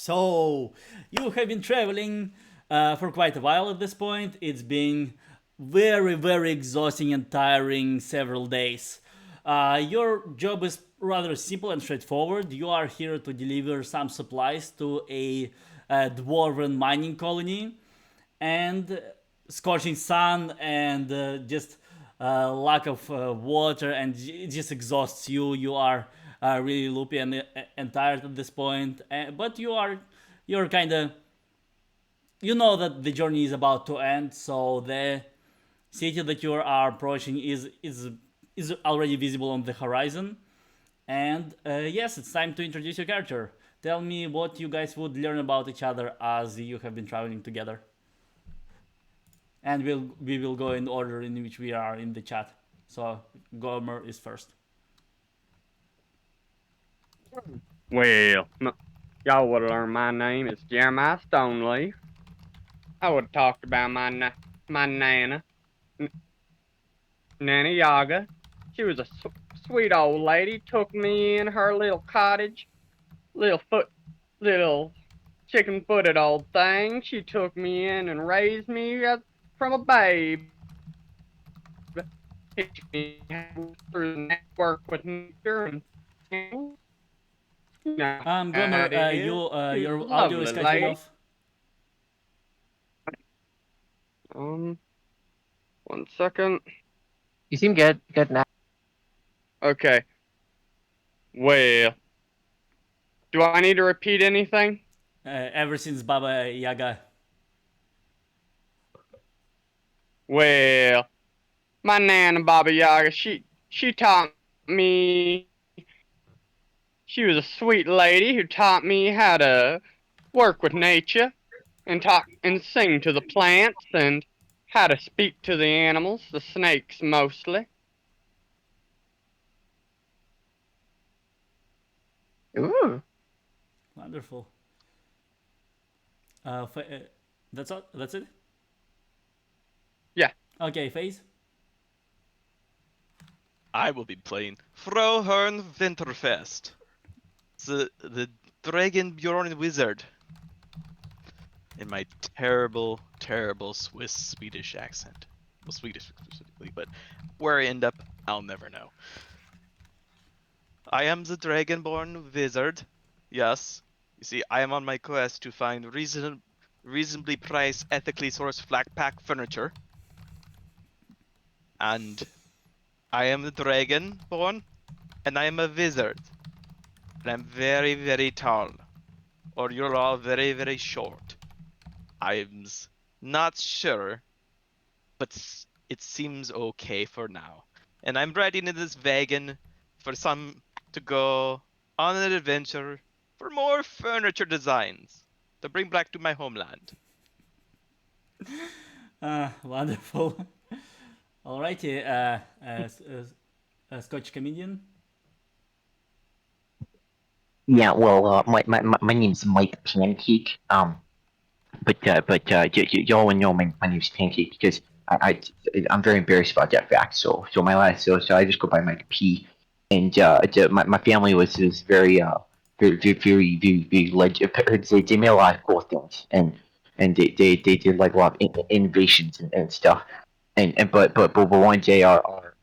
So, you have been traveling for quite a while at this point. It's been very, very exhausting and tiring several days. Your job is rather simple and straightforward. You are here to deliver some supplies to a dwarven mining colony, and scorching sun and just lack of water, and it just exhausts you. You are really loopy and tired at this point, but you're kind of, you know that the journey is about to end, so the city that you are approaching is already visible on the horizon. And yes, it's time to introduce your character. Tell me what you guys would learn about each other as you have been traveling together, and we will go in order in which we are in the chat. So Gomer is first. Well, y'all would have learned my name is Jeremiah Stoneleaf. I would have talked about my Nana, Nana Yaga. She was a sweet old lady. Took me in her little cottage, little chicken-footed old thing. She took me in and raised me from a babe. Teach me how to through the network with nature and you know how Gomer, it is. She's a your audio is lovely cutting lady. off. Um, 1 second. You seem good. Good now. Okay. Well, do I need to repeat anything? Ever since Baba Yaga. Well, my Nana Baba Yaga, she taught me. She was a sweet lady who taught me how to work with nature and talk and sing to the plants and how to speak to the animals, the snakes mostly. Ooh. Wonderful. That's all. That's it. Yeah. Okay, Phase. I will be playing Frohern Winterfest, the Dragonbjorn wizard, in my terrible, terrible Swiss Swedish accent. Well, Swedish specifically, but where I end up, I'll never know. I am the Dragonborn wizard. Yes, you see, I am on my quest to find reasonably priced, ethically sourced flat pack furniture, and I am the Dragonborn, and I am a wizard. And I'm very, very tall. Or you're all very, very short. I'm not sure, but it seems okay for now. And I'm riding in this wagon to go on an adventure for more furniture designs to bring back to my homeland. Wonderful. Alrighty, Scotch comedian. Yeah. Well, my name's Mike Pancake. Y'all know my name's Pancake because I'm very embarrassed about that fact. So my last so I just go by Mike P. And my family was very they made a lot of cool things, and they did like a lot of innovations and stuff. But one day our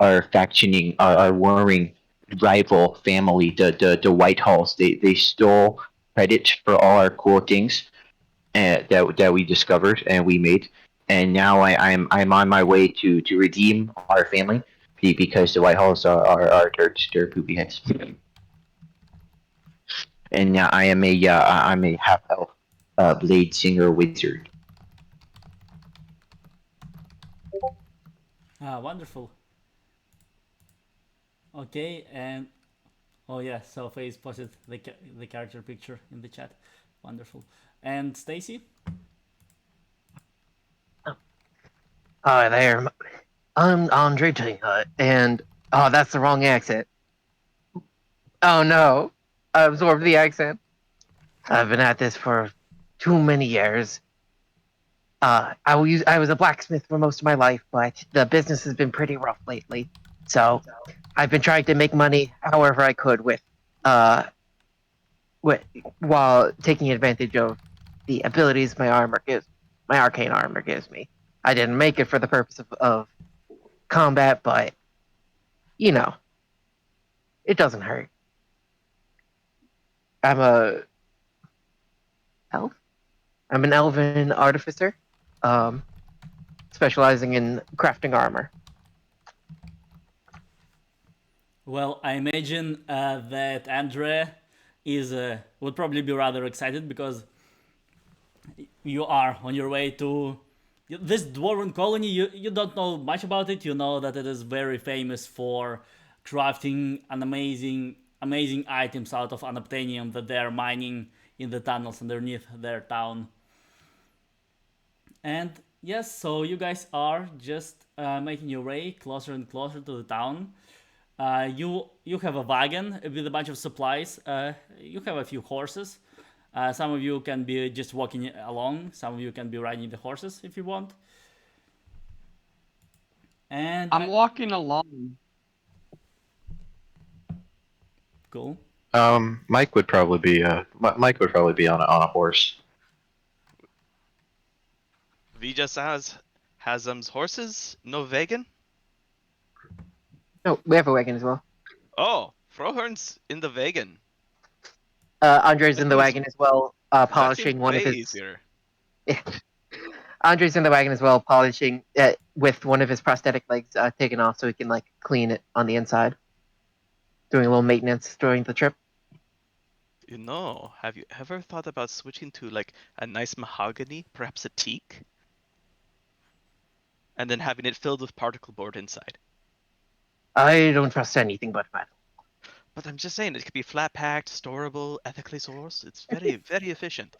our factioning our warring rival family, the Whitehalls, they stole credit for all our cool things that we discovered and we made, and now I'm on my way to redeem our family because the Whitehalls are they're poopy heads. And now I'm a half elf blade singer wizard. Wonderful. Okay, and oh yeah, so Phase posted the character picture in the chat. Wonderful. And Stacy. Hi there. I'm Andre and oh, that's the wrong accent. Oh no, I absorbed the accent. I've been at this for too many years. I was a blacksmith for most of my life, but the business has been pretty rough lately. So I've been trying to make money however I could uh with while taking advantage of the abilities my arcane armor gives me. I didn't make it for the purpose of combat, but you know, it doesn't hurt. I'm a elf. I'm an elven artificer, um, specializing in crafting armor. Well, I imagine that Andre is would probably be rather excited because you are on your way to this dwarven colony. You don't know much about it. You know that it is very famous for crafting an amazing items out of unobtainium that they are mining in the tunnels underneath their town. And yes, so you guys are just making your way closer and closer to the town. You have a wagon with a bunch of supplies. You have a few horses. Some of you can be just walking along. Some of you can be riding the horses if you want. And I'm walking along. cool. Mike would probably be Mike would probably be on a horse. We just has horses, no vegan. No, we have a wagon as well. Oh, Frohern's in the vegan. Andre's That in the seems- wagon as well, That seems polishing one of way his. easier. Andre's in the wagon as well, polishing with one of his prosthetic legs taken off so he can like clean it on the inside. Doing a little maintenance during the trip. You know, have you ever thought about switching to like a nice mahogany, perhaps a teak, and then having it filled with particle board inside? I don't trust anything but metal. But I'm just saying, it could be flat packed, storable, ethically sourced. It's very, very efficient.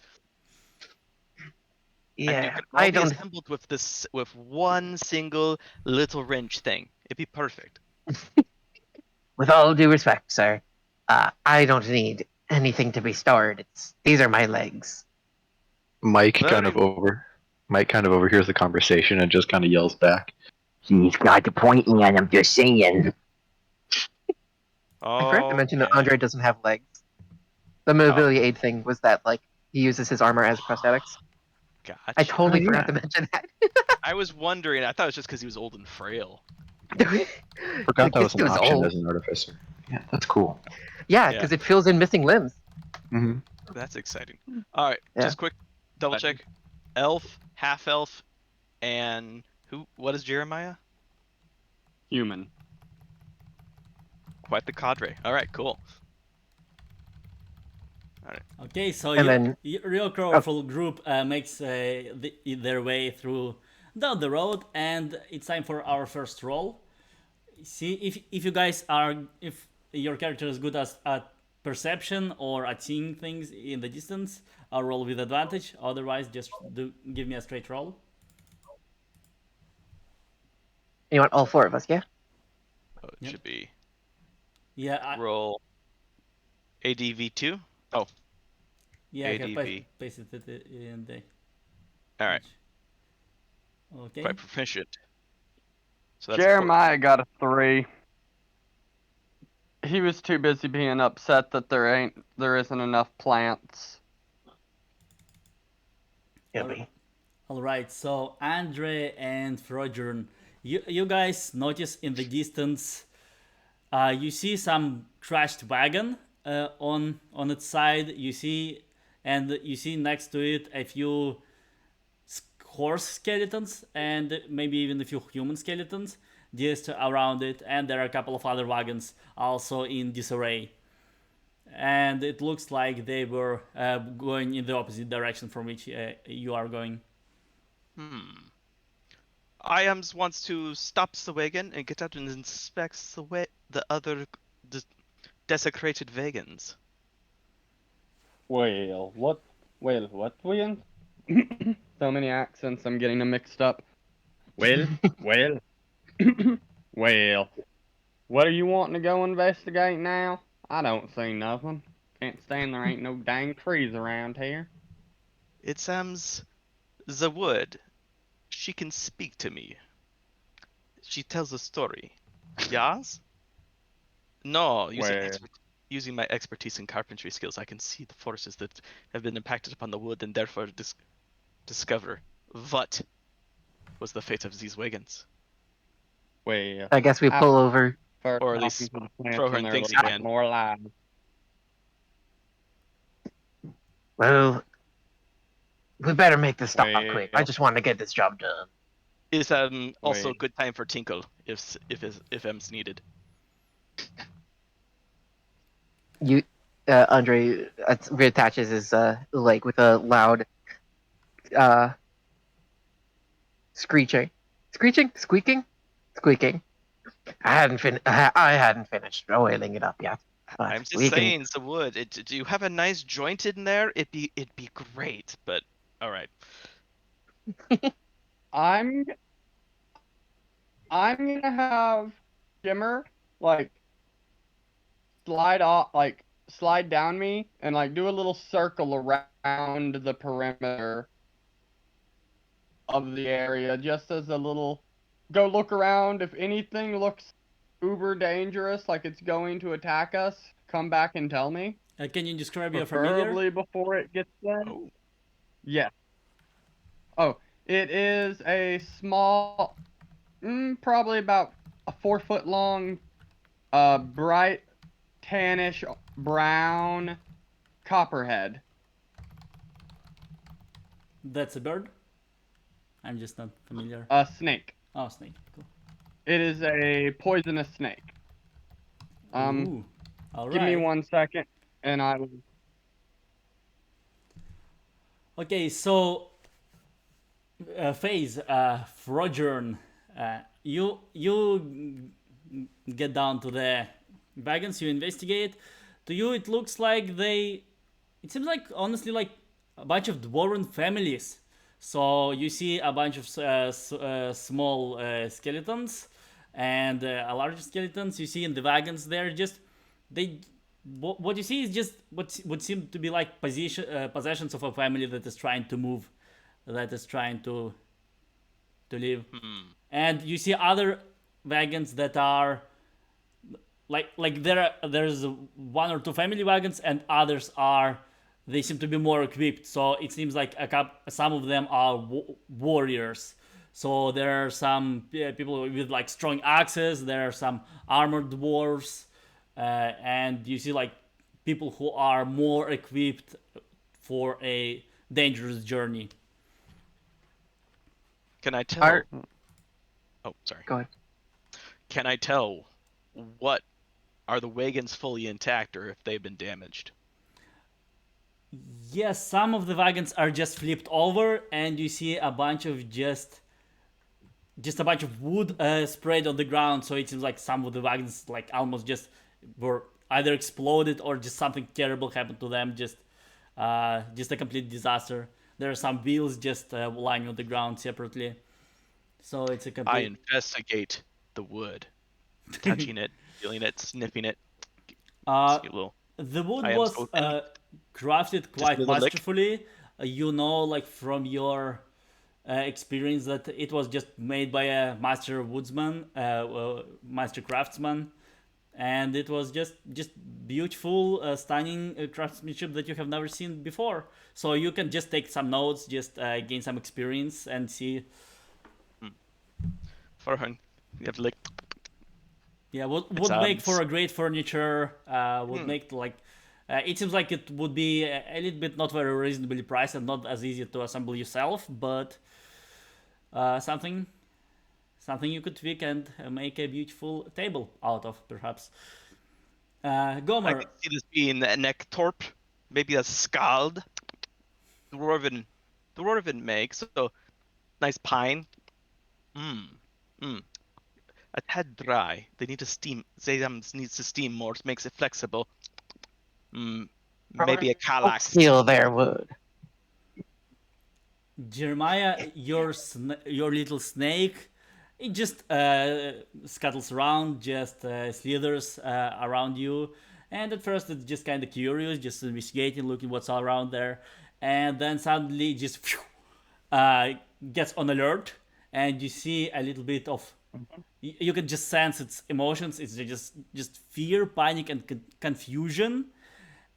And you Yeah, can all I be don't. assembled with one single little wrench thing. It'd be perfect. With all due respect, sir, I don't need anything to be stored. These are my legs. Mike kind Very- of over. Mike kind of overhears the conversation and just kind of yells back. He's got the point, and I'm just saying. I forgot to mention that Okay. Andre doesn't have legs. The mobility aid thing was that like he uses his armor as prosthetics. Gotcha. I totally Oh, forgot yeah. to mention that. I was wondering. I thought it was just because he was old and frail. Forgot that was This an dude's option old. as an artificer. Yeah, that's cool. Yeah, Yeah. because it fills in missing limbs. hmm That's exciting. All right, Yeah. just quick double check. Elf, half elf, and who? What is Jeremiah? Human. Quite the cadre. All right, cool. Okay, so And then- your colorful group makes their way through down the road, and it's time for our first roll. See if you guys are if your character is good at perception or at seeing things in the distance. I'll roll with advantage. Otherwise, just give me a straight roll. You want all four of us, yeah? Oh, it Yep. should be Yeah, roll ADV2. Oh, yeah, I can ADV. paste it in the. all right. Okay. Quite proficient. So that's a Jeremiah got a 3. He was too busy being upset that there isn't enough plants. He'll All- be. All right, so Andre and Frogjern, you guys notice in the distance, you see some crashed wagon on its side. You see next to it a few horse skeletons and maybe even a few human skeletons just around it, and there are a couple of other wagons also in disarray. And it looks like they were going in the opposite direction from which you are going. Iams wants to stop the wagon and get out and inspects the other desecrated vegans. Well, what? Well, what, William? So many accents, I'm getting them mixed up. Well, well, well. What are you wanting to go investigate now? I don't see nothing. Can't stand there ain't no dang trees around here. It's the wood. She can speak to me. She tells a story. Yes? No, Where? using my expertise in carpentry skills, I can see the forces that have been impacted upon the wood and therefore discover what was the fate of these wagons. Where? I guess we pull over. First Or at talking least to the plants throw her when in they're a things little bit again. more alive. Well, we better make this stop quick. I Well, just want to get this job done. Is also a Wait. good time for tinkle if M's needed. You, Andre reattaches his leg with a loud uh, screeching, squeaking. I hadn't finished oiling it up yet. But I'm just we can. saying, the wood. Do you have a nice joint in there? It'd be great. But all right. I'm I'm gonna have Shimmer like slide down me and like do a little circle around the perimeter of the area just as a little go look around. If anything looks uber dangerous, like it's going to attack us, come back and tell me. Can you describe your familiar? Preferably before it gets there. Oh, Yeah. Oh, it is a small, probably about a 4 foot long, bright tannish brown copperhead. That's a bird? I'm just not familiar. A snake. Oh, snake. Cool. It is a poisonous snake. Ooh. All Give me right. 1 second, and I will. Okay, so Phase, Frogern, you get down to the wagons, you investigate. To you, it looks like they. It seems like honestly like a bunch of dwarven families. So you see a bunch of small skeletons and a larger skeletons. You see in the wagons there just they. What you see is just what would seem to be like possessions of a family that is trying to move, that is trying to live, and you see other wagons that are like there's one or two family wagons and others are they seem to be more equipped, so it seems like some of them are warriors. So there are some people with like strong axes, there are some armored dwarves, and you see like people who are more equipped for a dangerous journey. can I tell? Art. Oh, sorry. Go ahead. Can I tell what are the wagons fully intact or if they've been damaged? Yes, some of the wagons are just flipped over, and you see a bunch of just a bunch of wood spread on the ground. So it seems like some of the wagons like almost just were either exploded or just something terrible happened to them. Just a complete disaster. There are some wheels just lying on the ground separately. So it's a I complete. investigate the wood, touching it, feeling it, sniffing it. Uh, See a little. the wood I am was so crafted quite a little lick. masterfully. You know, like from your experience, that it was just made by a master woodsman, master craftsman, and it was just beautiful, stunning craftsmanship that you have never seen before. So you can just take some notes, just gain some experience, and see. Farhan, you have to lick. Yeah, would It's, make for a great furniture. Would make like. It seems like it would be a little bit not very reasonably priced and not as easy to assemble yourself, but something you could tweak and make a beautiful table out of, perhaps. I Gomer, can see this being a Nektorp, maybe a Skald. Dwarven make, so nice pine. A tad dry. They need to steam. Zayams needs to steam more, makes it flexible. Maybe a Kallax. Steal their wood. Jeremiah, your little snake, it just scuttles around, just slithers around you, and at first it's just kind of curious, just investigating, looking what's all around there, and then suddenly just gets on alert, and you see a little bit of You can just sense its emotions. It's just fear, panic, and confusion,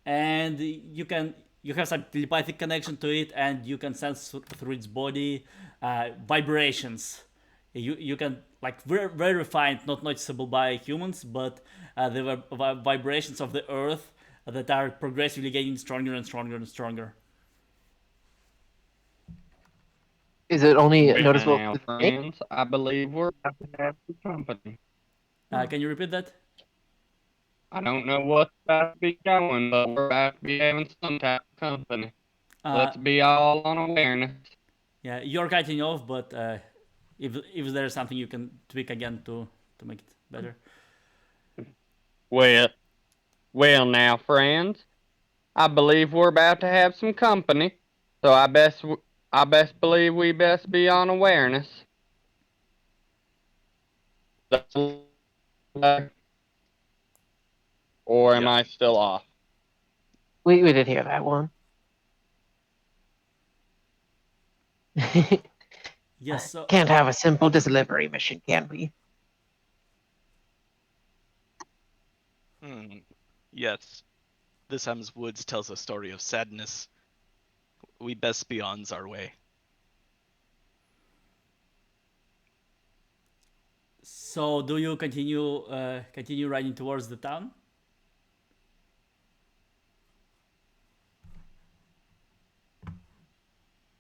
and you have some telepathic connection to it, and you can sense through its body vibrations. You can like very refined, not noticeable by humans, but the vibrations of the earth that are progressively getting stronger and stronger and stronger. Is it only Well, noticeable now, to the snake? friends, I believe we're about to have some company. Can you repeat that? I don't know what's about to be going, but we're about to be having some type of company. Uh, Let's be all on awareness. yeah, you're cutting off, but if there's something you can tweak again to make it better. Well, well, now, friends, I believe we're about to have some company, so I best believe we best be on awareness. Or am Yeah. I still off? We did hear that one. Yes. So Can't have a simple delivery mission, can we? Yes. This Hem's Woods tells a story of sadness. We best be on our way. so do you continue riding towards the town?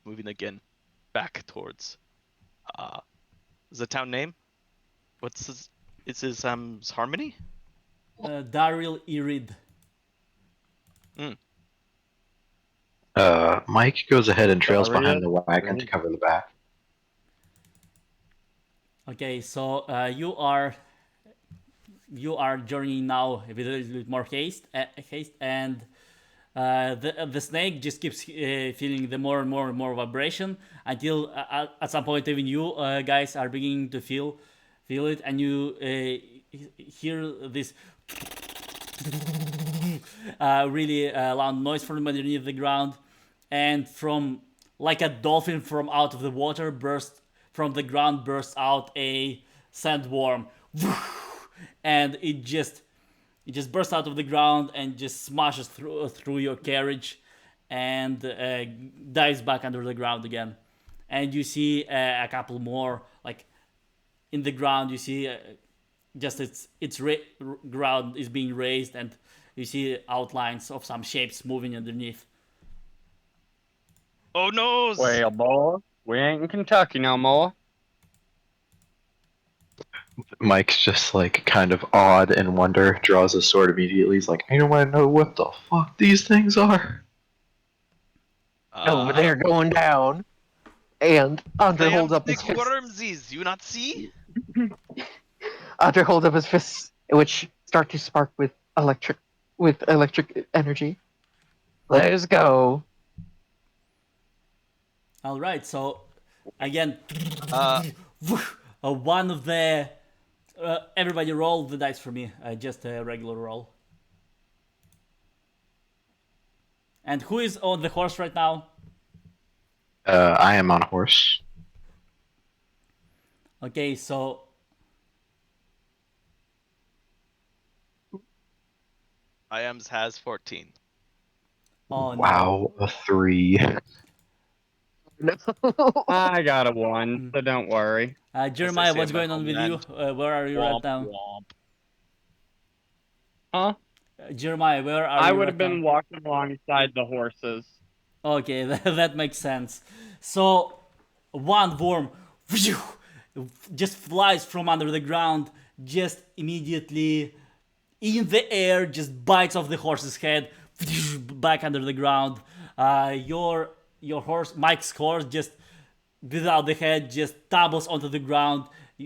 Moving again back towards the town name? What's his? It's his Harmony? Daryl Irid. Mike goes ahead and trails Daria, behind the wagon to cover the back. Okay, so you are journeying now with a little bit more haste, and the snake just keeps feeling the more and more and more vibration until at some point even you guys are beginning to feel it, and you hear this really loud noise from underneath the ground, and from like a dolphin from out of the water bursts out a sandworm, and it just bursts out of the ground and just smashes through your carriage and dives back under the ground again. And you see a couple more like in the ground. You see just ground is being raised, and you see outlines of some shapes moving underneath. Oh no! well, boy, we ain't in Kentucky no more. Mike's just like kind of awed and wonder, draws his sword immediately. He's like, I don't want to know what the fuck these things are. Over there going down. And Andre They holds am up his big fist. wormsies. You not see? Andre holds up his fists, which start to spark with electric energy. Let's go. All right, so again, Uh, one of the everybody roll the dice for me, just a regular roll. And who is on the horse right now? I am on a horse. Okay, so Iams has 14. oh no, Wow, a 3. No. I got a 1, so don't worry. Jeremiah, say what's in my going on with you? homeland. Where are you right Womp now? womp. Huh? Jeremiah, where are I you would right have been now? walking alongside the horses. Okay, that makes sense. So one worm just flies from under the ground, just immediately in the air, just bites off the horse's head, back under the ground. Your horse, Mike's horse, just without the head, just tumbles onto the ground.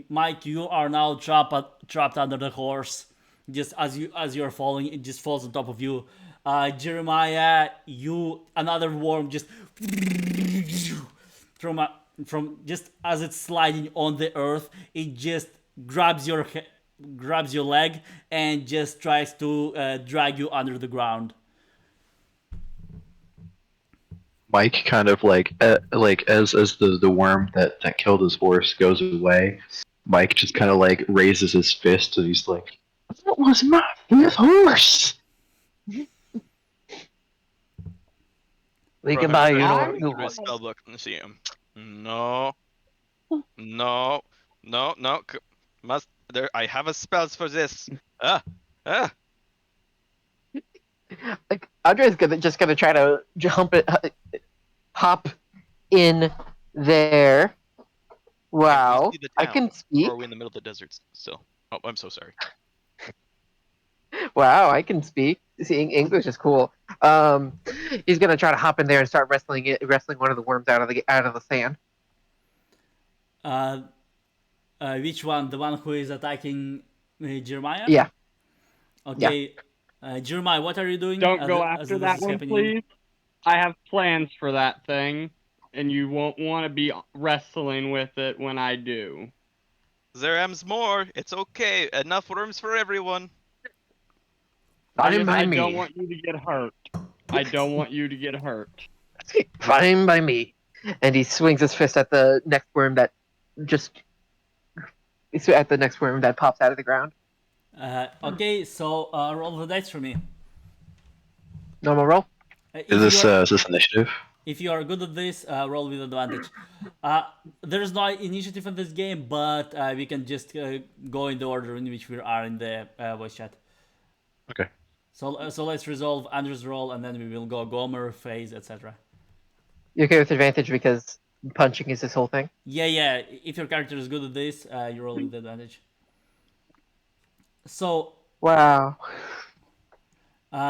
Mike, you are now trapped under the horse. Just as you're falling, it just falls on top of you. Jeremiah, another worm just from from just as it's sliding on the earth, it just grabs your leg and just tries to drag you under the ground. Mike kind of like as the worm that killed his horse goes away, Mike just kind of like raises his fist and he's like, "That was my fifth horse." We can buy you Prohibited new through horse. spell book in the museum. No, no, no, no. Must there? I have a spells for this. Ah, ah. Like Andre's just gonna try to hop in there. Can we Wow, see the I town? can speak. Or are we in the middle of the desert still? Oh, I'm so sorry. Wow, I can speak. Seeing English is cool. He's gonna try to hop in there and start wrestling one of the worms out of the sand. Uh, which one? The one who is attacking Jeremiah? Yeah. Okay. Jeremiah, what are you doing Don't go as after this that is one, happening? please. I have plans for that thing, and you won't want to be wrestling with it when I do. Zeram's more. It's okay. Enough worms for everyone. Fine by I me. don't want you to get hurt. I don't want you to get hurt. Fine by me. And he swings his fist at the next worm that pops out of the ground. Okay, so roll the dice for me. Normal roll. Is this initiative? If you are good at this, roll with advantage. There's no initiative in this game, but we can just go in the order in which we are in the voice chat. Okay. So let's resolve Andrew's roll, and then we will go Gomer, phase, etc. You okay with advantage because punching is this whole thing? Yeah. If your character is good at this, you roll with advantage. So Wow.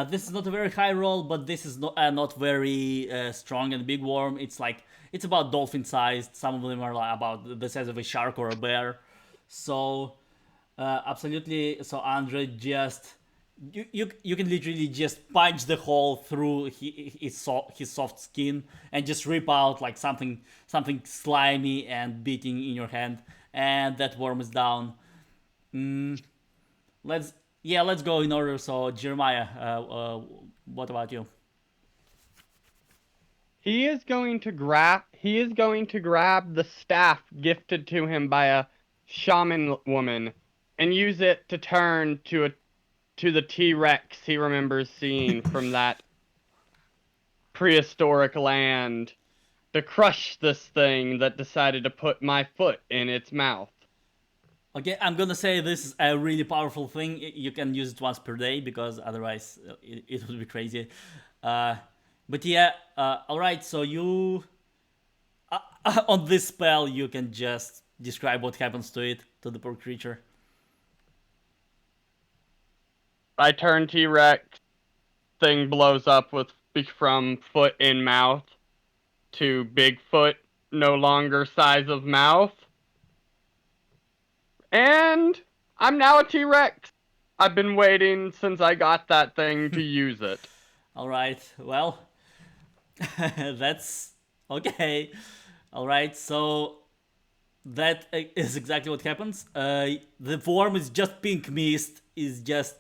this is not a very high roll, but this is not very strong and big worm. It's about dolphin sized. Some of them are like about the size of a shark or a bear. So absolutely. So Andre just you can literally just punch the hole through his soft skin and just rip out like something slimy and beating in your hand, and that worm is down. Let's go in order. So Jeremiah, what about you? He is going to grab the staff gifted to him by a shaman woman and use it to turn to the T-Rex he remembers seeing from that prehistoric land to crush this thing that decided to put my foot in its mouth. Okay, I'm gonna say this is a really powerful thing. You can use it once per day because otherwise it would be crazy. But yeah, all right. So you on this spell you can just describe what happens to it, to the poor creature. I turn T-Rex, thing blows up from foot in mouth to Bigfoot, no longer size of mouth. And I'm now a T-Rex. I've been waiting since I got that thing to use it. All right. Well, that's okay. All right. So that is exactly what happens. The worm is just pink mist. It's just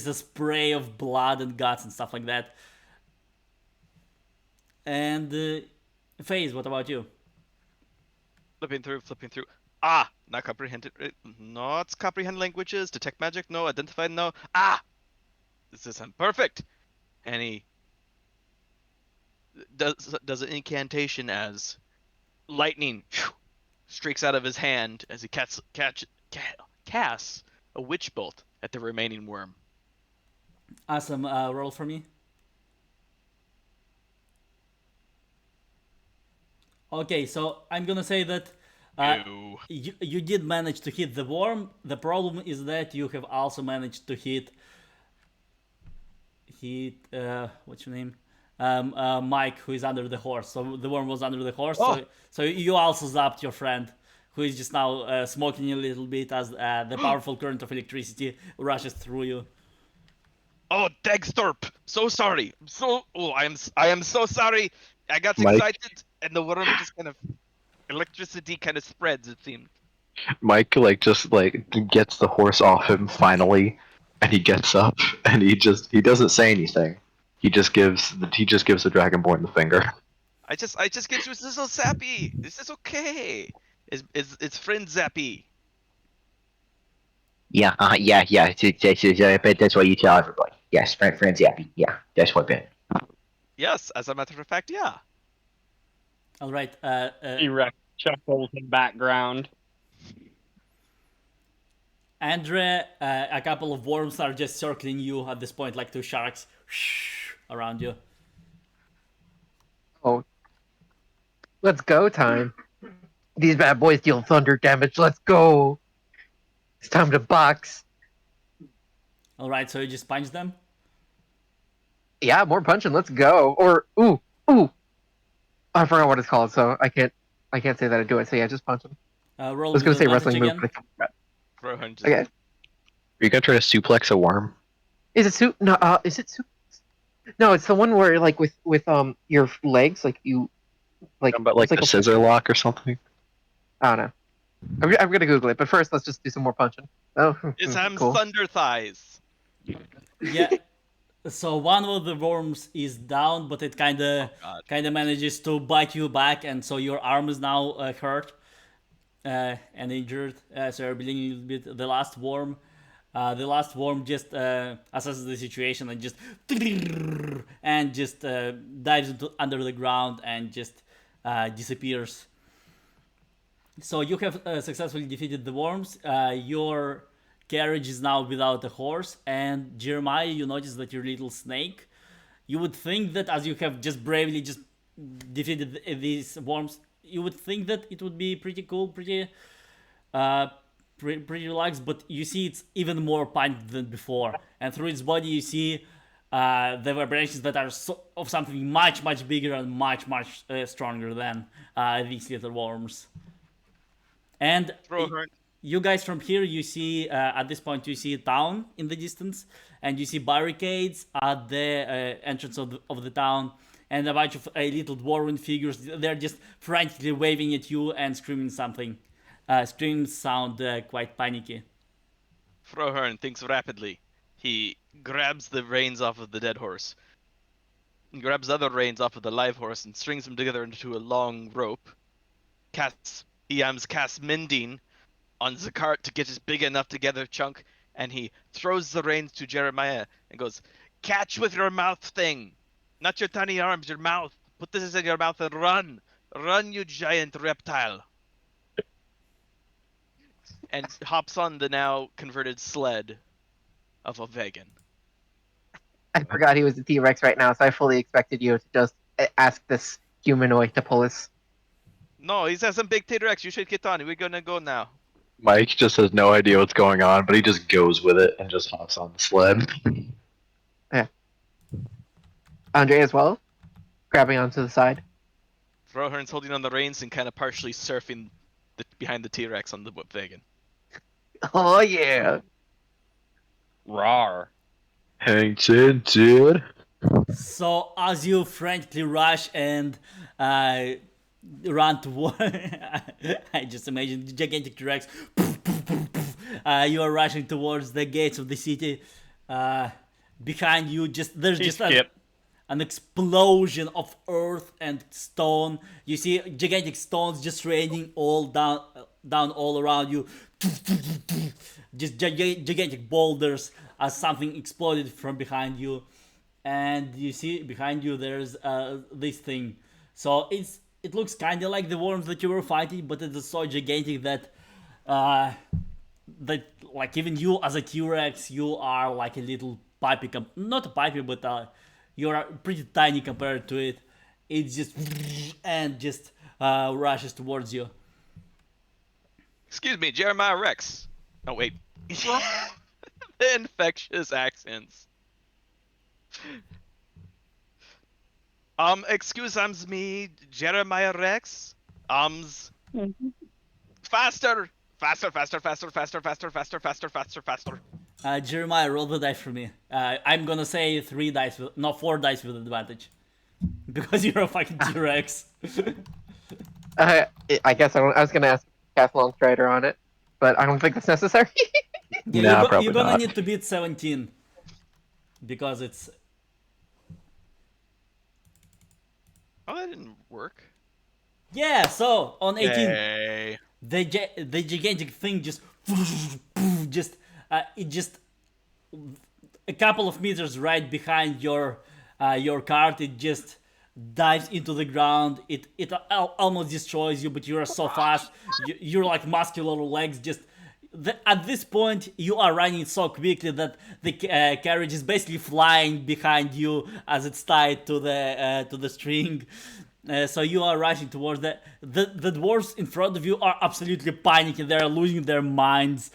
a spray of blood and guts and stuff like that. And Phase, what about you? Flipping through. Ah, not comprehended. Not comprehend languages. Detect magic. No. Identify. No. Ah, this isn't perfect. And he does an incantation as lightning streaks out of his hand as he casts a witch bolt at the remaining worm. Awesome. Roll for me. Okay, so I'm gonna say that Ew. you did manage to hit the worm. The problem is that you have also managed to hit what's your name? Mike, who is under the horse. So the worm was under the horse. So you also zapped your friend, who is just now smoking a little bit as the powerful current of electricity rushes through you. Oh, Dagstorp! So sorry. I am so sorry. I got Mike? excited, and the worm just kind of electricity kind of spreads. It seemed. Mike just gets the horse off him finally, and he gets up and he doesn't say anything. He just gives the Dragonborn the finger. I just get you. This is so sappy. This is okay. It's friend Zappy. Yeah, yeah. But that's what you tell everybody. Yes, friends happy. Yeah, that's what Ben. Yes, as a matter of fact, yeah. All right. T-Rex chuckles in background. Andre, a couple of worms are just circling you at this point, like two sharks around you. Oh, let's go time. These bad boys deal thunder damage. Let's go. It's time to box. All right, so you just punch them. Yeah, more punching. Let's go. Or ooh. I forgot what it's called, so I can't say that I do it. So yeah, just punch them. Roll I was with gonna say advantage wrestling move, again. but I forgot. Rohan just Okay. Are you gonna try to suplex a worm? Is it soup? No, is it soup? No, it's the one where like with your legs, like you like About it's like like a a scissor lock or something? I don't know. I'm gonna Google it, but first let's just do some more punching. Oh, is Ham's cool. thunder thighs. Yeah. So one of the worms is down, but it kind Oh of god. manages to bite you back, and so your arm is now hurt and injured. So you're bleeding a little bit. The last worm just assesses the situation and just dives into under the ground and just disappears. So you have successfully defeated the worms. Your carriage is now without a horse, and Jeremiah, you notice that your little snake. You would think that as you have just bravely just defeated these worms, you would think that it would be pretty cool, uh, pretty relaxed. But you see, it's even more punched than before, and through its body, you see the vibrations that are of something much bigger and much stronger than these little worms. And Rohan you guys from here, you see at this point you see a town in the distance, and you see barricades at the entrance of the town, and a bunch of little dwarven figures. They're just frantically waving at you and screaming something. Screams sound quite panicky. Frohern thinks rapidly. He grabs the reins off of the dead horse, and grabs the other reins off of the live horse, and strings them together into a long rope. Cast Mending on the cart to get his big enough together chunk, and he throws the reins to Jeremiah and goes, "Catch with your mouth thing, not your tiny arms, your mouth. Put this in your mouth and run, run, you giant reptile." And hops on the now converted sled of a vegan. I forgot he was a T-Rex right now, so I fully expected you to just ask this humanoid to pull his. No, he says some big T-Rex. You should get on. We're gonna go now. Mike just has no idea what's going on, but he just goes with it and just hops on the sled. Yeah. Andre as well, grabbing onto the side. Frohern's holding on the reins and kind of partially surfing behind the T-Rex on the vegan. Oh yeah. Rar. Hang ten, dude. So as you frantically rush and run toward, I just imagine the gigantic T-Rex. You are rushing towards the gates of the city. Behind you, there's He just skipped. an explosion of earth and stone. You see gigantic stones just raining all down all around you. Just gigantic boulders as something exploded from behind you, and you see behind you there's this thing. So it looks kind of like the worms that you were fighting, but it is so gigantic that that like even you as a T-Rex, you are like a little pipey, not a pipey, but you're pretty tiny compared to it. It just and just rushes towards you. Excuse me, Jeremiah Rex. Oh wait. The infectious accents. Excuse me, Jeremiah Rex. Faster, faster, faster, faster, faster, faster, faster, faster, faster, faster. Jeremiah, roll the dice for me. I'm gonna say 4 dice with advantage. Because you're a fucking T-Rex. I guess I was gonna ask Cathlon Strider on it, but I don't think that's necessary. Yeah, Nah, you're probably gonna not. need to beat 17. Because it's... Oh, that didn't work. Yeah, so on 18, Yay. the gigantic thing just it just a couple of meters right behind your cart. It just dives into the ground. It almost destroys you, but you are so fast. You're like muscular legs just. At this point, you are running so quickly that the carriage is basically flying behind you as it's tied to the string. So you are rushing towards the dwarves in front of you are absolutely panicking. They're losing their minds.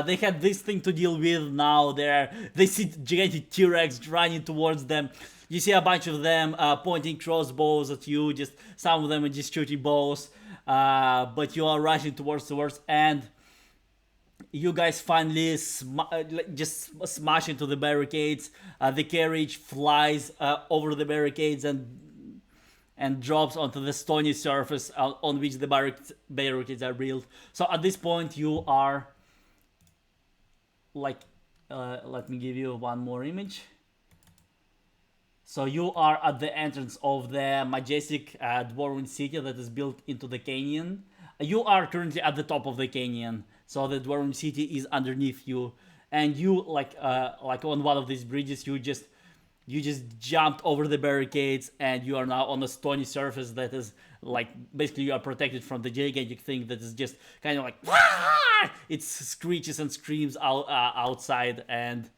They had this thing to deal with. Now they see gigantic T-Rex running towards them. You see a bunch of them pointing crossbows at you. Just some of them are just shooting bows. But you are rushing towards and you guys finally just smash into the barricades. The carriage flies over the barricades and drops onto the stony surface on which the barricades are built. So at this point, you are like, let me give you one more image. So you are at the entrance of the majestic dwarven city that is built into the canyon. You are currently at the top of the canyon, so the dwarven city is underneath you, and you like on one of these bridges, you just jumped over the barricades, and you are now on a stony surface that is like basically you are protected from the gigantic thing that is just kind of like it screeches and screams outside, and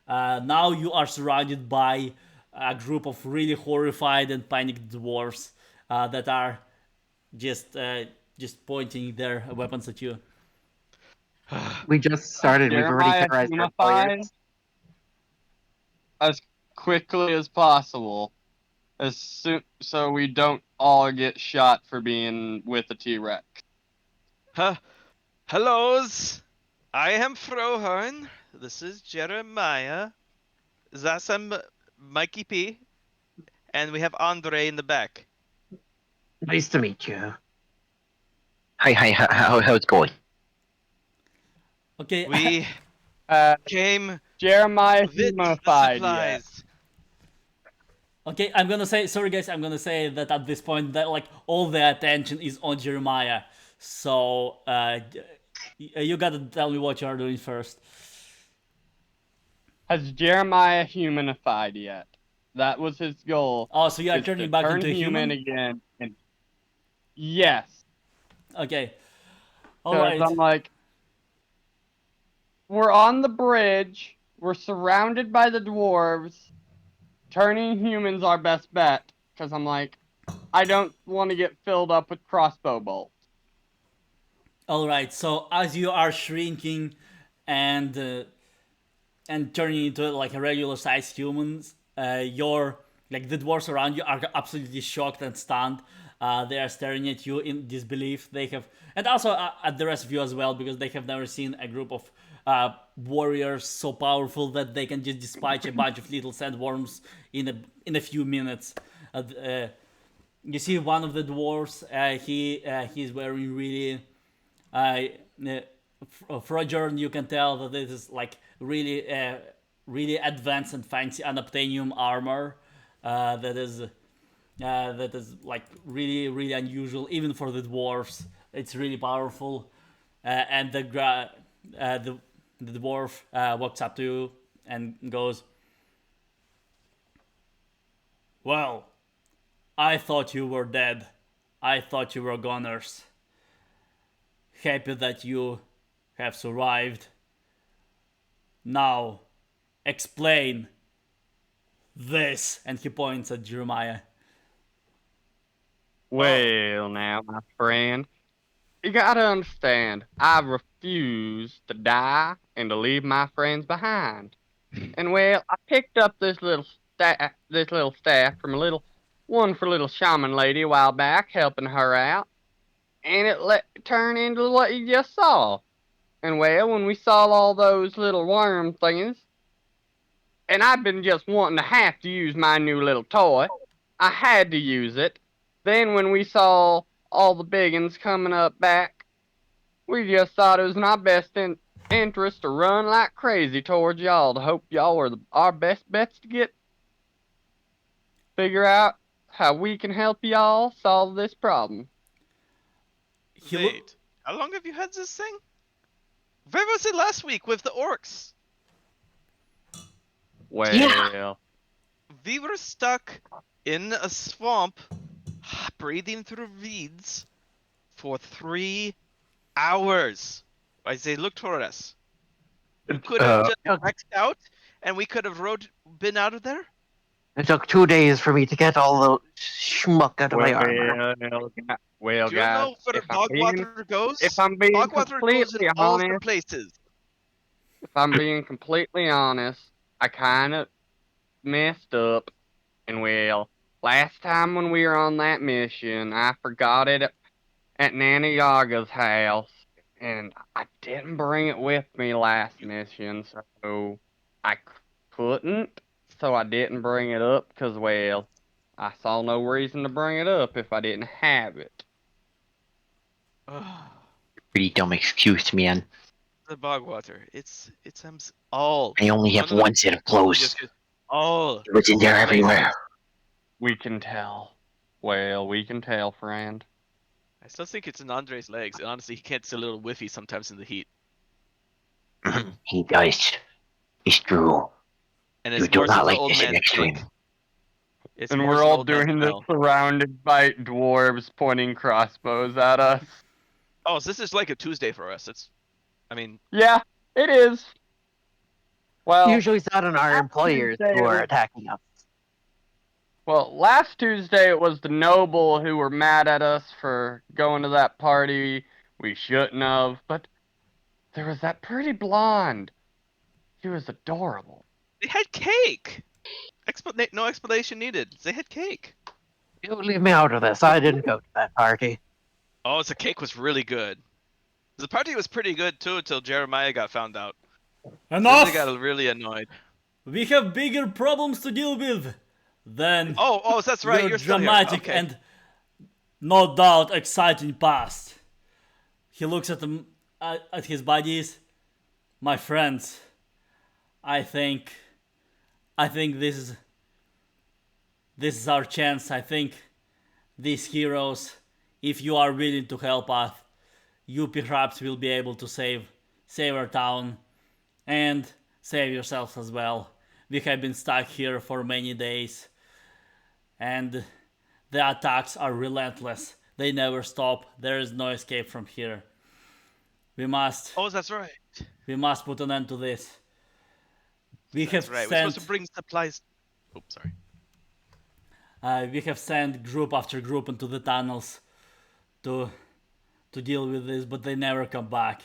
now you are surrounded by a group of really horrified and panicked dwarves that are just pointing their weapons at you. We just started. We've already Jeremiah terrorized our humified players. as quickly as possible, as soon so we don't all get shot for being with a T-Rex. Hellos, I am Frohorn. This is Jeremiah. That's Mikey P. And we have Andre in the back. Nice to meet you. Hi, how's it going? Okay. We Uh, came Jeremiah with the humified yet. supplies. Okay, I'm gonna say sorry, guys. I'm gonna say that at this point, that like all the attention is on Jeremiah. So you gotta tell me what you are doing first. Has Jeremiah humanified yet? That was his goal. Oh, so you are is turning to back turn into a human human? again. And yes. Okay. All Because right. I'm like, we're on the bridge. We're surrounded by the dwarves. Turning humans our best bet. Because I'm like, I don't want to get filled up with crossbow bolts. All right. So as you are shrinking and turning into like a regular sized humans, your like the dwarves around you are absolutely shocked and stunned. They are staring at you in disbelief. They have, and also at the rest of you as well, because they have never seen a group of warriors so powerful that they can just dispatch a bunch of little sandworms in a few minutes. You see one of the dwarves. He's wearing really Frogern. You can tell that this is like really advanced and fancy unobtainium armor. That is like really unusual even for the dwarves. It's really powerful, and the dwarf walks up to you and goes, "Well, I thought you were dead. I thought you were goners. Happy that you have survived. Now, explain this." And he points at Jeremiah. Well, now, my friend, you gotta understand, I refuse to die and to leave my friends behind. And well, I picked up this little staff from one for little shaman lady a while back, helping her out, and it turn into what you just saw. And well, when we saw all those little worm things, and I've been just wanting to have to use my new little toy, I had to use it. Then when we saw all the big uns coming up back, we just thought it was in our best interest to run like crazy towards y'all to hope y'all were our best bets to figure out how we can help y'all solve this problem. He Wait, how long have you had this thing? Where was it last week with the orcs? Well, We were stuck in a swamp, breathing through reeds for 3 hours as they looked for us. You could have just X'd out, and we could have been out of there. It took 2 days for me to get all the schmuck out of my armor. well, Do you guys, know where bog water goes? if I'm being Bog water goes in completely all the honest, places. if I'm being completely honest, I kind of messed up. And well, last time when we were on that mission, I forgot it at Nana Yaga's house, and I didn't bring it with me last mission, so I couldn't. So I didn't bring it up because, well, I saw no reason to bring it up if I didn't have it. Pretty dumb excuse, man. The bog water. It's all. I only have No, no. one set of clothes. Just all. It was in there everywhere. We can tell. Well, we can tell, friend. I still think it's in Andre's legs. And honestly, he gets a little whiffy sometimes in the heat. He does. It's true. And You it's do worse not than the like old to sit man next to stink. him. It's And worse we're than all old man doing this smell. surrounded by dwarves pointing crossbows at us. Oh, so this is like a Tuesday for us. I mean, Yeah, it is. Well, Usually it's not on our employers Tuesday who it are was- attacking us. Well, last Tuesday it was the noble who were mad at us for going to that party we shouldn't have, but there was that pretty blonde. She was adorable. they had cake. No explanation needed. They had cake. You leave me out of this. I didn't go to that party. Oh, the cake was really good. The party was pretty good too until Jeremiah got found out. Then Enough! they got really annoyed. We have bigger problems to deal with than Oh, that's right. your You're still here. dramatic Okay. and no doubt exciting past. He looks at them at his buddies. My friends, I think this is our chance. I think these heroes, if you are willing to help us, you perhaps will be able to save our town and save yourselves as well. We have been stuck here for many days, and the attacks are relentless. They never stop. There is no escape from here. We must Oh, that's right. put an end to this. We That's have right. We're supposed to sent bring supplies. Oops, sorry. we have sent group after group into the tunnels to deal with this, but they never come back.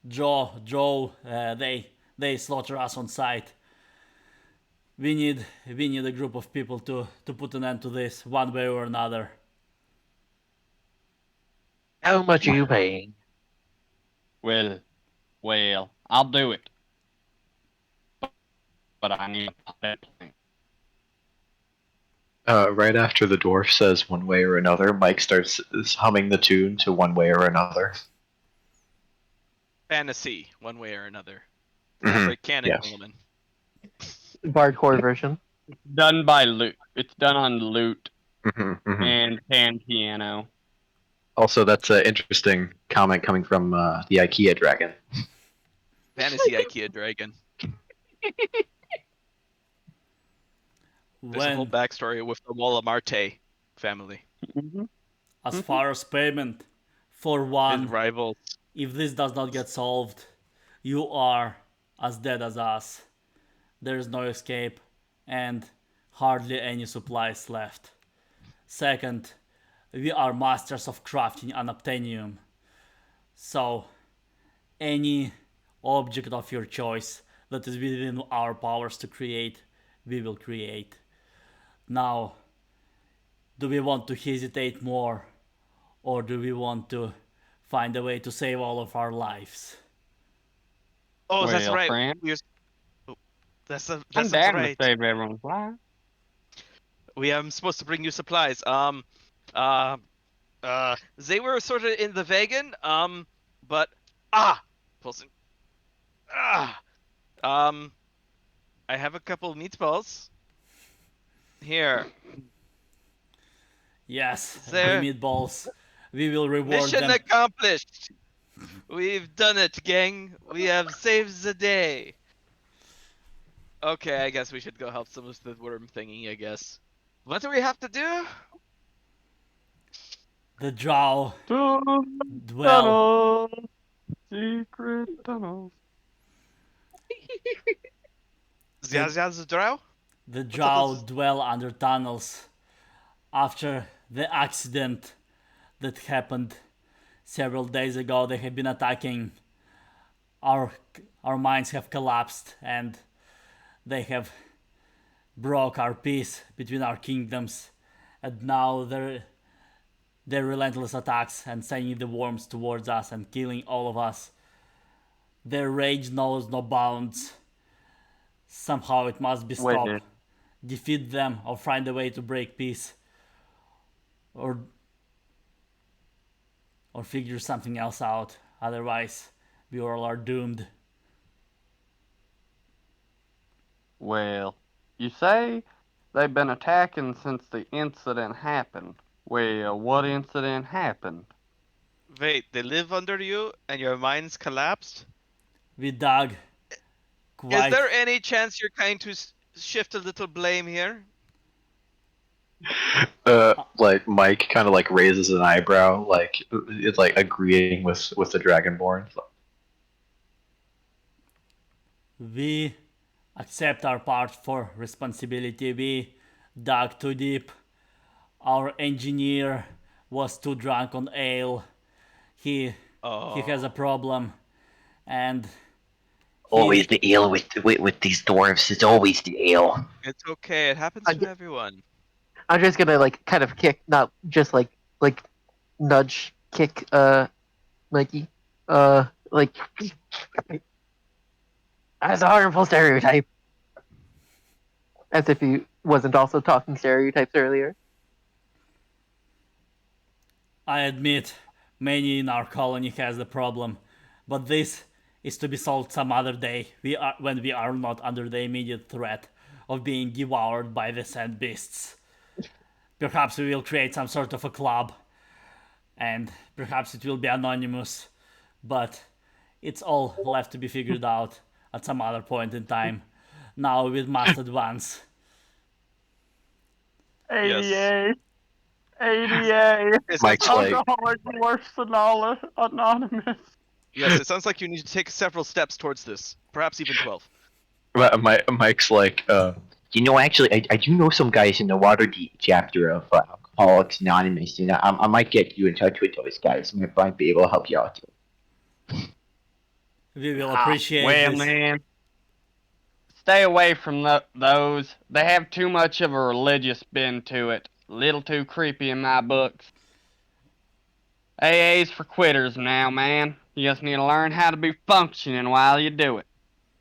Joe, they slaughter us on sight. We need a group of people to put an end to this one way or another. How much are you paying? Well, I'll do it. But I need a pilot plan. Right after the dwarf says one way or another, Mike starts humming the tune to one way or another. Fantasy, one way or another. Mhm, Break canon, yes. gentlemen. Hardcore version. Done by lute. It's done on lute Mhm, mhm. and pan piano. Also, that's an interesting comment coming from the IKEA dragon. Fantasy IKEA dragon. There's a whole When, backstory with the Wallamarte family. Mm-hmm. as far as payment, for His one, rivals. if this does not get solved, you are as dead as us. There is no escape, and hardly any supplies left. Second, we are masters of crafting unobtainium. So, any object of your choice that is within our powers to create, we will create. Now, do we want to hesitate more, or do we want to find a way to save all of our lives? Oh, that's Well, right. friend. That's I'm down right. to save everyone's life. We am supposed to bring you supplies. They were sort of in the wagon. But Pulsing. I have a couple meatballs. Here. Yes, There. the meatballs. We will reward Mission them. accomplished. We've done it, gang. We have saved the day. Okay, I guess we should go help some of the worm thingy, I guess. What do we have to do? The drow To the dwell. tunnel, secret tunnels. The, Zaz drow? the What's up drow with dwell under tunnels after the accident that happened several days ago. They have been attacking. Our our minds have collapsed and they have broke our peace between our kingdoms. And now their relentless attacks and sending the worms towards us and killing all of us. Their rage knows no bounds. Somehow it must be Wait, stopped. Defeat them or find a way to break peace. Or figure something else out. Otherwise, we all are doomed. well, you say they've been attacking since the incident happened. Well, what incident happened? Wait, they live under you and your mind's collapsed? We dug Is quite. there any chance you're trying to shift a little blame here? Like Mike kind of like raises an eyebrow, like it's like agreeing with the Dragonborn. We accept our part for responsibility. We dug too deep. Our engineer was too drunk on ale. He has a problem, and Always he the ale with these dwarves. It's always the ale. It's okay. It happens I to get- everyone. I'm just gonna like kind of kick, not just like nudge kick Mikey. Like as a harmful stereotype. As if he wasn't also talking stereotypes earlier. I admit many in our colony has the problem, but this is to be solved some other day. When we are not under the immediate threat of being devoured by the sand beasts. Perhaps we will create some sort of a club, and perhaps it will be anonymous, but it's all left to be figured out at some other point in time. Now we must advance. 88. 88. It sounds Mike's like, Alcoholic worse than anonymous. Yes, it sounds like you need to take several steps towards this. Perhaps even 12. Mike's like, You know, actually, I do know some guys in the Waterdeep chapter of Alcoholics Anonymous, and I might get you in touch with those guys. Might be able to help you out. We will appreciate Well, this. man, stay away from those. They have too much of a religious bend to it. A little too creepy in my books. AA's for quitters now, man. You just need to learn how to be functioning while you do it.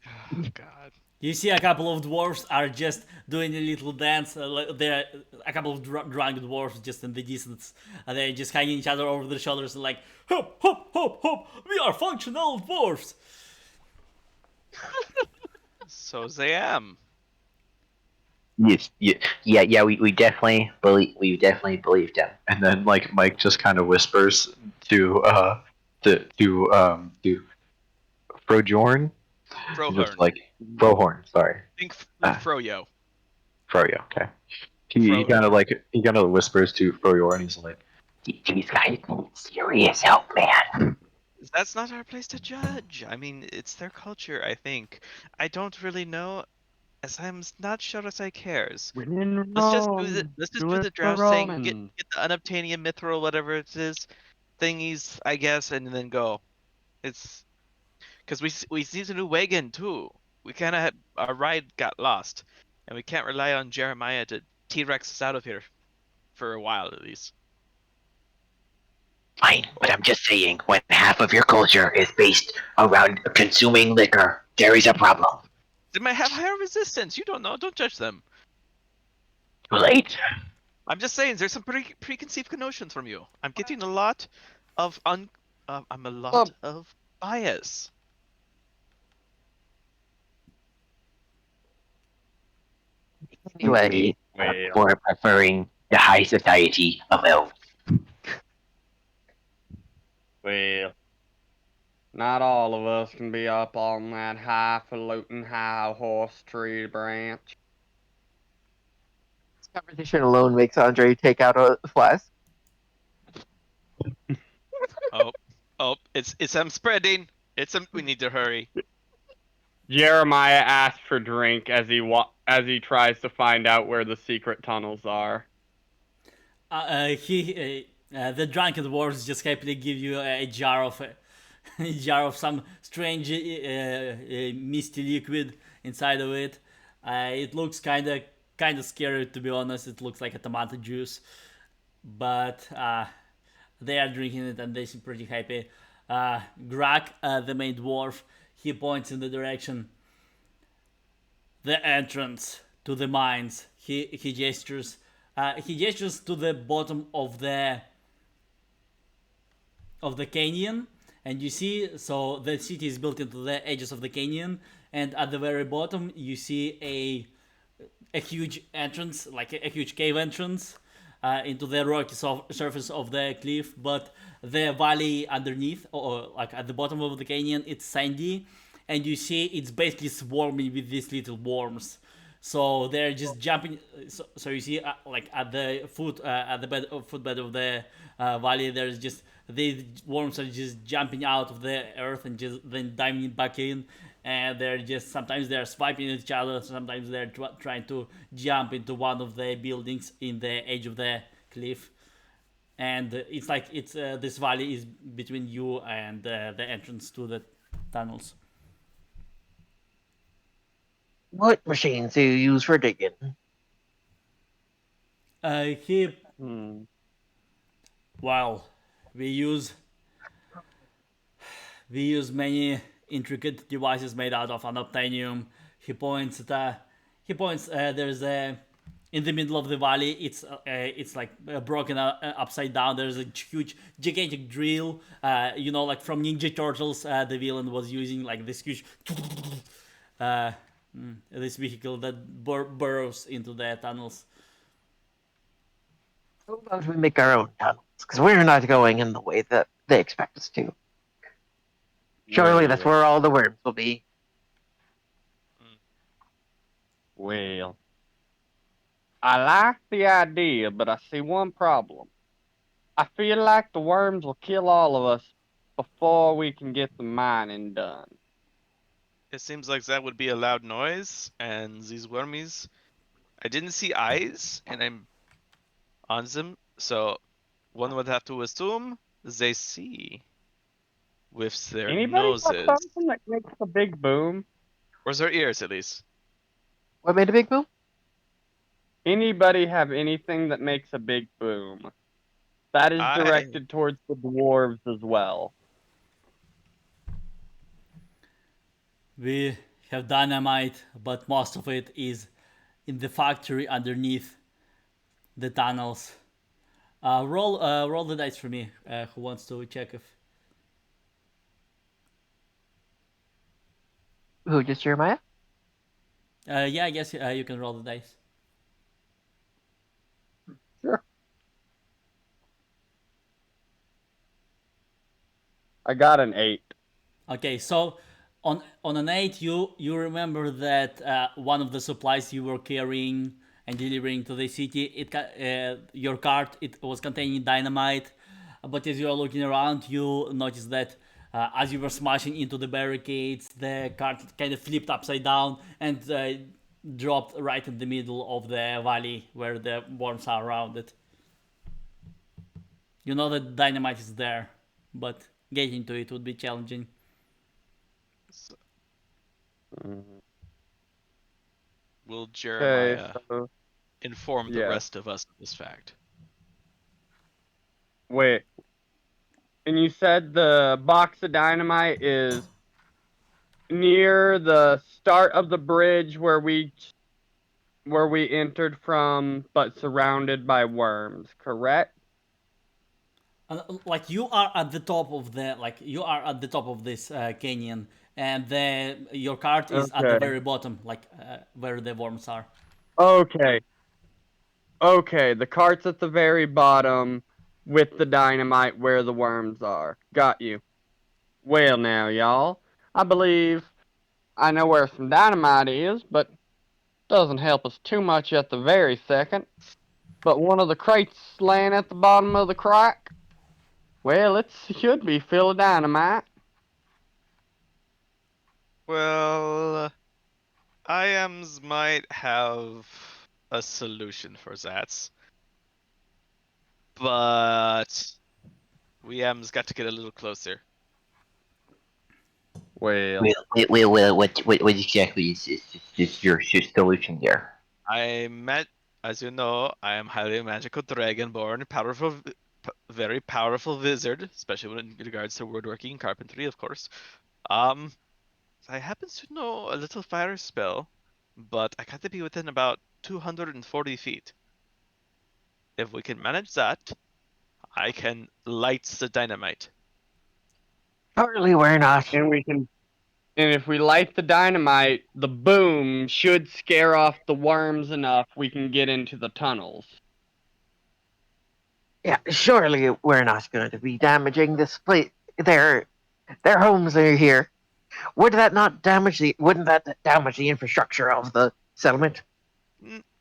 Oh, God. You see, a couple of dwarves are just doing a little dance. There, a couple of drunk dwarves just in the distance, and they're just hanging each other over their shoulders and like, hop, hop, hop, hop. We are functional dwarves. So they am. Yes, yeah. We definitely believe them. and then like Mike just kind of whispers to Frojorn, just Frohorn. like Frohorn, sorry, Think Ah. Froyo. Froyo, okay. He Froyo. kind of whispers to Frojorn. He's like, These guys need serious help, man. That's not our place to judge. I mean, it's their culture, I think. I don't really know, as I'm not sure as I cares. When in Let's just do Rome, the draft saying, get the unobtainium mithril, whatever it is, thingies, I guess, and then go. It's because we need a new wagon too. We kind of our ride got lost, and we can't rely on Jeremiah to T-Rex us out of here for a while at least. Fine, but I'm just saying, when half of your culture is based around consuming liquor, there is a problem. They might have higher resistance. You don't know. Don't judge them. Too late. I'm just saying, there's some preconceived notions from you. I'm getting a lot of I'm a lot of bias. Anyway, for preferring the high society of elves. Well, Not all of us can be up on that highfalutin high horse tree branch. This conversation alone makes Andre take out a flask. Oh, oh, it's spreading. We need to hurry. Jeremiah asks for drink as he tries to find out where the secret tunnels are. The drunken dwarves just happily give you a jar of a jar of some strange misty liquid inside of it. It looks kind of scary, to be honest. It looks like a tomato juice, but they are drinking it and they seem pretty happy. Grak, the main dwarf, he points in the direction, the entrance to the mines. He gestures. He gestures to the bottom of the canyon, and you see, so the city is built into the edges of the canyon, and at the very bottom you see a huge entrance, like a huge cave entrance into the rocky surface of the cliff. But the valley underneath, or like at the bottom of the canyon, it's sandy, and you see it's basically swarming with these little worms. So they're just jumping. So you see, like at the footbed of the valley, there's just these worms are just jumping out of the earth and just then diving back in, and they're just sometimes they're swiping at each other, sometimes they're trying to jump into one of the buildings in the edge of the cliff. And it's like it's this valley is between you and the entrance to the tunnels. What machines do you use for digging? He Hmm. Well, we use many intricate devices made out of unobtainium. He points at there's a in the middle of the valley. It's like broken upside down. There's a huge gigantic drill. Like from Ninja Turtles, the villain was using like this huge uh, this vehicle that burrows into the tunnels. How about we make our own tunnels? Because we're not going in the way that they expect us to. Surely that's where all the worms will be. Well, I like the idea, but I see one problem. I feel like the worms will kill all of us before we can get the mining done. It seems like that would be a loud noise, and these wormies. I didn't see eyes, and I'm on them, so one would have to assume they see with their Anybody got noses. something that makes a big boom? Or their ears, at least. What made a big boom? Anybody have anything that makes a big boom? That is directed towards the dwarves as well. We have dynamite, but most of it is in the factory underneath the tunnels. Roll the dice for me. Who wants to check if? Who, just Jeremiah? Yeah, I guess you can roll the dice. Sure. I got an 8. Okay, so on an 8, you remember that one of the supplies you were carrying and delivering to the city, your cart, it was containing dynamite. But as you are looking around, you notice that as you were smashing into the barricades, the cart kind of flipped upside down and dropped right in the middle of the valley where the worms are around it. You know that dynamite is there, but getting to it would be challenging. Will Jeremiah so, inform the rest of us of this fact? Wait. And you said the box of dynamite is near the start of the bridge where we entered from, but surrounded by worms, correct? Like you are at the top of this canyon, and your cart is at the very bottom, like where the worms are. Okay. Okay, the cart's at the very bottom with the dynamite where the worms are. Got you. Well, now, y'all, I believe I know where some dynamite is, but doesn't help us too much at the very second. But one of the crates laying at the bottom of the crack, well, it should be full of dynamite. Well, IAMs might have a solution for that, but we AMs got to get a little closer. Well, What exactly is your solution there? I met, as you know, I am highly magical dragonborn, powerful, very powerful wizard, especially when in regards to woodworking and carpentry, of course. Um, I happen to know a little fire spell, but I got to be within about 240 feet. If we can manage that, I can light the dynamite. Surely we're not. and we can, and if we light the dynamite, the boom should scare off the worms enough we can get into the tunnels. Yeah, surely we're not going to be damaging this place. Their homes are here. Wouldn't that damage the infrastructure of the settlement?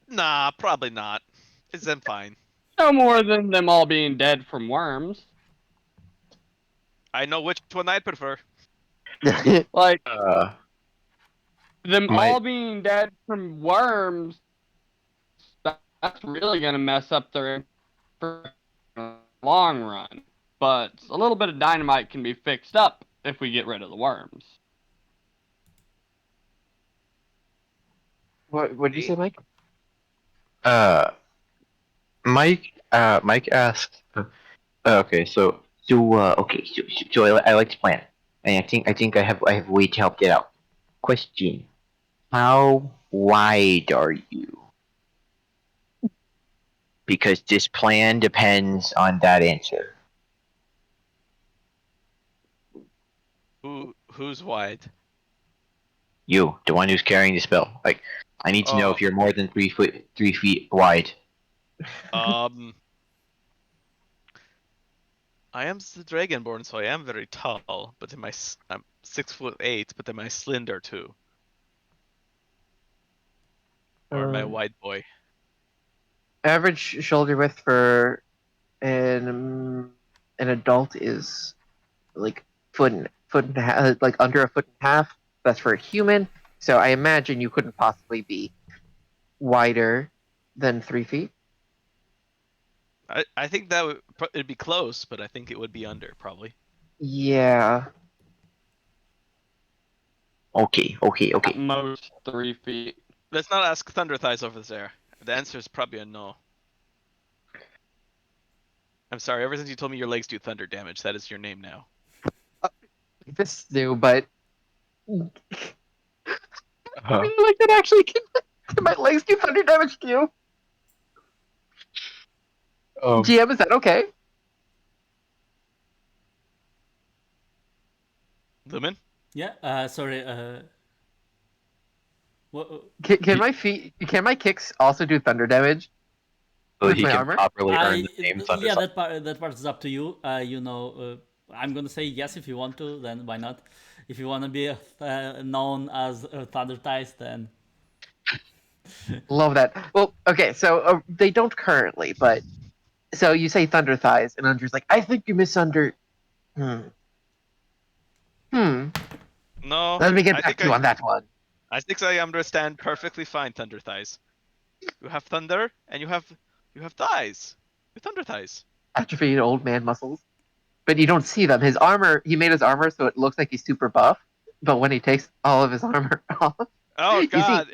Nah, probably not. It's them fine. No more than them all being dead from worms. I know which one I'd prefer. Like Uh, them my all being dead from worms. That's really gonna mess up their infrastructure in the long run. But a little bit of dynamite can be fixed up if we get rid of the worms. What did you say, Mike? uh, Mike asked. Okay, so I like to plan, and I think I have a way to help get out. Question: how wide are you? Because this plan depends on that answer. Who's wide? You, the one who's carrying the spell. Like, I need to know if Oh, you're more than 3 feet wide. um, I am the dragonborn, so I am very tall. But I'm 6'8", but am I slender too? Or am I a wide boy? Average shoulder width for an adult is like foot and a half, like under a foot and a half. That's for a human. So I imagine you couldn't possibly be wider than 3 feet. I think that it'd be close, but I think it would be under probably. Yeah. Okay. At most 3 feet. Let's not ask Thunder Thighs over there. The answer is probably a no. I'm sorry. Ever since you told me your legs do thunder damage, that is your name now. This new, but Uh, I mean, like that actually can my legs do thunder damage to you? GM, is that okay? Lumen? Yeah. Sorry. What? Can my kicks also do thunder damage? so With he my can armor? properly earn the name Thunder Yeah, Son. that part is up to you. I'm gonna say yes if you want to. Then why not? If you want to be known as Thunder Ties, then Love that. Well, okay, so they don't currently, but so you say thunder thighs, and Andrew's like, I think you misunder. Hmm. No. Let me get I back think to you on that one. I think I understand perfectly fine, Thunder Thighs. You have thunder, and you have thighs. You thunder thighs. Atrophied old man muscles, but you don't see them. His armor. He made his armor so it looks like he's super buff, but when he takes all of his armor off, Oh you see. God!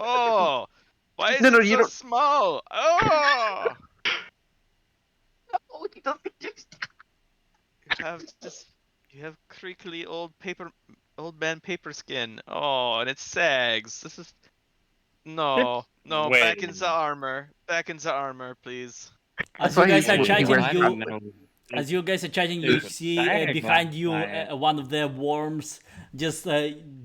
Oh, why is No, it you so don't. small? Oh, Oh, he doesn't. you have creakly old man paper skin. Oh, and it sags. This is no. Wait. Back in the armor, please. That's as you why guys are he chatting, wears. as you guys are chatting, you see behind you one of the worms just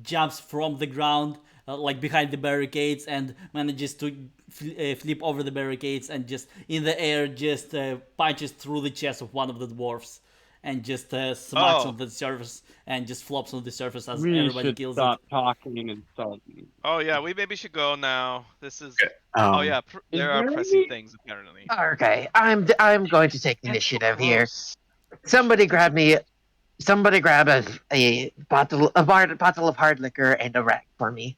jumps from the ground, like behind the barricades, and manages to flip over the barricades and just in the air just punches through the chest of one of the dwarfs, and just smacks Oh. on the surface and just flops on the surface as We everybody should kills it. stop talking and insulting. Oh yeah, we maybe should go now. This is. Okay. Oh yeah, Is there are there pressing any- things apparently. Okay, I'm going to take Get so initiative here. close. Somebody grab me. Somebody grab a bottle of hard liquor and a rack for me.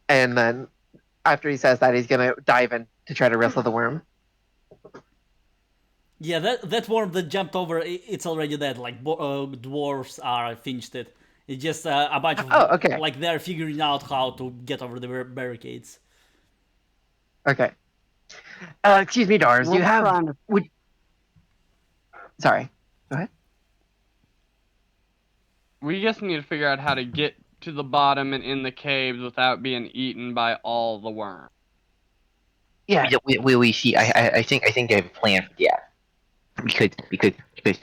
And then after he says that, he's gonna dive in to try to wrestle the worm. Yeah, that worm that jumped over, it's already dead. Like dwarves are finished it. It's just a bunch of Oh, okay. like they're figuring out how to get over the barricades. Okay. Excuse me, Dars. We're You have trying to- Sorry. Go ahead. We just need to figure out how to get to the bottom and in the caves without being eaten by all the worms. Yeah. We see. I think I have a plan for that. Because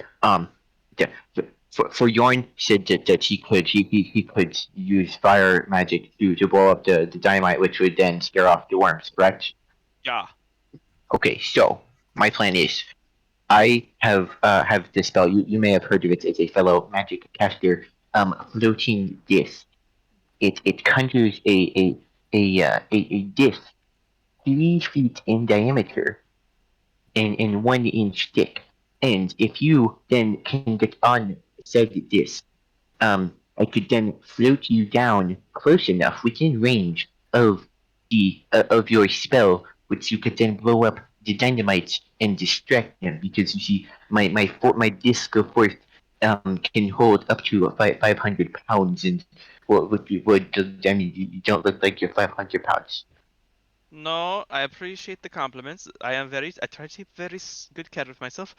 for Yorn said that he could use fire magic to blow up the dynamite, which would then scare off the worms. Correct? Yeah. Okay. So my plan is, I have this spell. You may have heard of it. It's a fellow magic caster. Floating disc. It conjures a disc 3 feet in diameter and 1 inch thick. And if you then can get on said disc, I could then float you down close enough within range of the of your spell, which you could then blow up the dynamite and distract them. Because you see, my disc of force can hold up to 500 pounds, and what would you would I mean you don't look like you're 500 pounds. No, I appreciate the compliments. I try to take very good care of myself.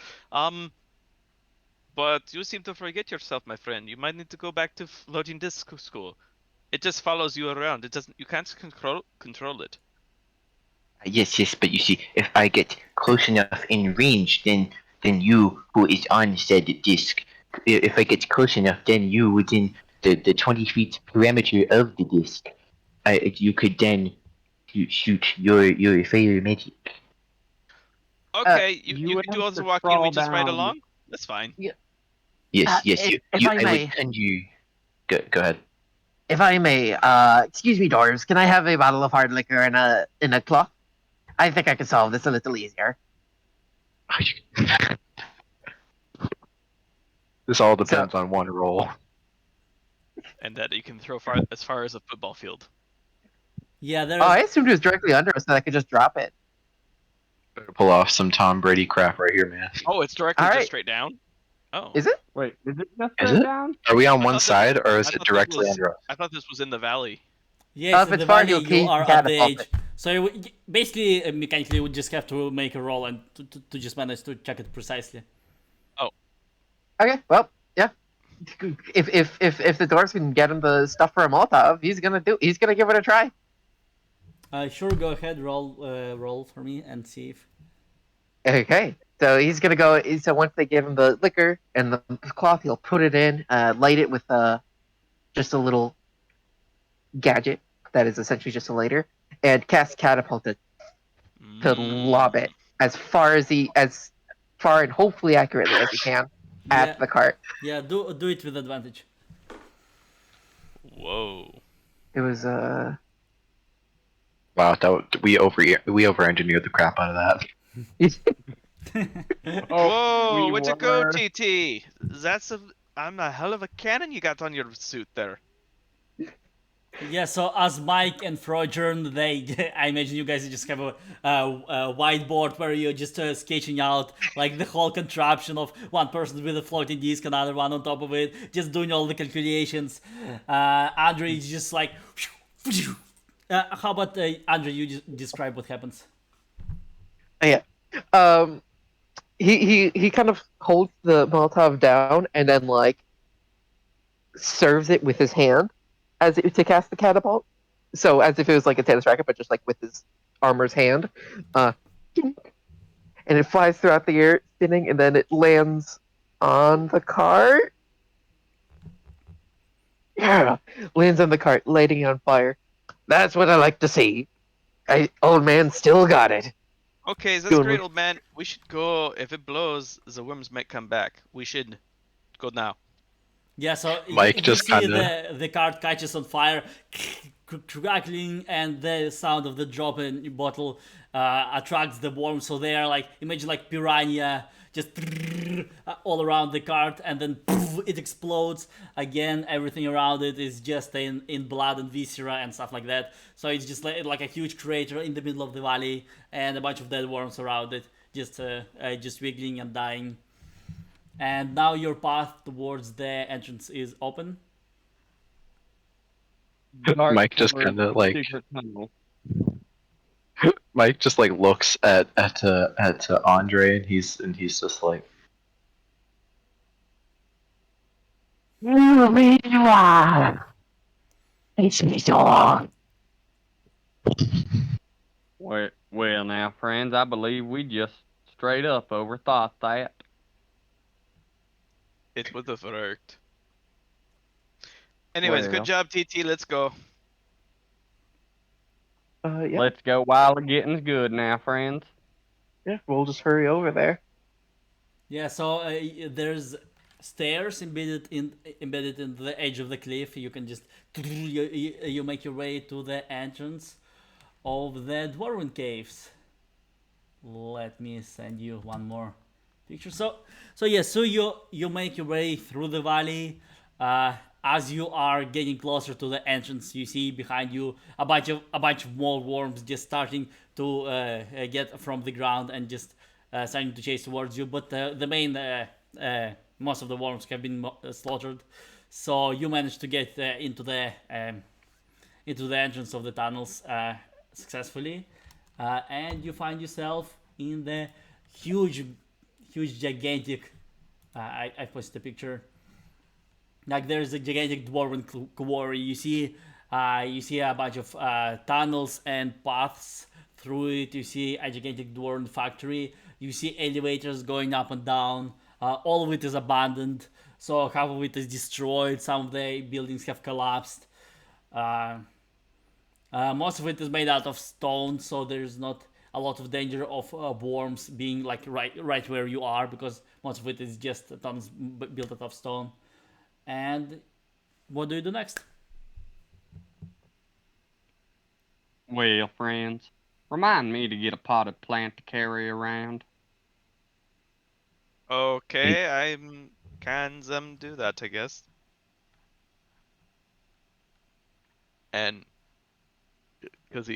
But you seem to forget yourself, my friend. You might need to go back to floating disc school. It just follows you around. It doesn't. You can't control it. Yes, but you see, if I get close enough in range, then you who is on said disc, if I get close enough, then you within the 20 feet parameter of the disc, you could then shoot your fire magic. Okay, you you would can do have all the to walking and we crawl just ride down. along? That's fine. Yes, if I I may. would conjure. Go ahead. If I may, excuse me, Dars. Can I have a bottle of hard liquor and a cloth? I think I can solve this a little easier. This all depends on one roll. And that you can throw as far as a football field. Yeah, there Oh, I is. assumed it was directly under us, so I could just drop it. Better pull off some Tom Brady crap right here, man. Oh, it's directly All just right. straight down? Oh. Is it? Wait, is it just Is straight it? down? Are we on I one thought side, or is I it thought this directly was- under us? I thought this was in the valley. Yes, if in it's the far, valley you you are at the catapult edge. it. So basically, mechanically, you would just have to make a roll and to just manage to check it precisely. Okay, well, yeah. If the dwarves can get him the stuff for a Molotov, he's gonna give it a try. Sure, go ahead, roll for me and see if. Okay, so he's gonna go. So once they give him the liquor and the cloth, he'll put it in, light it with just a little gadget that is essentially just a lighter, and cast catapult it to lob it as far and hopefully accurately as he can at the cart. Yeah, do it with advantage. Whoa. It was Wow, we over engineered the crap out of that. Whoa, we way to go, were- TT. I'm a hell of a cannon you got on your suit there. Yeah, so as Mike and Frojern, I imagine you guys just have a whiteboard where you're just sketching out like the whole contraption of one person with a floating disc, another one on top of it, just doing all the calculations. Andre is just like, how about Andre? You just describe what happens. yeah. He kind of holds the Molotov down and then like serves it with his hand to cast the catapult. So as if it was like a tennis racket, but just like with his armor's hand. And it flies throughout the air, spinning, and then it lands on the cart. Yeah, lands on the cart, lighting it on fire. That's what I like to see. Old man still got it. Okay, that's Good great, one. old man. We should go. If it blows, the worms might come back. We should go now. Yeah, so Mike you just see kind of the cart catches on fire, crackling, and the sound of the dropping bottle attracts the worms. So they are like, imagine like piranha, just all around the cart, and then poof, it explodes again. Everything around it is just in blood and viscera and stuff like that. So it's just like a huge crater in the middle of the valley, and a bunch of dead worms around it, just wiggling and dying. And now your path towards the entrance is open. Dark Mike just towards kind of the like secret tunnel. Mike just like looks at Andre and he's just like, You made you are. It's me so. Well, now, friends, I believe we just straight up overthought that. It would have worked. Anyways, good Well, job, TT. Let's go. Yeah, let's go while the getting's good now, friends. yeah. We'll just hurry over there. Yeah, so there's stairs embedded in the edge of the cliff. You can just you make your way to the entrance of the Dwarven caves. Let me send you one more picture. So you make your way through the valley. As you are getting closer to the entrance, you see behind you a bunch of more worms just starting to get from the ground and just starting to chase towards you. But the main most of the worms have been slaughtered, so you managed to get into the entrance of the tunnels successfully, and you find yourself in the huge, huge, gigantic. I posted a picture. Like there's a gigantic dwarven quarry. You see a bunch of tunnels and paths through it. You see a gigantic dwarven factory. You see elevators going up and down. All of it is abandoned. So half of it is destroyed. Some of the buildings have collapsed. Uh, most of it is made out of stone, so there's not a lot of danger of worms being like right where you are, because most of it is just tons built out of stone. And what do you do next? Well, friends, remind me to get a potted plant to carry around. Okay, I'm can do that, I guess. And because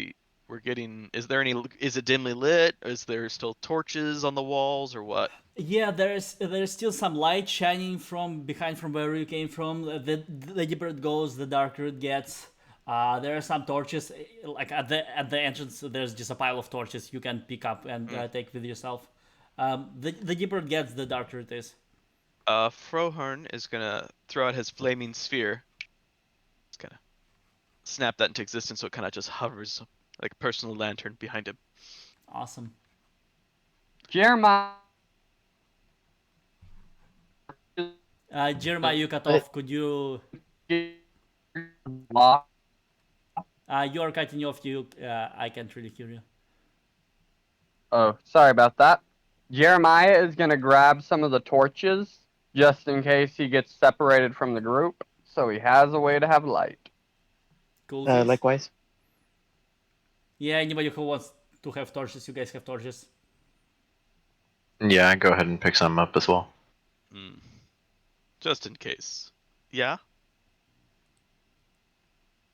we're getting, is there any? Is it dimly lit? Is there still torches on the walls, or what? Yeah, there's still some light shining from behind from where you came from. The deeper it goes, the darker it gets. There are some torches, like at the entrance. There's just a pile of torches you can pick up and take with yourself. The deeper it gets, the darker it is. Frohorn is gonna throw out his flaming sphere. It's gonna snap that into existence, so it kind of just hovers like a personal lantern behind him. Awesome. Jeremiah. Jeremiah, you cut off. Could you? You are cutting off. I can't really hear you. Oh, sorry about that. Jeremiah is going to grab some of the torches just in case he gets separated from the group, so he has a way to have light. Cool. Likewise. Yeah, anybody who wants to have torches, you guys have torches. yeah, go ahead and pick some up as well. Just in case. Yeah?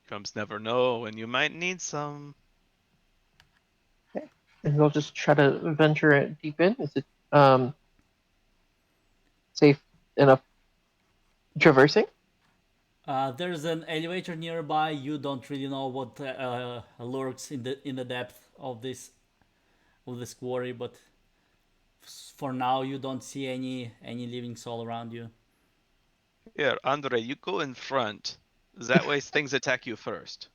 Comes never know, and you might need some. And we'll just try to venture it deep in. Is it safe enough traversing? There's an elevator nearby. You don't really know what lurks in the depth of this quarry, but for now you don't see any living soul around you. Here, Andre, you go in front. That way things attack you first.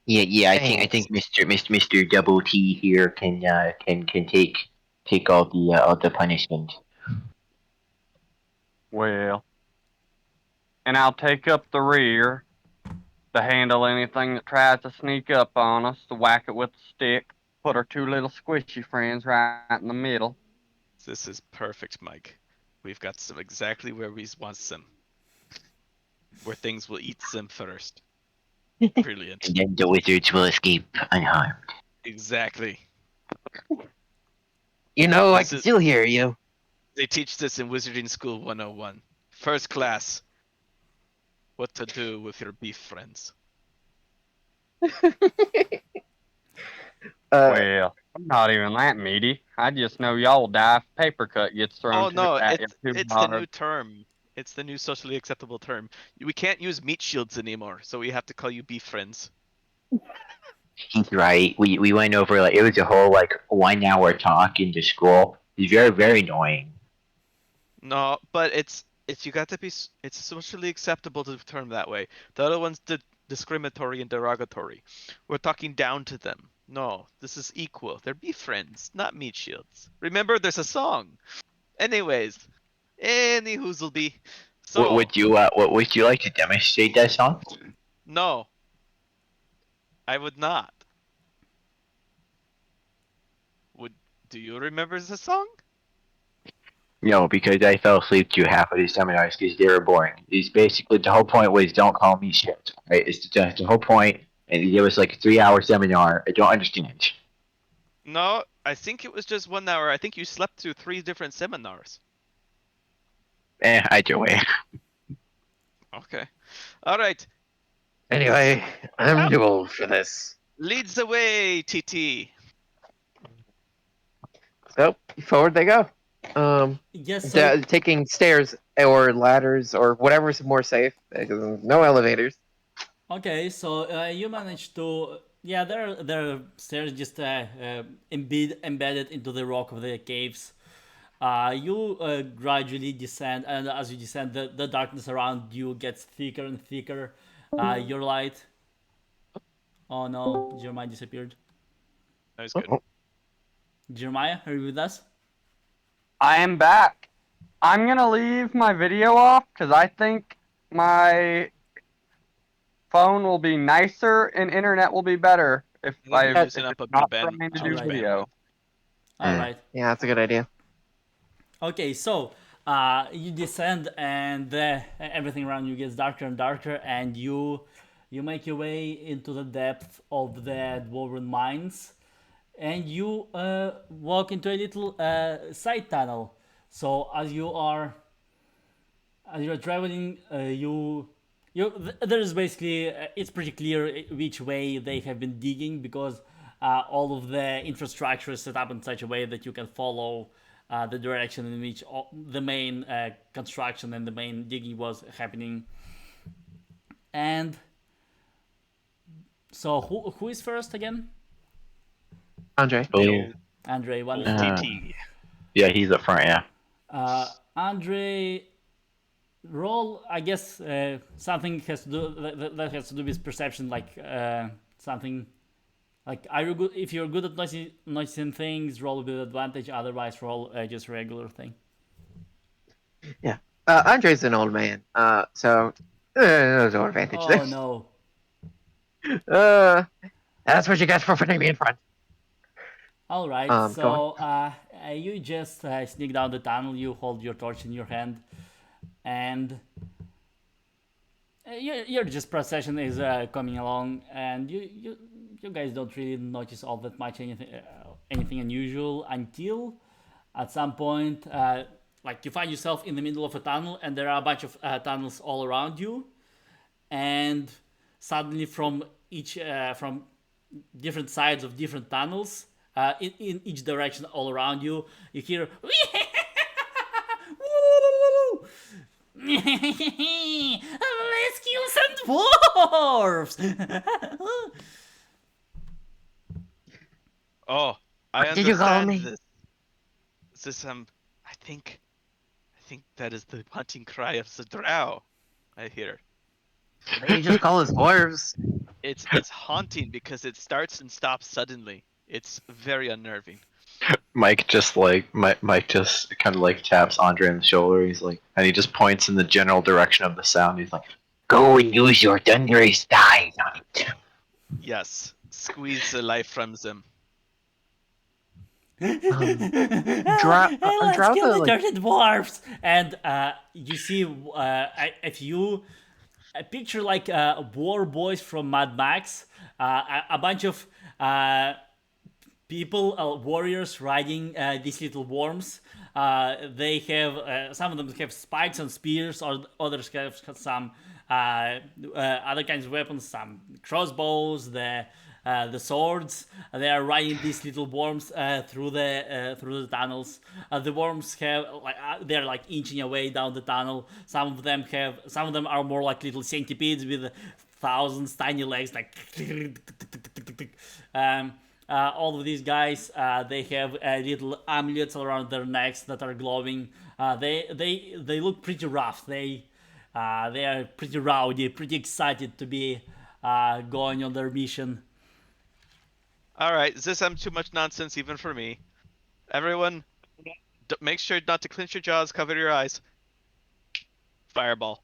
Yeah. I think Mr. Double T here can take all the punishment. Well, and I'll take up the rear to handle anything that tries to sneak up on us, to whack it with a stick, put our two little squishy friends right in the middle. This is perfect, Mike. We've got some exactly where we want them. Where things will eat them first. Brilliant. And then the wizards will escape unharmed. Exactly. You know, I This can is- still hear you. They teach this in Wizarding School 101. First class. What to do with your beef friends. Well, I'm not even that meaty. I just know y'all die if paper cut gets thrown Oh no, at you too it's the hard. new term. It's the new socially acceptable term. We can't use meat shields anymore, so we have to call you beef friends. He's right. We went over like it was a whole like 1 hour talk into school. It's very very annoying. No, but it's you got to be it's socially acceptable to term that way. The other one's discriminatory and derogatory. We're talking down to them. No, this is equal. They're beef friends, not meat shields. Remember, there's a song. Anyways, any whoozleby. So What would you like to demonstrate that song? no, I would not. Would do you remember the song? No, because I fell asleep to half of these seminars because they were boring. It's basically the whole point was don't call me shit. Right? It's the whole point, and it was like a 3 hour seminar. I don't understand. No, I think it was just 1 hour. I think you slept through 3 different seminars. Either way. Okay. All right. Anyway, I'm too old for this. Leads the way, TT. So forward they go. Yes, so Taking stairs or ladders or whatever's more safe. Because no elevators. okay, so you managed to yeah, there are stairs just embedded into the rock of the caves. You gradually descend, and as you descend, the darkness around you gets thicker and thicker. Your light. Oh no, Jeremiah disappeared. That was good. Jeremiah, are you with us? I am back. I'm gonna leave my video off because I think my phone will be nicer and internet will be better if I think I you're using up a not band- trying to too do much video. All right. Yeah, that's a good idea. Okay, so you descend, and everything around you gets darker and darker, and you make your way into the depth of the dwarven mines, and you walk into a little side tunnel. So as you're traveling, there's basically it's pretty clear which way they have been digging because all of the infrastructure is set up in such a way that you can follow the direction in which the main construction and the main digging was happening. And so who is first again? Andre. Oh, Andre, Old wonderful. TT. yeah, he's up front. Yeah. Andre, roll. I guess something has to do that has to do with perception, like something. Like, are you good? If you're good at noticing things, roll with advantage. Otherwise, roll just regular thing. Andre's an old man. So there's no advantage Oh there. no! That's what you get for putting me in front. All right. Go So you just sneak down the tunnel. You hold your torch in your hand, and your just procession is coming along, and you guys don't really notice all that much anything unusual until at some point like you find yourself in the middle of a tunnel, and there are a bunch of tunnels all around you, and suddenly from different sides of different tunnels in each direction all around you, you hear Woo! Let's kill some dwarves! Oh, I What did you call understand me? this. This I think that is the hunting cry of the drow. I hear. You just call us dwarves. It's haunting because it starts and stops suddenly. It's very unnerving. Mike just Mike just kind of like taps Andre on the shoulder. He's like, and he just points in the general direction of the sound. He's like, Go and use your thunderous thighs on it. Yes, squeeze the life from them. Let's kill Drowtha, the like, dirty dwarfs. And you see, if you picture like war boys from Mad Max, a bunch of people, warriors riding these little worms. They have some of them have spikes and spears, or others have some other kinds of weapons, some crossbows, the swords. They are riding these little worms through the tunnels. The worms have like they're like inching away down the tunnel. Some of them are more like little centipedes with thousands tiny legs, like all of these guys, they have little amulets around their necks that are glowing. They look pretty rough. They are pretty rowdy, pretty excited to be going on their mission. All right, this is too much nonsense even for me. Everyone, make sure not to clench your jaws, cover your eyes. Fireball.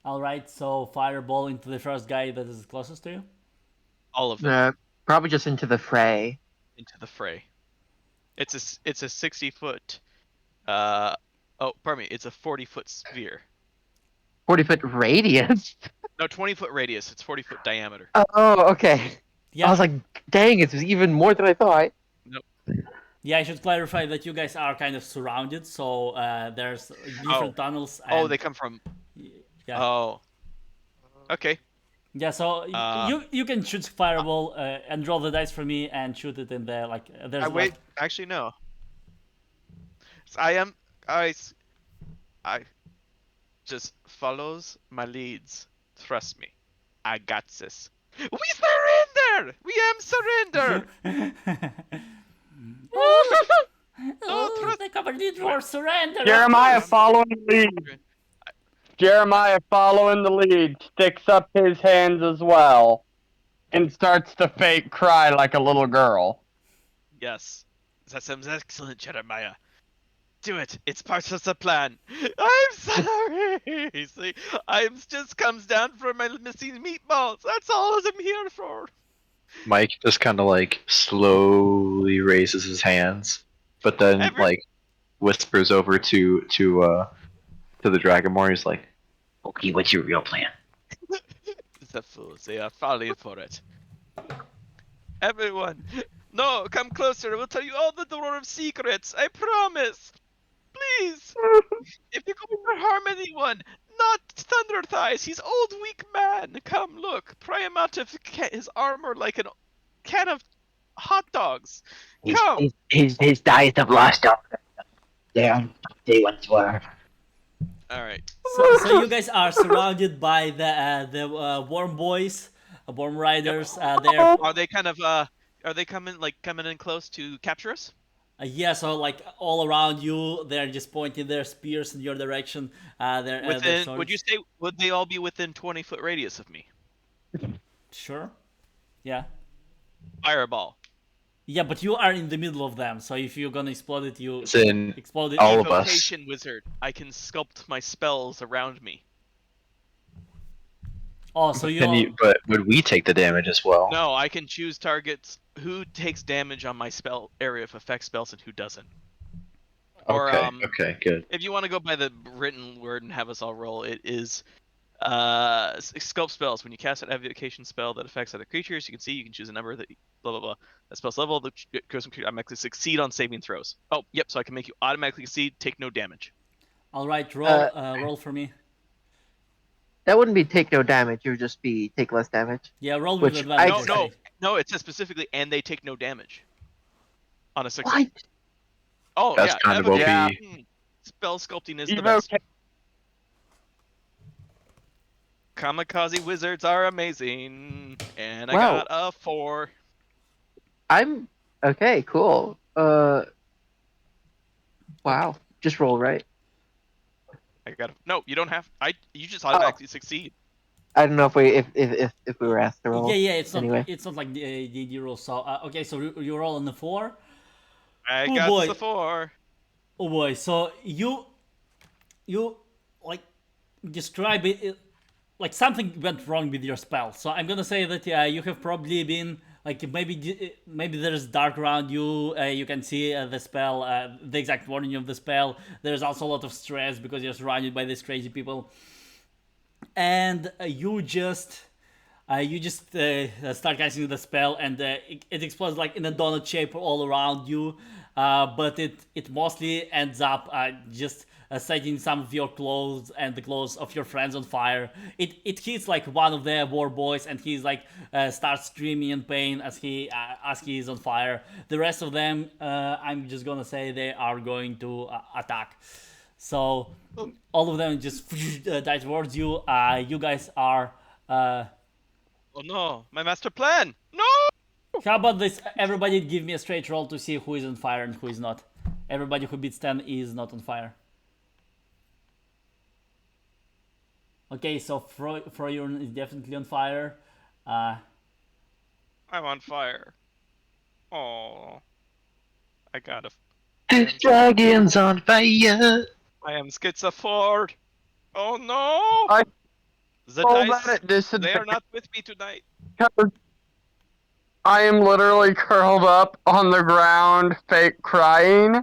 All right, so fireball into the first guy that is closest to you. All of them probably just into the fray. into the fray. It's a 60-foot. Pardon me. It's a 40-foot sphere. 40-foot radius. No, 20-foot radius. It's 40-foot diameter. Oh, okay. Yeah, I was like, dang, it's even more than I thought. yeah. I should clarify that you guys are kind of surrounded, so there's different tunnels. Oh, And, they come from. yeah. Oh. Okay. Yeah, so you can shoot fireball and roll the dice for me and shoot it in there. Like there's Wait. Actually, no. I just follows my leads. Trust me. I got this. We surrender! We am surrender! Oh, the cavalier dwarf surrender. Jeremiah following the lead. Jeremiah following the lead sticks up his hands as well and starts to fake cry like a little girl. Yes. That sounds excellent, Jeremiah. Do it. It's part of the plan. I'm sorry. See, I'm just comes down for my missing meatballs. That's all I'm here for. Mike just kind of like slowly raises his hands, but then like whispers over to the Dragonmore. He's like, Okay, what's your real plan? The fools, they are falling for it. Everyone, no, come closer. We'll tell you all the dwarf secrets. I promise. Please. If you're going to harm anyone, not Thunder Thighs. He's old, weak man. Come, look. Pry him out of his armor like a can of hot dogs. Come. His diet of lost all they once were. All right. So you guys are surrounded by the worm boys, worm riders. They're Are they kind of Are they coming in close to capture us? yeah, so like all around you, they're just pointing their spears in your direction. Their Within, would swords. you say would they all be within 20-foot radius of me? Sure. Yeah. Fireball. Yeah, but you are in the middle of them, so if you're gonna explode it, you "It's in explode it. all of us." Evocation wizard. I can sculpt my spells around me. Oh, so But would we take the damage as well? No, I can choose targets who takes damage on my spell area of effect spells and who doesn't. Or, Okay. Okay. Good. If you want to go by the written word and have us all roll, it is sculpt spells. When you cast an evocation spell that affects other creatures, you can choose a number that blah blah blah. That spell's level that goes from automatically succeed on saving throws. Oh, yep. So I can make you automatically succeed, take no damage. All right, roll for me. That wouldn't be take no damage. It would just be take less damage. Yeah, roll with Which advantage. No. It says specifically, and they take no damage on a success. What? Oh, That's yeah. kind of what evocation. Spell sculpting is the best. Kamikaze wizards are amazing, and I Wow. got a 4. I'm okay. Cool. Wow. Just roll right. I got no. You don't have. You just automatically succeed. I don't know if we were asked to roll. Yeah, it's not. Anyway. It's not like the roll. So okay, so you roll on the 4. I Oh, got boy. the 4. Oh boy, so you like describe it like something went wrong with your spell. So I'm gonna say that you have probably been like maybe there's dark around you. You can see the spell, the exact warning of the spell. There's also a lot of stress because you're surrounded by these crazy people, and you just start casting the spell, and it explodes like in a donut shape all around you. But it mostly ends up just setting some of your clothes and the clothes of your friends on fire. It hits like one of the war boys, and he's like starts screaming in pain as he is on fire. The rest of them, I'm just gonna say they are going to attack. So all of them just die towards you. You guys are. Oh no, my master plan! No! How about this? Everybody give me a straight roll to see who is on fire and who is not. Everybody who beats 10 is not on fire. Okay, so Froyurn is definitely on fire. Uh, I'm on fire. Oh, I gotta. The dragon's on fire. I am schizophore. Oh no! I The rolled dice, that at they are disadvantage not with me tonight. because I am literally curled up on the ground, fake crying.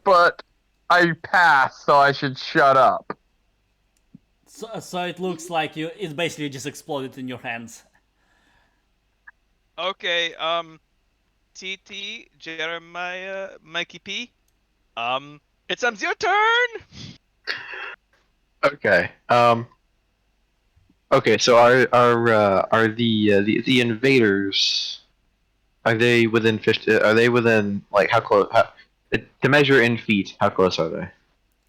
But I passed, so I should shut up. so it looks like it's basically just exploded in your hands. Okay, TT, Jeremiah, Mikey P. It's your turn! Okay. Okay. So are the invaders? Are they within 50? Are they within like how close? To measure in feet, how close are they?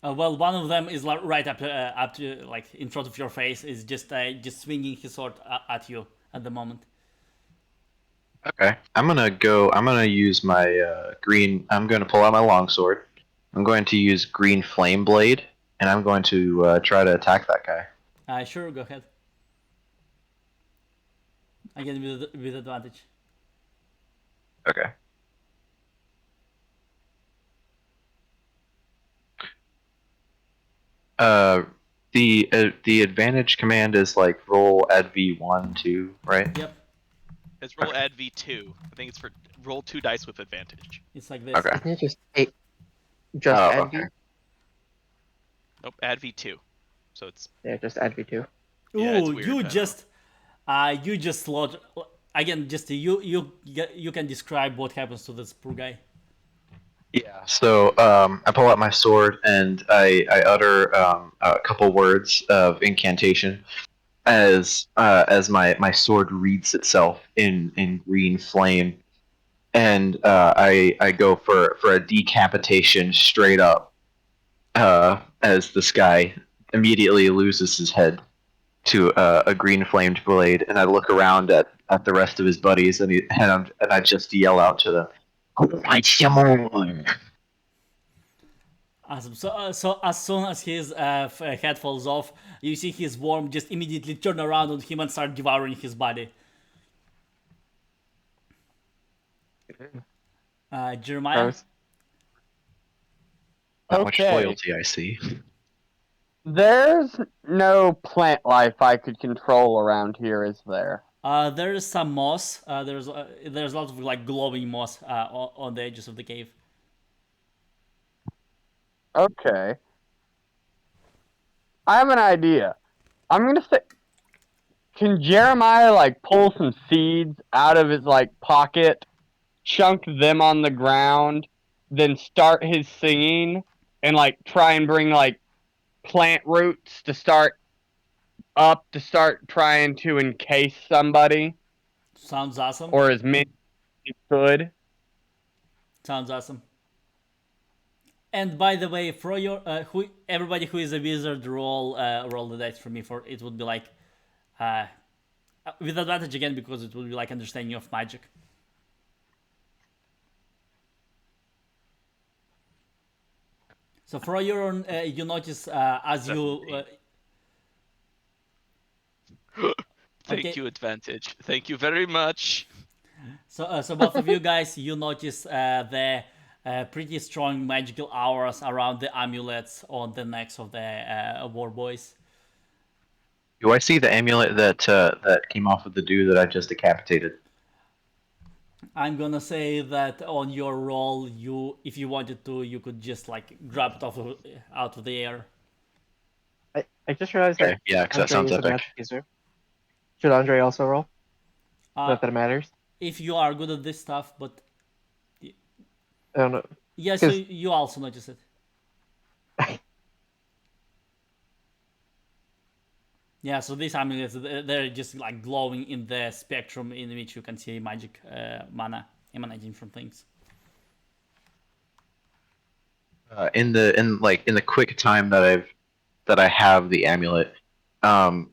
Well, one of them is like right up to like in front of your face. Is just swinging his sword at you at the moment. Okay. I'm gonna go. I'm gonna use my green. I'm gonna pull out my longsword. I'm going to use green flame blade, and I'm going to try to attack that guy. Sure, go ahead. Again with advantage. Okay. Uh, the advantage command is like roll add v1 2, right? Yep, It's roll add V2. I think it's for roll 2 dice with advantage. it's like this. Okay. Isn't it just eight? Just Oh, add okay. V? Nope, add V2. So it's Yeah, just add V2. Yeah, it's Ooh, weird, you just slaughter again. Just you can describe what happens to this poor guy. Yeah. So I pull out my sword and I utter a couple words of incantation as my sword wreathes itself in green flame, and I go for a decapitation straight up as this guy immediately loses his head to a green flamed blade, and I look around at the rest of his buddies, and I just yell out to them, "Fight some more!" Awesome. So as soon as his head falls off, you see his worm just immediately turn around on him and start devouring his body. Jeremiah. Gross. Not much Okay. loyalty, I see. There's no plant life I could control around here, is there? There is some moss. There's lots of like glowing moss on the edges of the cave. Okay. I have an idea. I'm gonna say, can Jeremiah like pull some seeds out of his like pocket, chunk them on the ground, then start his singing and like try and bring like plant roots to start trying to encase somebody Sounds awesome. or as many as he could. Sounds awesome. And by the way, for your everybody who is a wizard, roll the dice for me. For it would be like with advantage again because it would be like understanding of magic. So for your own, you notice as you Thank Okay. you, advantage. Thank you very much. so both of you guys, you notice the pretty strong magical auras around the amulets on the necks of the war boys. Do I see the amulet that came off of the dude that I just decapitated? I'm gonna say that on your roll, you, if you wanted to, you could just like grab it out of the air. I just realized that Okay, yeah, because that Andre sounds is a epic. magic user. Should Andre also roll? Uh, Not that it matters. if you are good at this stuff, but I don't know. yeah, so Because you also notice it. Yeah, so these amulets, they're just like glowing in the spectrum in which you can see magic mana emanating from things. In the quick time that I have the amulet,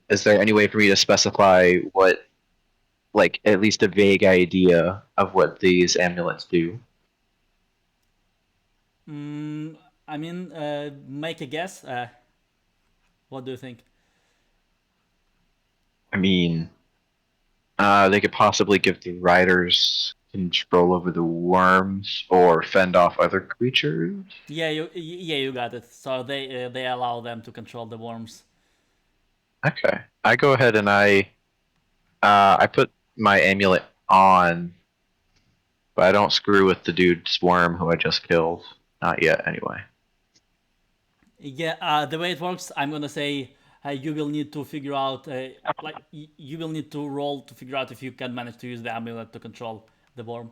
is there any way for me to specify what, like, at least a vague idea of what these amulets do? Mm, I mean, make a guess. What do you think? I mean, they could possibly give the riders control over the worms or fend off other creatures. Yeah, you got it. So they allow them to control the worms. Okay, I go ahead and I put my amulet on, but I don't screw with the dude's worm who I just killed. Not yet, anyway. Yeah, the way it works, I'm gonna say you will need to figure out, you will need to roll to figure out if you can manage to use the amulet to control the worm.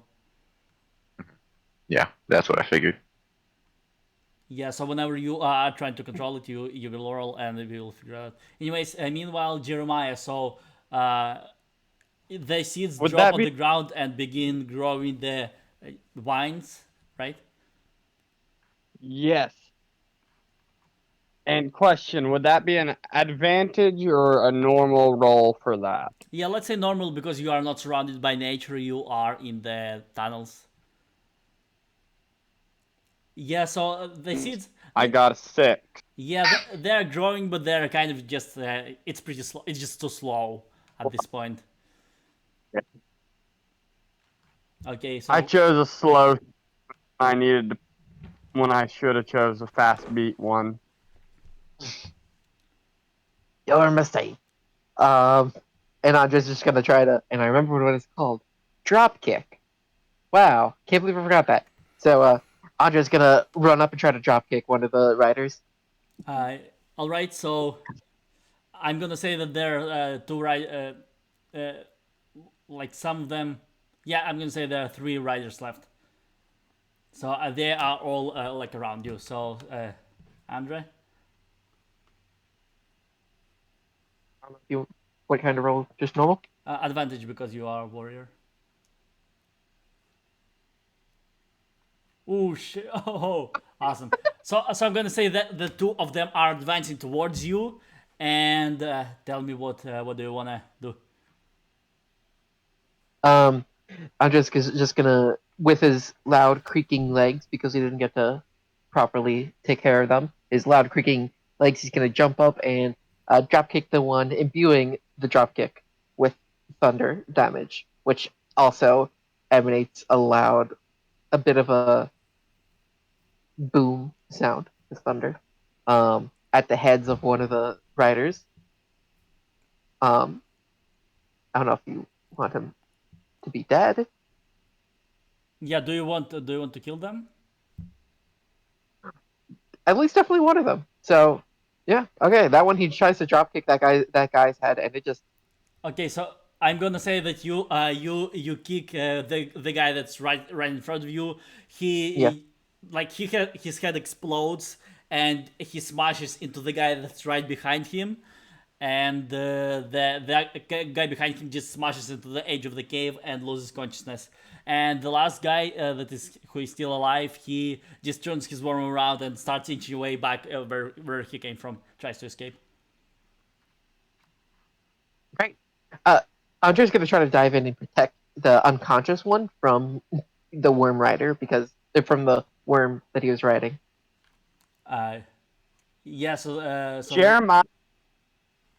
Yeah, that's what I figured. Yeah, so whenever you are trying to control it, you will roll and we will figure out. Anyways, meanwhile, Jeremiah, so the seeds Would drop that on be the ground and begin growing the vines, right? yes? And question, would that be an advantage or a normal roll for that? Yeah, let's say normal because you are not surrounded by nature, you are in the tunnels. Yeah, so the seeds, I got a 6. yeah, they're growing, but they're kind of just, it's pretty slow. It's just too slow at this point. Okay, I so chose a slow I needed to, when I should have chose a fast beat one. your mistake. Um, and Andre's just gonna try to. And I remember what it's called. Drop kick. Wow, can't believe I forgot that. So Andre's gonna run up and try to drop kick one of the riders. all right, so I'm gonna say that there are two right, uh, like some of them. Yeah, I'm gonna say there are three riders left. So they are all like around you. So Andre, You, what kind of roll? Just normal. advantage because you are a warrior. Oh shit! Oh, awesome. So I'm gonna say that the two of them are advancing towards you, and tell me what do you wanna do? Um, just gonna with his loud creaking legs because he didn't get to properly take care of them. His loud creaking legs. He's gonna jump up and drop kick the one, imbuing the drop kick with thunder damage, which also emanates a bit of a boom sound with thunder at the heads of one of the riders. Um, I don't know if you want him to be dead. Yeah, do you want to kill them? At least definitely one of them. So yeah, okay. That one he tries to drop kick that guy's head, and it just Okay, so I'm gonna say that you kick the guy that's right in front of you. yeah. His head explodes and he smashes into the guy that's right behind him, and the guy behind him just smashes into the edge of the cave and loses consciousness. And the last guy who is still alive, he just turns his worm around and starts inching way back where he came from, tries to escape. Great. Uh, Andre's gonna try to dive in and protect the unconscious one from the worm rider because from the worm that he was riding. Uh, yeah, so Jeremiah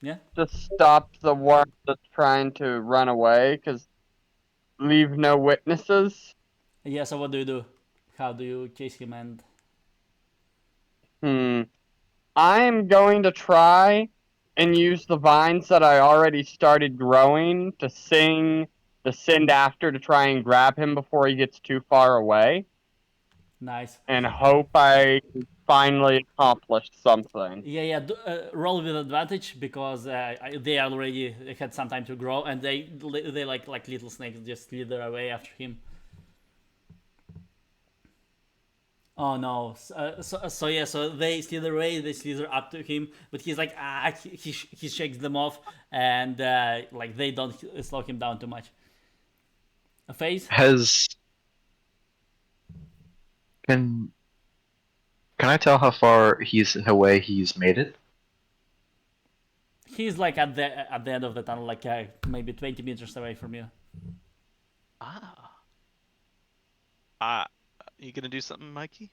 yeah. just stopped the worm that's trying to run away because leave no witnesses. Yeah, so what do you do? How do you chase him and Hmm. I'm going to try and use the vines that I already started growing to send after to try and grab him before he gets too far away, Nice. and hope I finally accomplish something. Yeah. Roll with advantage because they already had some time to grow, and they like little snakes just slither away after him. Oh no! So yeah, so they slither away, they slither up to him, but he's like he shakes them off, and like they don't slow him down too much. A phase. Has can can I tell how far he's away he's made it? He's like at the end of the tunnel, like maybe 20 meters away from you. Ah. Ah. You gonna do something, Mikey?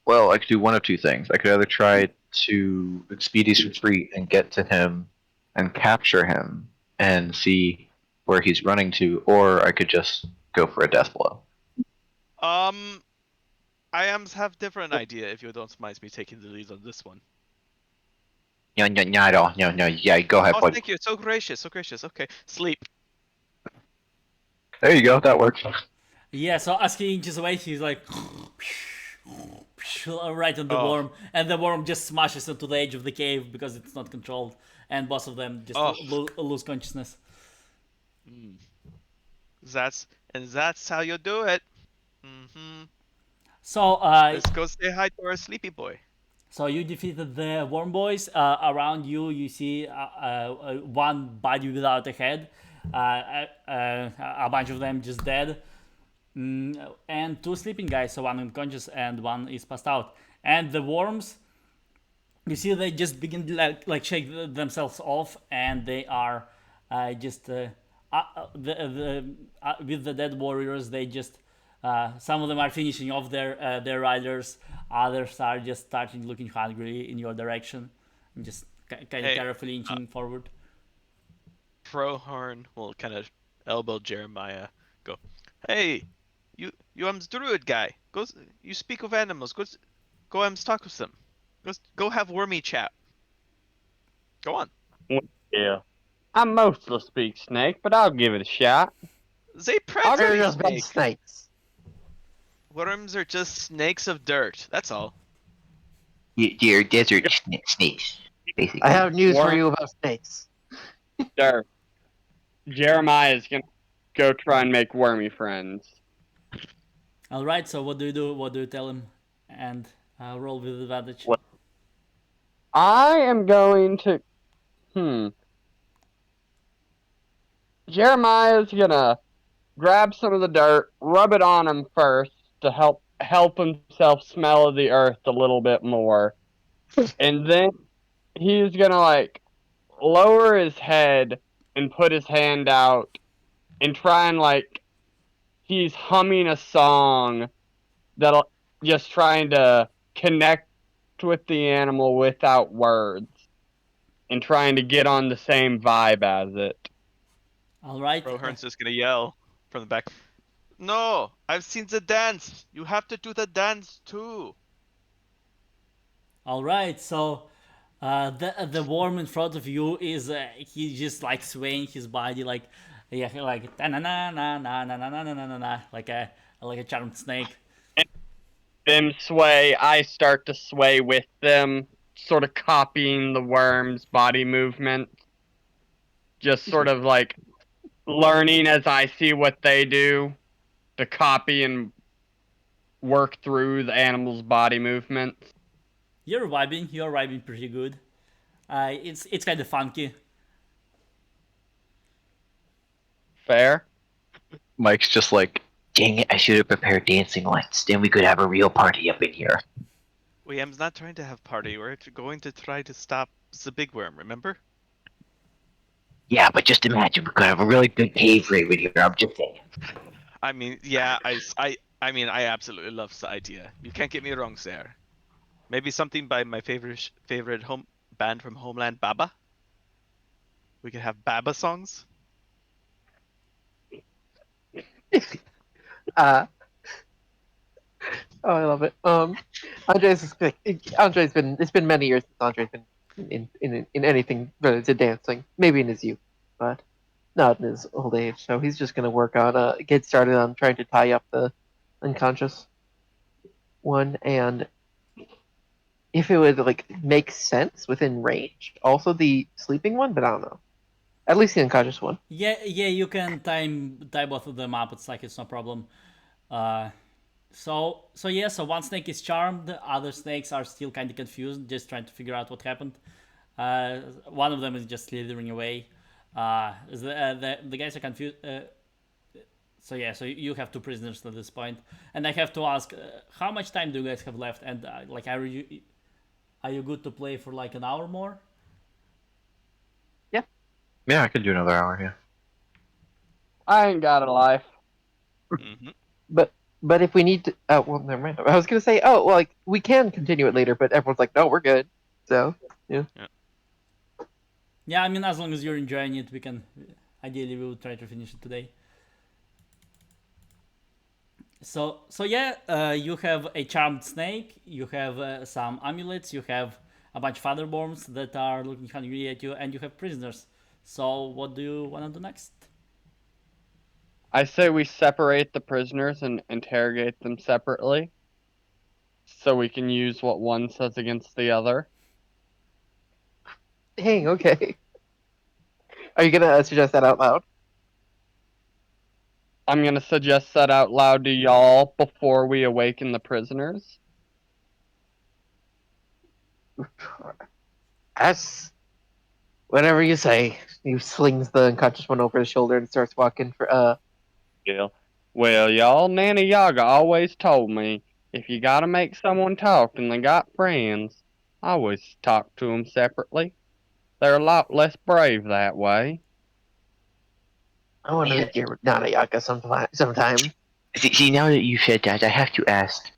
Well, I could do one of two things. I could either try to speed his retreat and get to him and capture him and see where he's running to, or I could just go for a death blow. I have different idea if you don't mind me taking the lead on this one. No, no, no, no, no, no. Yeah, go ahead, Oh, boy. thank you. So gracious, so gracious. Okay, sleep. There you go. That works. Yeah. So as he inches away, he's like right on the Oh. worm, and the worm just smashes into the edge of the cave because it's not controlled, and both of them just Oh. lose consciousness. That's how you do it. Mm-hmm. So Let's go say hi to our sleepy boy. So you defeated the worm boys. Around you, you see one body without a head, a bunch of them just dead, and two sleeping guys. So one unconscious and one is passed out. And the worms, you see, they just begin to like shake themselves off, and they are just with the dead warriors. They just some of them are finishing off their riders. Others are just starting looking hungrily in your direction, and just kind of Hey, carefully inching forward. Frohorn will kind of elbow Jeremiah. Go, hey, you druid guy. You speak of animals. Go talk with them. Go have wormy chat. Go on. Yeah. I mostly speak snake, but I'll give it a shot. They I'll They're practically just big snake. snakes. Worms are just snakes of dirt. That's all. They're desert snakes, basically. I have news for Worm- you about snakes. Sure. Jeremiah's gonna go try and make wormy friends. All right. So what do you do? What do you tell him? And roll with advantage. What? I am going to. Jeremiah's gonna grab some of the dirt, rub it on him first to help himself smell the earth a little bit more, and then he's gonna like lower his head and put his hand out and try and like he's humming a song that'll just trying to connect with the animal without words and trying to get on the same vibe as it. All right. Frohorn's just gonna yell from the back. No, I've seen the dance. You have to do the dance too. All right. So the worm in front of you is he's just like swaying his body like yeah like na na na na na na na na na na like a charmed snake. Them sway, I start to sway with them, sort of copying the worm's body movement. Just sort of like learning as I see what they do to copy and work through the animal's body movements. You're vibing pretty good. It's kind of funky. Fair? Mike's just like, Dang it, I should have prepared dancing lights. Then we could have a real party up in here. I'm not trying to have party. We're going to try to stop the big worm. Remember? Yeah, but just imagine we could have a really good cave raid in here. I'm just saying. I mean, yeah. I mean, I absolutely love the idea. You can't get me wrong, sir. Maybe something by my favorite home band from Homeland, Baba. We could have Baba songs. Uh, Oh, I love it. Andre's been. It's been many years since Andre's been in anything related to dancing. Maybe in his youth, but not in his old age. So he's just gonna work on get started on trying to tie up the unconscious one, and if it would like make sense within range, also the sleeping one, but I don't know. At least the unconscious one. Yeah, you can tie both of them up. It's like it's no problem. Uh, so one snake is charmed. Other snakes are still kind of confused, just trying to figure out what happened. One of them is just slithering away. The guys are confused. So you have two prisoners at this point, and I have to ask, how much time do you guys have left? And like, are you good to play for like an hour more? Yeah, I could do another hour. Yeah. I ain't got a life. Hmm. But if we need to, oh well, never mind. I was gonna say, oh well, like we can continue it later, but everyone's like, no, we're good. So yeah. Yeah, I mean, as long as you're enjoying it, we can. Ideally, we will try to finish it today. So yeah, you have a charmed snake. You have some amulets. You have a bunch of other worms that are looking hungry at you, and you have prisoners. So what do you want to do next? I say we separate the prisoners and interrogate them separately, so we can use what one says against the other. Dang, okay. Are you gonna suggest that out loud? I'm gonna suggest that out loud to y'all before we awaken the prisoners. That's whatever you say. He slings the unconscious one over his shoulder and starts walking for Yeah. Well, y'all, Nana Yaga always told me if you gotta make someone talk and they got friends, always talk to them separately. They're a lot less brave that way. I want to meet your Nanayaka sometime. See, now that you said that, I have to ask,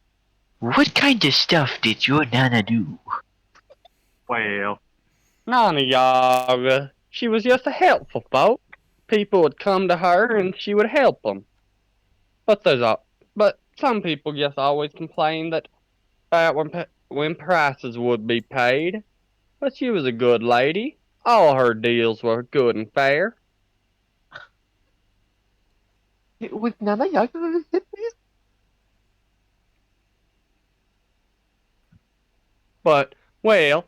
what kind of stuff did your nana do? Well, Nana Yaga, she was just a helpful folk. People would come to her and she would help them. But some people just always complain that when prices would be paid. But she was a good lady. All her deals were good and fair. With Nanayaka, But well,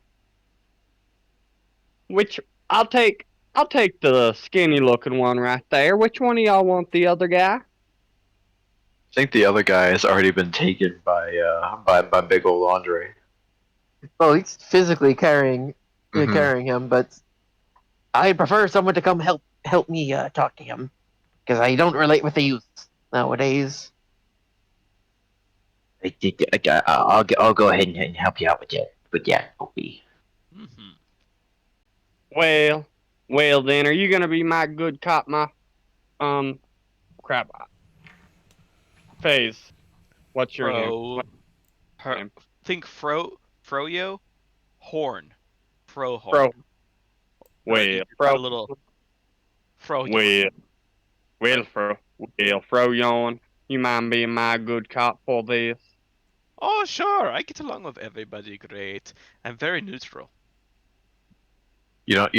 which I'll take the skinny looking one right there. Which one of y'all want the other guy? I think the other guy has already been taken by big old Andre. well, he's physically Mhm. carrying him, but I prefer someone to come help me talk to him because I don't relate with the youth nowadays. I'll go ahead and help you out with that. But yeah, okay. Hmm. Well, well then, are you gonna be my good cop, my crap, Phase? What's your name? Fro. name? Think Froyo. Horn. Fro horn. Fro. Or Well, you could Fro. put a little Fro. Fro yawn. You mind being my good cop for this? Oh, sure. I get along with everybody great. I'm very neutral. You don't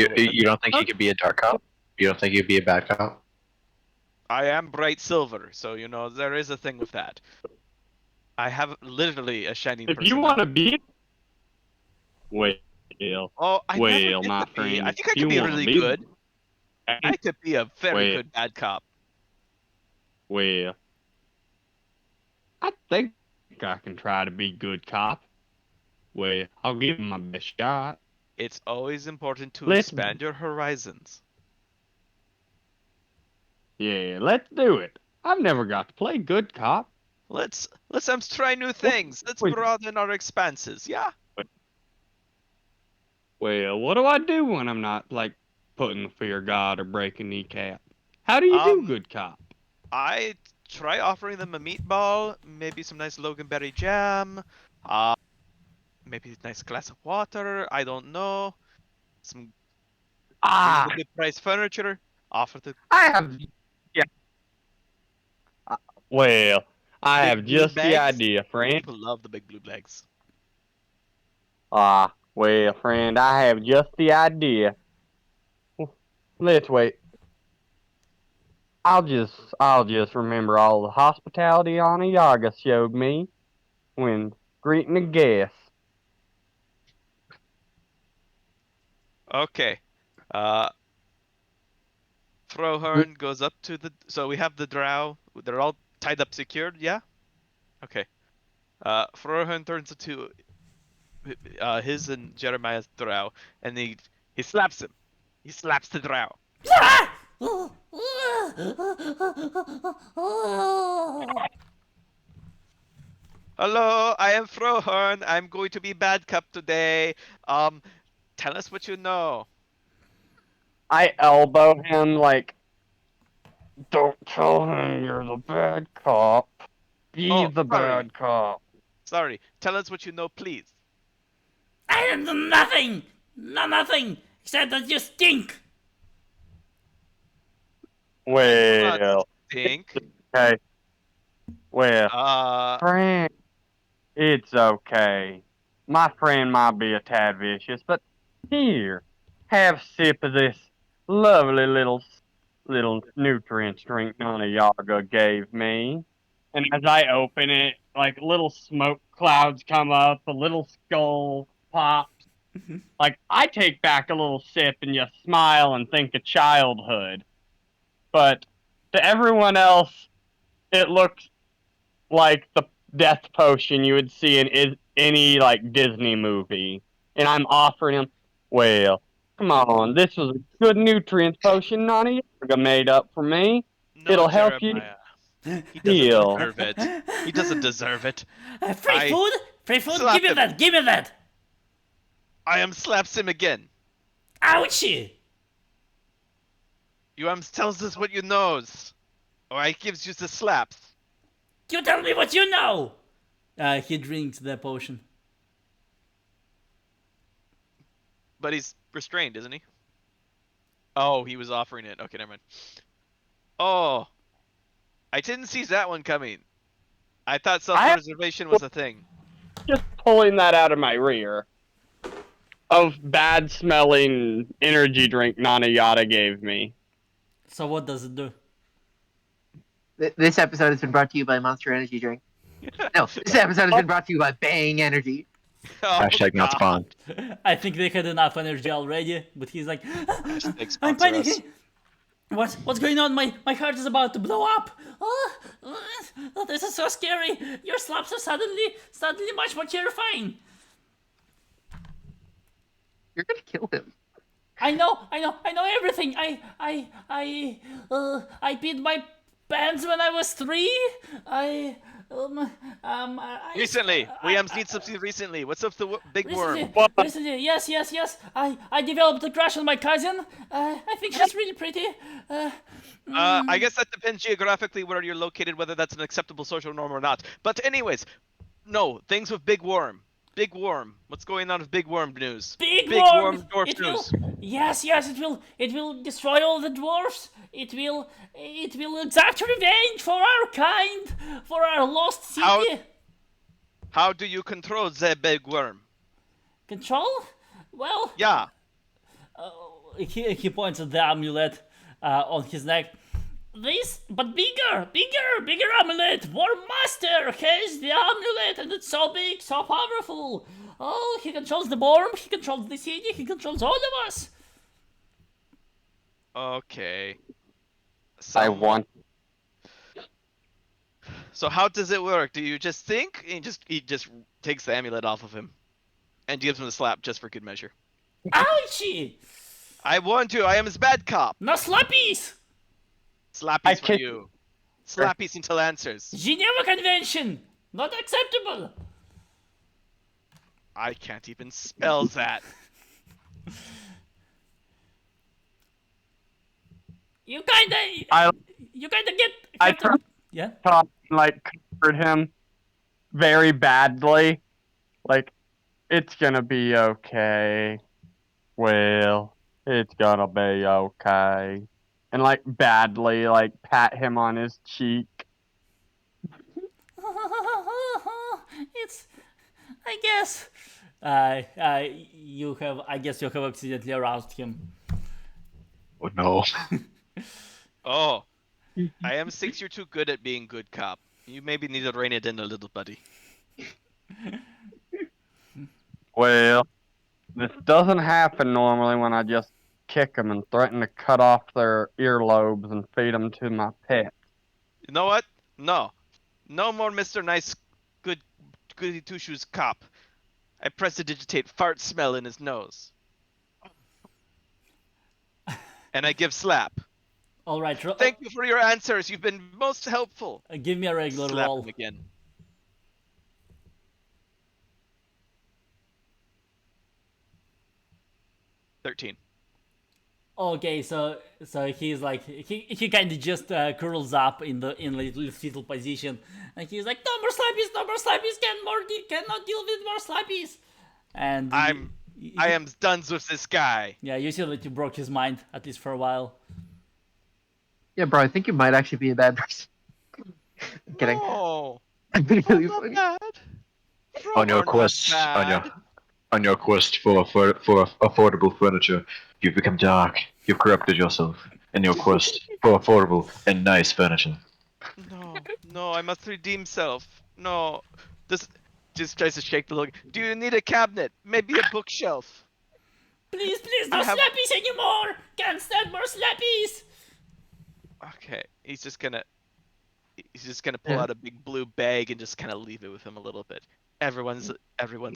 think he could be a dark cop? You don't think he'd be a bad cop? I am bright silver, so there is a thing with that. I have literally a shining If you want to be, well, Oh, I never well, get my to be. I friend, think I if you could be want to really be, good. I could be a very Well. good bad cop. well, I think I can try to be good cop. Well, I'll give him my best shot. It's always important to Let's- expand your horizons. Yeah, let's do it. I've never got to play good cop. Let's try new things. Let's wait. broaden our expanses. Yeah. Well, what do I do when I'm not like putting the fear of God or breaking kneecap? How do you do good cop? I try offering them a meatball, maybe some nice Loganberry jam, maybe a nice glass of water. I don't know. Some reasonably priced furniture. Offer to. I have. Yeah. Well, I Big have blue just the bags? idea, friend. People love the big blue bags. Well, friend, I have just the idea. Let's wait. I'll just remember all the hospitality Ana Yaga showed me when greeting a guest. Okay. Uh, Frohorn goes up to the. So we have the drow. They're all tied up, secured. Yeah. Okay. Frohorn turns to his and Jeremiah's drow, and he slaps him. He slaps the drow. Hello, I am Frohorn. I'm going to be bad cop today. Tell us what you know. I elbow him like, don't tell him you're the bad cop. Be Oh, the sorry. bad cop. Sorry. Tell us what you know, please. I didn't do nothing! Nothing! Except that you stink! Well, Think. okay. Well, Uh, friend, it's okay. My friend might be a tad vicious, but here, have a sip of this lovely little nutrient drink Nana Yaga gave me. And as I open it, like little smoke clouds come up, a little skull pops. Like I take back a little sip and just smile and think of childhood. But to everyone else, it looks like the death potion you would see in any like Disney movie. And I'm offering him, well, come on, this was a good nutrients potion Nana Yaga made up for me. no, It'll help you Jeremiah. He doesn't heal. deserve it. He doesn't deserve it. Free I food? Free food? slap Give me him. that! Give me that! I am slaps him again. Ouchie! You tells us what you knows, or I gives you the slaps. You tell me what you know! He drinks the potion. But he's restrained, isn't he? Oh, he was offering it. Okay, never mind. Oh, I didn't see that one coming. I thought self-preservation was a thing. Just pulling that out of my rear of bad smelling energy drink Nana Yada gave me. So what does it do? This episode has been brought to you by Monster Energy Drink. No, this episode has been brought to you by Bang Energy. Oh, Hashtag not God. spawn. I think they had enough energy already, but he's like, Hashtag I'm sponsor us. panicking. What's going on? My heart is about to blow up. This is so scary. Your slaps are suddenly much more terrifying. You're gonna kill him. I know everything. I peed my pants when I was 3. Recently, Williams needs something recently. What's up the big worm? Recently, yes. I developed a crush on my cousin. I think she's really pretty. I guess that depends geographically where you're located, whether that's an acceptable social norm or not. But anyways, no, things with Big Worm. Big Worm. What's going on with Big Worm news? Big worm. Dwarf It news. will. Yes. It will destroy all the dwarfs. It will exact revenge for our kind, for our lost city. How do you control the Big Worm? Control? Well, Yeah. he points at the amulet on his neck. This, but bigger amulet. Worm Master has the amulet, and it's so big, so powerful. Oh, he controls the worm, he controls the city, he controls all of us. Okay. I want. So how does it work? Do you just think? He just takes the amulet off of him, and gives him a slap just for good measure. Ouchie! I warned you. I am his bad cop. No slappies! Slappies for you. Slappies until answers. Geneva Convention! Not acceptable! I can't even spell that. You kinda get. I tried Yeah. to like comfort him very badly. Like, it's gonna be okay. Well, it's gonna be okay. And like badly, like pat him on his cheek. It's, I guess. I guess you have accidentally aroused him. Oh no. Oh, I am 6. You're too good at being good cop. You maybe need to rein it in a little, buddy. Well, this doesn't happen normally when I just kick them and threaten to cut off their earlobes and feed them to my pet. You know what? No. No more Mr. Nice good goody two shoes cop. I prestidigitate fart smell in his nose. And I give slap. All right, Thank you for your answers. You've been most helpful. give me a regular Slap roll. him again. $13. Okay, so he's like he kind of just curls up in the fetal position, and he's like, no more slappies, cannot deal with more slappies. And I am done with this guy. yeah, you see that you broke his mind at least for a while. Yeah, bro, I think you might actually be a bad person. Kidding. No. I'm being really Not funny. bad. On your Not quest, bad. on your quest for affordable furniture, you've become dark. You've corrupted yourself in your quest for affordable and nice furniture. No, I must redeem self. No. This just tries to shake the look. Do you need a cabinet? Maybe a bookshelf. Please, no I have- slappies anymore. Can't stand more slappies. Okay, he's just gonna pull Yeah. out a big blue bag and just kind of leave it with him a little bit. Everyone's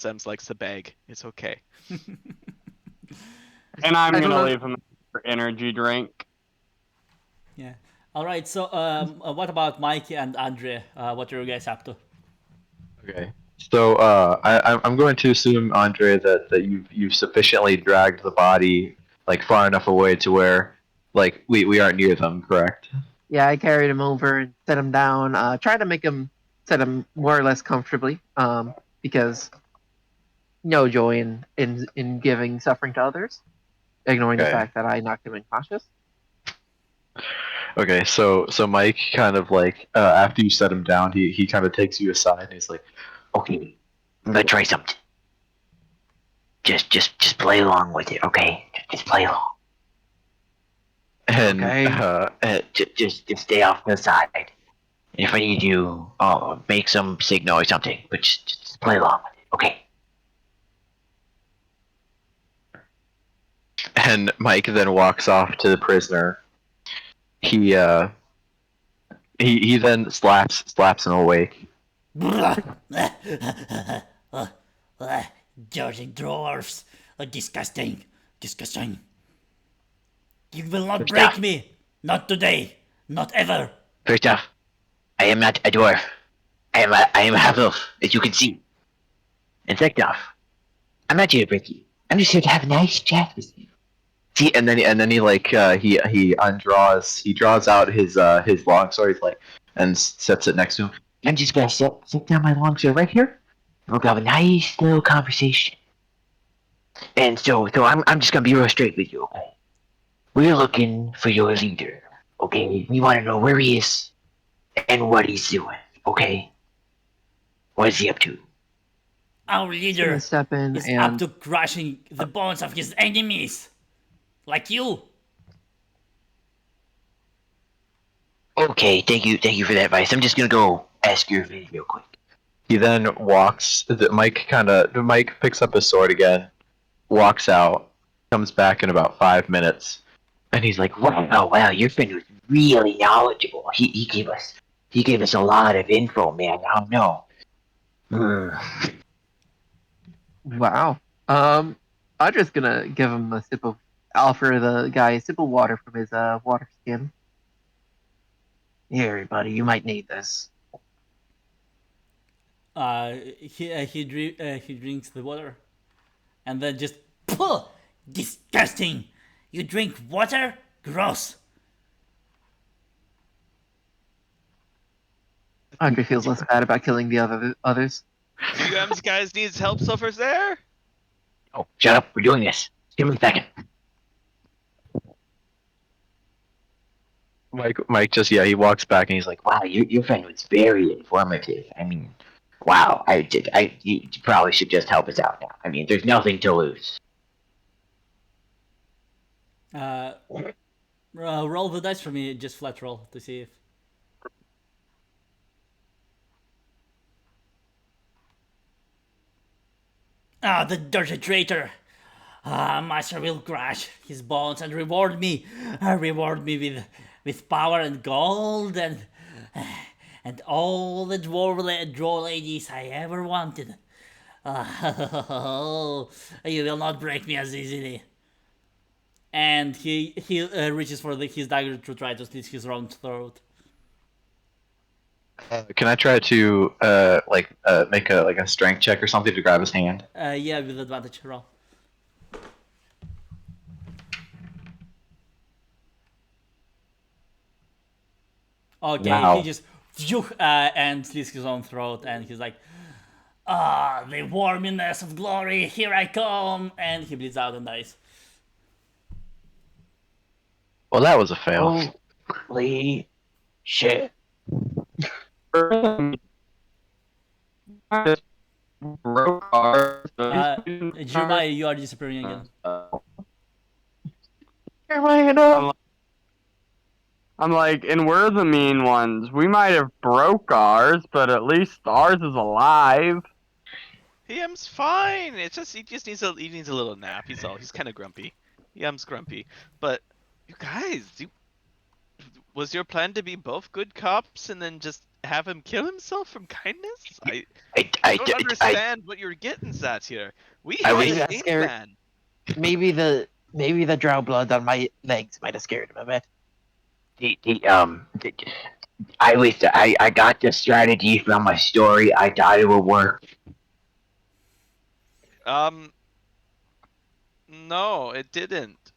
Ems likes the bag. It's okay. And I'm I don't gonna know- leave him for energy drink. Yeah. All right. So what about Mikey and Andre? What are you guys up to? Okay. So I'm going to assume, Andre, that you've sufficiently dragged the body like far enough away to where like we aren't near them, correct? Yeah, I carried him over and set him down. Tried to make him set him more or less comfortably. Because no joy in giving suffering to others, ignoring the Okay. fact that I knocked him unconscious. Okay, so Mike kind of like after you set him down, he kind of takes you aside and he's like, Okay, I'm gonna try something. Just play along with it, okay? Just play along. and Okay. Just stay off to the side. If I need you, I'll make some signal or something. But just play along with it, okay? and Mike then walks off to the prisoner. He then slaps him awake. Dirty dwarfs. Disgusting. You will not First break off- me. Not today. Not ever. First off, I am not a dwarf. I am a half elf, as you can see. And second off, I'm not here to break you. I'm just here to have a nice chat with you. See, and then he like he draws out his longsword, he's like, and sets it next to him. I'm just gonna sit down my longsword right here. And we're gonna have a nice little conversation. And so I'm just gonna be real straight with you, okay? We're looking for your leader, okay? We want to know where he is and what he's doing, okay? What is he up to? Our Gonna leader step in is up and to crushing the bones of his enemies. Like you. Okay, thank you for that advice. I'm just gonna go ask your opinion real quick. He then walks. Mike picks up his sword again, walks out, comes back in about 5 minutes, And he's like, wow, your friend was really knowledgeable. He gave us a lot of info, man. I don't know. wow. I'm just gonna give him a sip of offer the guy a sip of water from his water skin. Here, buddy, you might need this. He drinks the water, and then just puh, disgusting. You drink water? Gross. Andre feels less bad about killing the others. Do you guys need help so far there? Oh, shut up. We're doing this. Give me a second. Mike just he walks back and he's like, Wow, your friend was very informative. I mean, Wow, I did. You probably should just help us out now. I mean, there's nothing to lose. Uh, roll the dice for me, just flat roll to see if. Ah, the dirty traitor! Master will crush his bones and reward me with power and gold and all the drow ladies I ever wanted. You will not break me as easily. And he reaches for his dagger to try to slit his own throat. Can I try to make a strength check or something to grab his hand? Yeah, with advantage roll. Okay, he Wow. just and slits his own throat, and he's like, the warminess of glory, here I come, and he bleeds out and dies. Well, that was a fail. Holy shit. Broke ours. Jeremiah, you are disappearing again. I'm like, and we're the mean ones. We might have broke ours, but at least ours is alive. Yam's fine. It's just he needs a little nap. He's kind of grumpy. Yam's grumpy, but you guys, was your plan to be both good cops and then just have him kill himself from kindness? I don't understand what you're getting at here. We I had was- a I game scared- plan. Maybe the drow blood on my legs might have scared him a bit. I got the strategy from my story. I thought it would work. No, it didn't.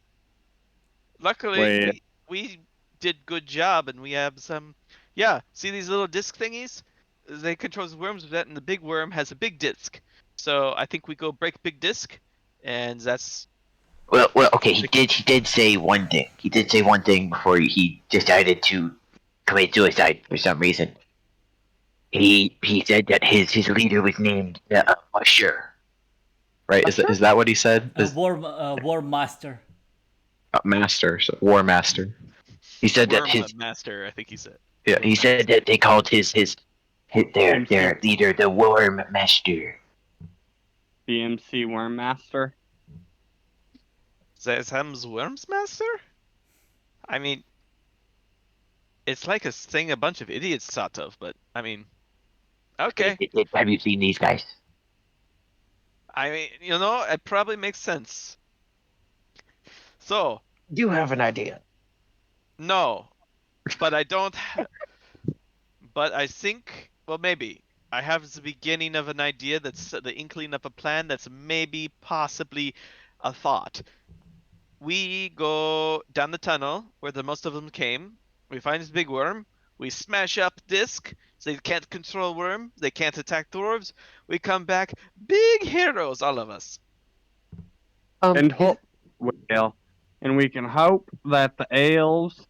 Luckily, Wait. we did good job, and we have some. Yeah, see these little disc thingies? They control the worms with that, and the big worm has a big disc. So I think we go break big disc, and that's. Well, okay. He did say one thing. He did say one thing before he decided to commit suicide for some reason. He said that his leader was named Usher. Right? Is that what he said? War master. Master, so War Master. He said that Worm his master, I think he said. yeah. He said that they called their leader the Worm Master. The MC Worm Master. Sam's Worms Master? I mean, it's like a thing a bunch of idiots thought of, but I mean, okay. Have you seen these guys? I mean, it probably makes sense. So, You have an idea. no, but I don't. But I think, well, maybe I have the beginning of an idea that's the inkling of a plan that's maybe possibly a thought. We go down the tunnel where the most of them came. We find this big worm. We smash up disc. So they can't control worm. They can't attack dwarves. We come back, big heroes, all of us. And we can hope that the elves,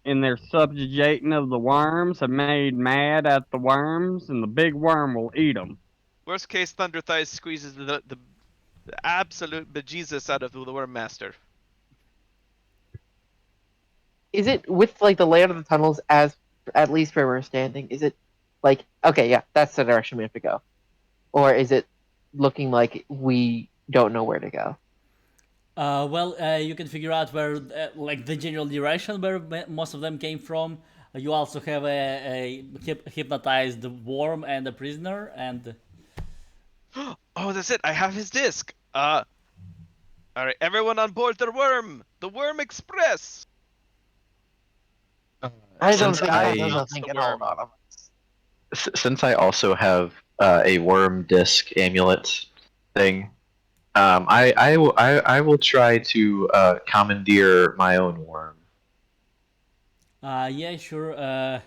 in their subjugating of the worms, have made mad at the worms, and the big worm will eat them. Worst case, Thunder Thighs squeezes the absolute bejesus out of the worm master. Is it with like the layout of the tunnels as at least where we're standing? Is it like okay, yeah, that's the direction we have to go, or is it looking like we don't know where to go? You can figure out where, like, the general direction where most of them came from. You also have a hypnotized worm and a prisoner, and Oh, that's it. I have his disc. All right, everyone on board the Worm Express. I don't Since think I- that does a Not thing the at all worm. about them. Since I also have a worm disc amulet thing, I will try to commandeer my own worm. yeah, sure.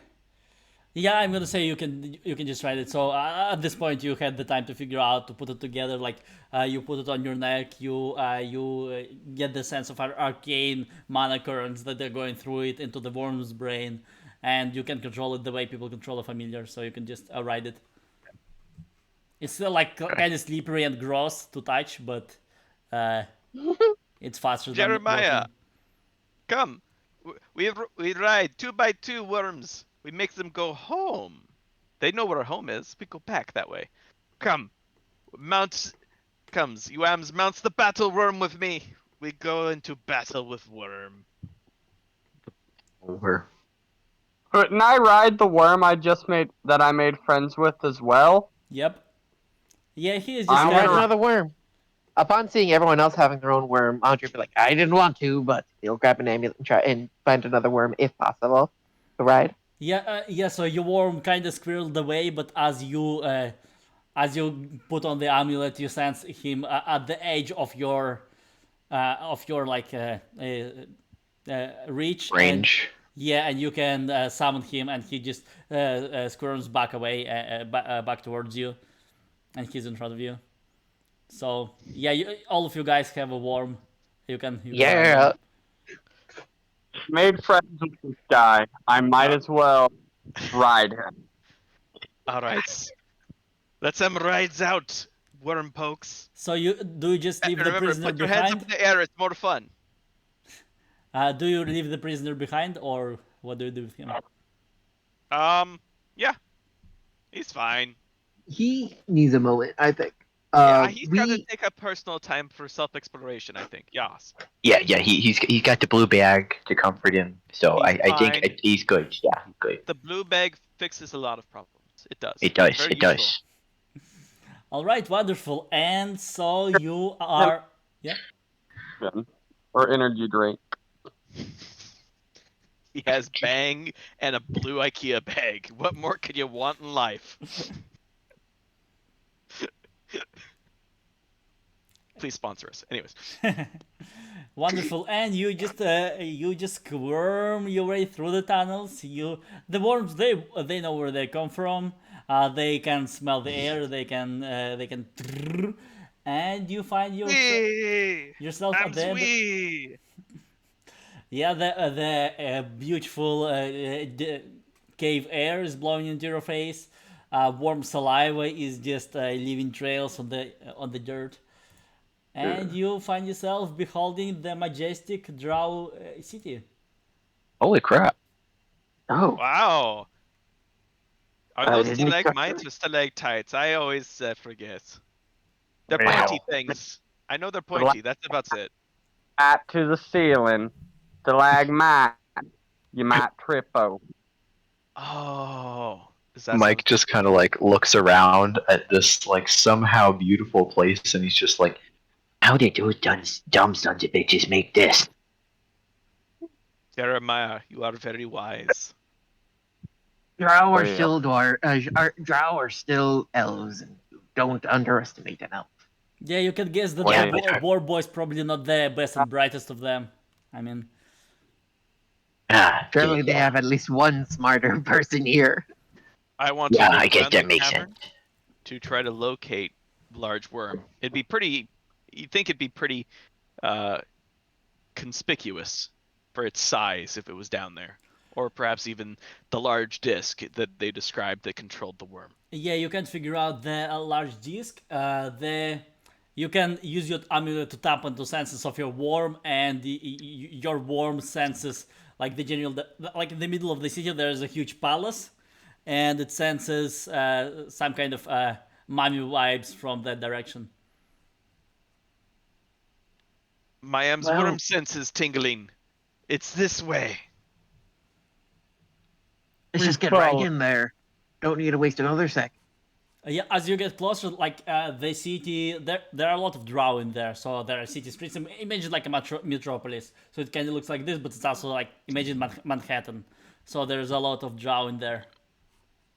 Yeah, I'm gonna say you can just write it. So at this point, you had the time to figure out to put it together. Like you put it on your neck, you get the sense of arcane mana currents that they're going through it into the worm's brain, and you can control it the way people control a familiar. So you can just ride it. It's still like kind of slippery and gross to touch, but uh, it's faster than Jeremiah, walking. come. We ride 2x2 worms. We make them go home. They know where home is. We go back that way. Come. Mounts comes. Uams mounts the battle worm with me. We go into battle with worm. Over. Couldn't I ride the worm I made friends with as well? Yep. Yeah, he is You just I'm can ride kind gonna of. another worm. Upon seeing everyone else having their own worm, Andre will be like, I didn't want to, but he'll grab an amulet and try and find another worm if possible to ride. Yeah. So your worm kind of squirreled away, but as you put on the amulet, you sense him at the edge of your like reach, and Range. yeah, and you can summon him, and he just squirms back away, back towards you, and he's in front of you. So yeah, all of you guys have a worm. You can ride them. Yeah. made friends with this guy. I might as well ride him. All right. Let them rides out, worm pokes. So you just leave the Remember, prisoner put your hands up behind? in the air. It's more fun. Do you leave the prisoner behind, or what do you do with him? Yeah, he's fine. He needs a moment, I think. Yeah, he's got to We take a personal time for self-exploration. I think. Yes. Yeah. He's got the blue bag to comfort him. So He's I think fine. he's good. Yeah, he's good. The blue bag fixes a lot of problems. It does. It It's does. very It useful. does. All right, wonderful. And so you are, yeah. Or energy drink. He has bang and a blue IKEA bag. What more could you want in life? Please sponsor us. Anyways, Wonderful, and you just squirm your way through the tunnels. The worms they know where they come from. They can smell the air. They can, and you find yourself I'm at the end. Yeah, the beautiful cave air is blowing into your face. Warm saliva is just leaving trails on the dirt, and you find yourself beholding the majestic Drow city. Holy crap! oh, Wow. Are I those didn't expect stalagmites or stalactites? I always forget. They're Wow. pointy things. I know they're pointy. That's about it. At to the ceiling. Stalagmite. You might trip over. Oh, is that Mike something? just kind of like looks around at this like somehow beautiful place, and he's just like, How did those dumb sons of bitches make this? Jeremiah, you are very wise. Drow are Well. still Drow are still elves, and don't underestimate an elf. Yeah, you can guess that Yeah. the war boy's probably not the best and brightest of them. I mean, Ah, Surely they yeah, have at least one smarter person here. I want to yeah, loop I guess around that the makes cavern sense. to try to locate large worm. It'd be pretty. You'd think it'd be pretty uh, conspicuous for its size if it was down there, or perhaps even the large disc that they described that controlled the worm. yeah, you can figure out the large disc. You can use your amulet to tap into senses of your worm, and your worm senses like like in the middle of the city. There is a huge palace, and it senses some kind of mummy vibes from that direction. Mayam's Well- worm sense is tingling. It's this way. Let's We just get right follow. in there. Don't need to waste another sec. Yeah, as you get closer, like the city, there are a lot of drow in there. So there are city streets. Imagine like a metropolis. So it kind of looks like this, but it's also like imagine Manhattan. So there's a lot of drow in there.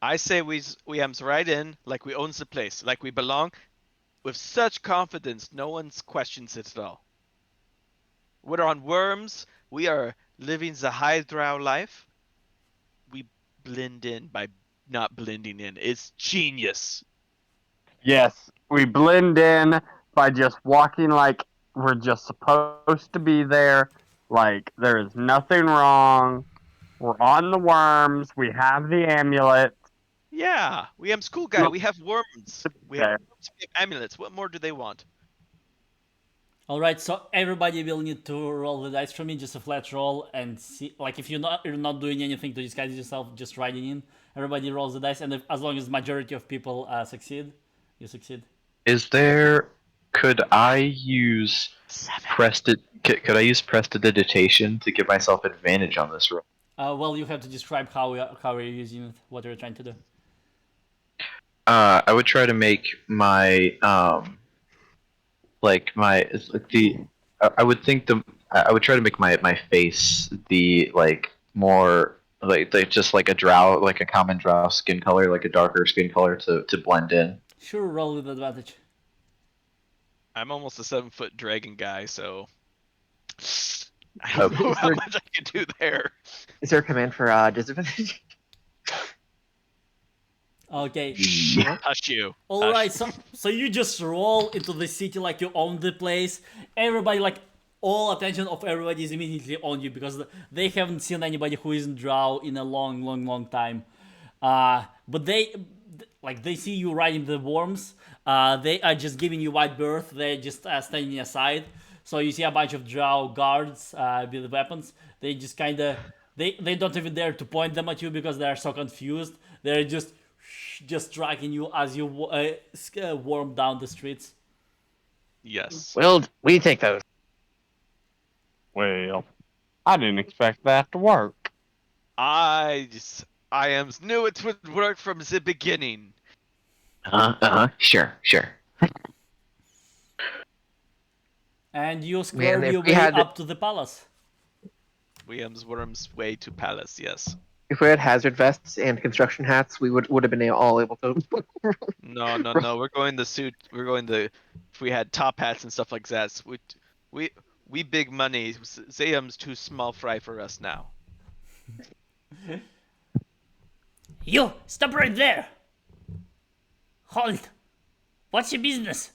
I say we ams right in like we owns the place, like we belong, with such confidence. No one questions it at all. We're on worms. We are living the high drow life. We blend in by not blending in. It's genius. Yes, we blend in by just walking like we're just supposed to be there. Like there is nothing wrong. We're on the worms. We have the amulet. Yeah, we have school guy. No. We have worms. We have Okay. worms. We have amulets. What more do they want? All right, so everybody will need to roll the dice for me, just a flat roll, and see. Like if you're not doing anything to disguise yourself, just riding in. Everybody rolls the dice, and as long as majority of people succeed, you succeed. Is there? Could I use 7. Could I use prestidigitation to give myself advantage on this roll? Well, you have to describe how you're using it, what you're trying to do. I would try to make my like my it's like the I would think I would try to make my face the like more like just like a drow, like a common drow skin color, like a darker skin color to blend in. Sure, roll with advantage. I'm almost a 7-foot dragon guy, so I Oh. don't know how much I can do there. Is there a command for disadvantage? Okay. Hush you. All Hush. right, so you just roll into the city like you own the place. Everybody, like, all attention of everybody is immediately on you because they haven't seen anybody who isn't drow in a long, long, long time. But they see you riding the worms. They are just giving you wide berth. They're just standing aside. So you see a bunch of drow guards with weapons. They just kind of they don't even dare to point them at you because they are so confused. They're just tracking you as you worm down the streets. Yes. Well, we take those. Well, I didn't expect that to work. I knew it would work from the beginning. Sure. And you square if your we way had- up to the palace. William's worm's way to palace. Yes. If we had hazard vests and construction hats, we would have been all able to. No. We're going the suit. We're going the. If we had top hats and stuff like that, we big money. Zayam's too small fry for us now. You stop right there. Hold. What's your business?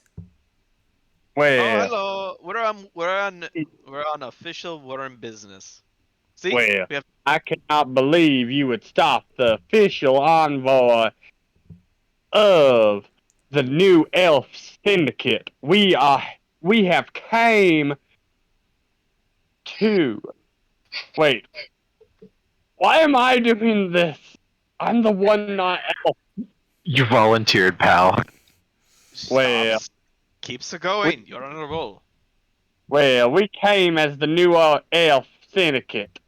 Well, Oh, hello. We're on official worm business. See, Well. we have I cannot believe you would stop the official envoy of the new elf syndicate. We have came to wait. Why am I doing this? I'm the one not elf. You volunteered, pal. Well. keeps it going. You're on a roll. Well, we came as the new elf syndicate.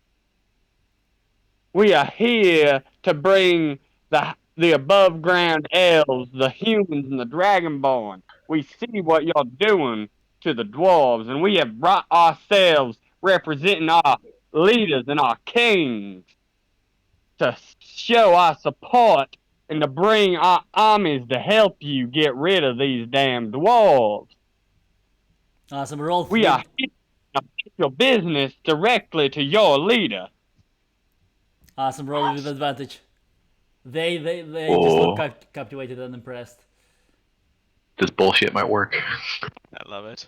We are here to bring the above ground elves, the humans, and the dragonborn. We see what you're doing to the dwarves, and we have brought ourselves representing our leaders and our kings to show our support and to bring our armies to help you get rid of these damn dwarves. Awesome. Roll. We are here to take your business directly to your leader. Awesome. Roll with advantage. They just look captivated and impressed. This bullshit might work. I love it.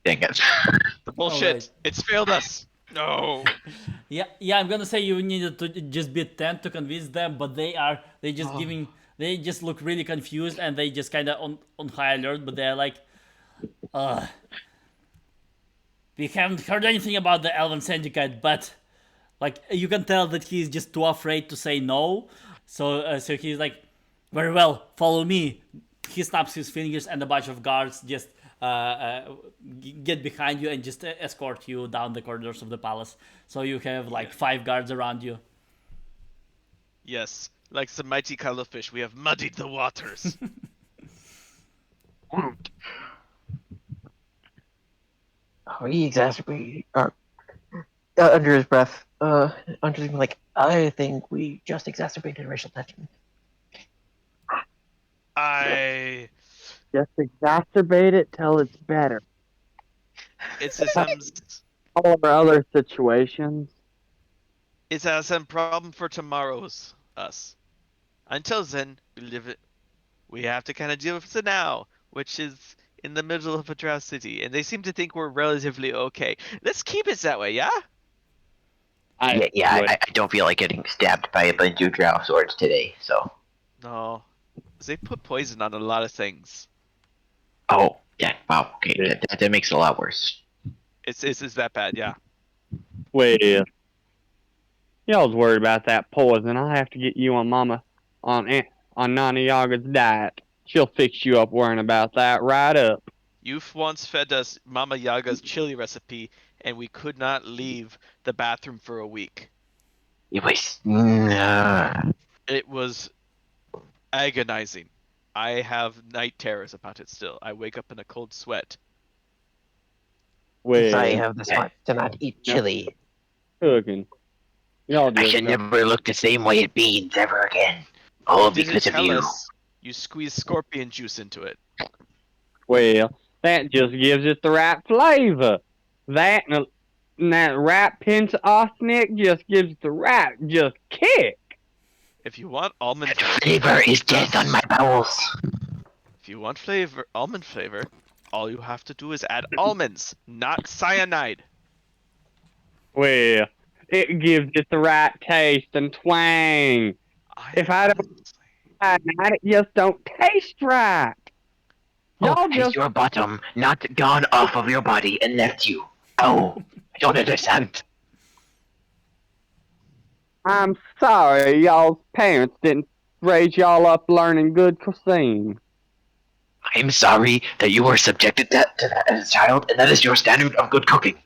Dang it. The bullshit. Alright. It's failed us. No. Yeah. I'm gonna say you needed to just beat 10 to convince them, but they just look really confused and they just kind of on high alert, but they're like, we haven't heard anything about the Elven Syndicate, but like you can tell that he's just too afraid to say no. So he's like, very well, follow me. He snaps his fingers and a bunch of guards just get behind you and just escort you down the corridors of the palace. So you have like 5 guards around you. Yes. Like some mighty cuttlefish, we have muddied the waters. We exacerbate. Under his breath, Andre's like, I think we just exacerbated racial tension. I. Just exacerbate it till it's better. It's All our other situations. it's a problem for tomorrow's us. Until then, we have to kind of deal with it now, which is in the middle of a drow city, and they seem to think we're relatively okay. Let's keep it that way, yeah? I don't feel like getting stabbed by a bunch of drow swords today. So, No, they put poison on a lot of things. oh yeah, wow, okay, that makes it a lot worse. It's that bad, yeah. Well, y'all's worried about that poison. I'll have to get you and Mama on Nana Yaga's diet. She'll fix you up worrying about that right up. You've once fed us Mama Yaga's chili recipe, and we could not leave the bathroom for a week. It was. It was agonizing. I have night terrors about it still. I wake up in a cold sweat. Since I Well, have the smarts to not eat chili. cooking. Y'all I just should know. never look the same way at beans ever again. All You didn't because of tell you. us you squeezed scorpion juice into it. Well, that just gives it the right flavor. That and that right pinch of arsenic just gives it the right just kick. If you want almond That flavor, flavor is death on my bowels. if you want almond flavor, all you have to do is add almonds, not cyanide. Well, it gives it the right taste and twang. If I don't cyanide, it just don't taste right. Oh, Y'all has just your bottom not gone off of your body and left you? Oh, I don't understand. I'm sorry y'all's parents didn't raise y'all up learning good cuisine. I'm sorry that you were subjected to that as a child, and that is your standard of good cooking.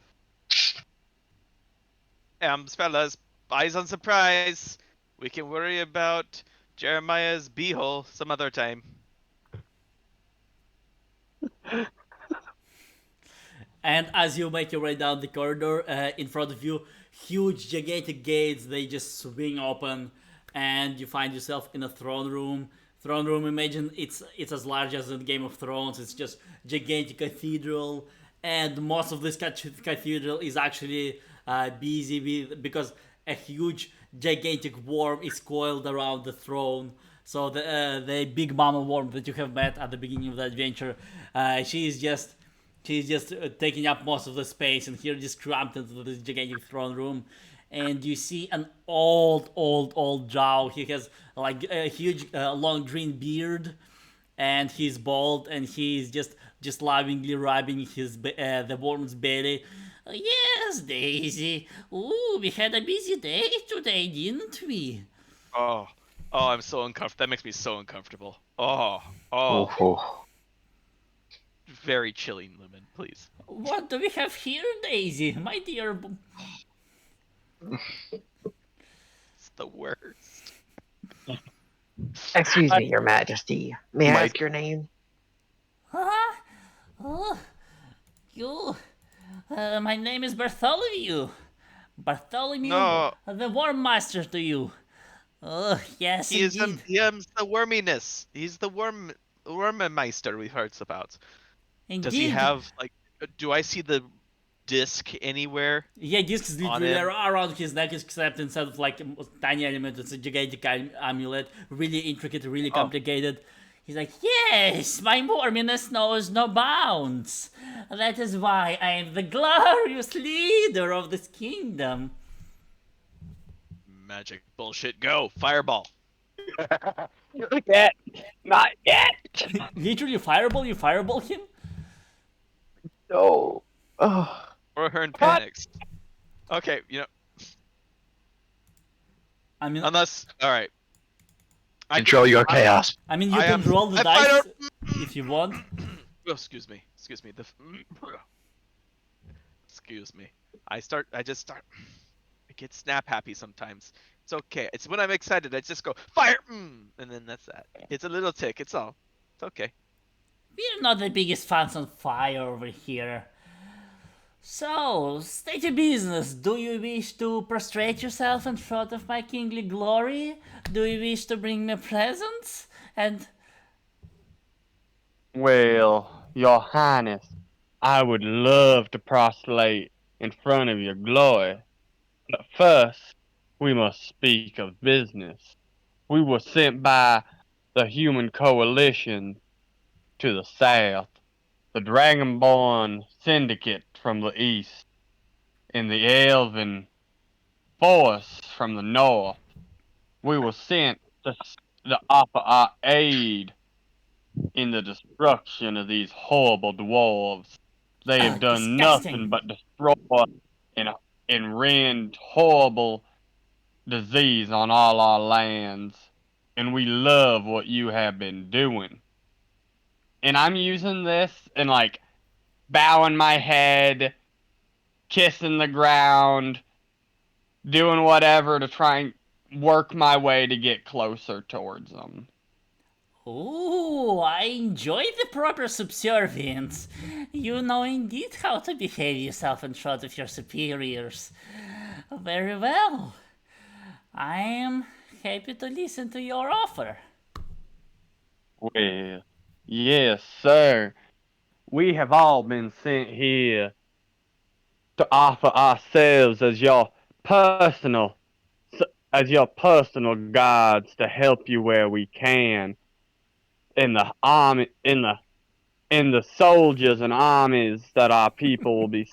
Fellas, eyes on surprise. We can worry about Jeremiah's beehole some other time. And as you make your way down the corridor, in front of you, huge gigantic gates, they just swing open, and you find yourself in a throne room. Throne room, imagine it's as large as in Game of Thrones. It's just gigantic cathedral, and most of this cathedral is actually busy because a huge gigantic worm is coiled around the throne. So the big mama worm that you have met at the beginning of the adventure, she's just taking up most of the space, and here just cramped into this gigantic throne room. And you see an old drow. He has like a huge, long green beard, and he's bald, and he's just lovingly rubbing the worm's belly. Yes, Daisy. Ooh, we had a busy day today, didn't we? Oh, I'm so uncomfortable. That makes me so uncomfortable. Oh, Oh. very chilling, Lumen. Please. What do we have here, Daisy? My dear. It's the worst. Excuse me, Your Majesty. May I ask your name? Huh? Oh, you. My name is Bartholomew. Bartholomew, No. the Worm Master to you. Oh, yes, He is indeed. the worminess. He's the wormmeister we've heard about. Indeed. Does he have like? Do I see the disc anywhere? Yeah, disc is on literally him? around his neck, except instead of like a tiny element, it's a gigantic amulet. Really intricate, really complicated. He's like, yes, my worminess knows no bounds. That is why I am the glorious leader of this kingdom. Magic bullshit. Go fireball. yet, not yet. Literally, you fireball him? No. Oh. Or Hearn panics. Okay, I mean, unless all right. Control your chaos. I mean, you I can am- roll the I dice fired- if you want. Oh, excuse me. Excuse me. I just start. I get snap happy sometimes. It's okay. It's when I'm excited. I just go fire, and then that's that. It's a little tick. It's all. It's okay. We're not the biggest fans on fire over here. So, state your business. Do you wish to prostrate yourself in front of my kingly glory? Do you wish to bring me presents? And Well, Your Highness, I would love to prostrate in front of your glory. But first, we must speak of business. We were sent by the human coalition to the south, the Dragonborn Syndicate from the east, and the Elven force from the north. We were sent to offer our aid in the destruction of these horrible dwarves. They have done nothing Disgusting. but destroy and, and rend horrible disease on all our lands. And we love what you have been doing. And I'm using this and like bowing my head, kissing the ground, doing whatever to try and work my way to get closer towards them. Ooh, I enjoy the proper subservience. You know indeed how to behave yourself in front of your superiors. Very well. I am happy to listen to your offer. Well, yes, sir. We have all been sent here to offer ourselves personal as your personal guides to help you where we can. In the army, in the soldiers and armies that our people will be,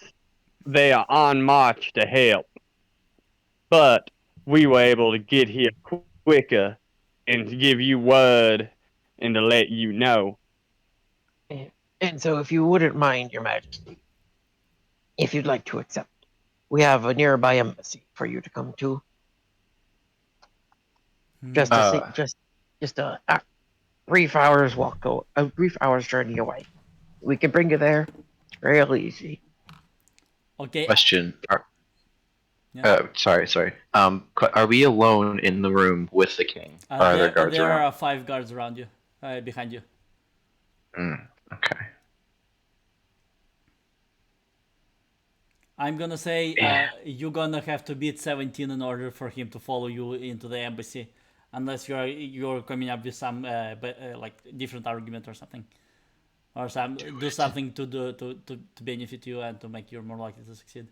they are on march to help. But we were able to get here quicker and to give you word and to let you know. And so, if you wouldn't mind, Your Majesty, if you'd like to accept, we have a nearby embassy for you to come to. Just to see, just a brief hour's a brief hour's journey away. We can bring you there, real easy. Okay. Question. Yeah. Sorry. Are we alone in the room with the king? Or are there guards there around? are 5 guards around you, behind you. Okay. I'm gonna say you're gonna have to beat 17 in order for him to follow you into the embassy, unless you're coming up with some like different argument or something, or do something to benefit you and to make you more likely to succeed.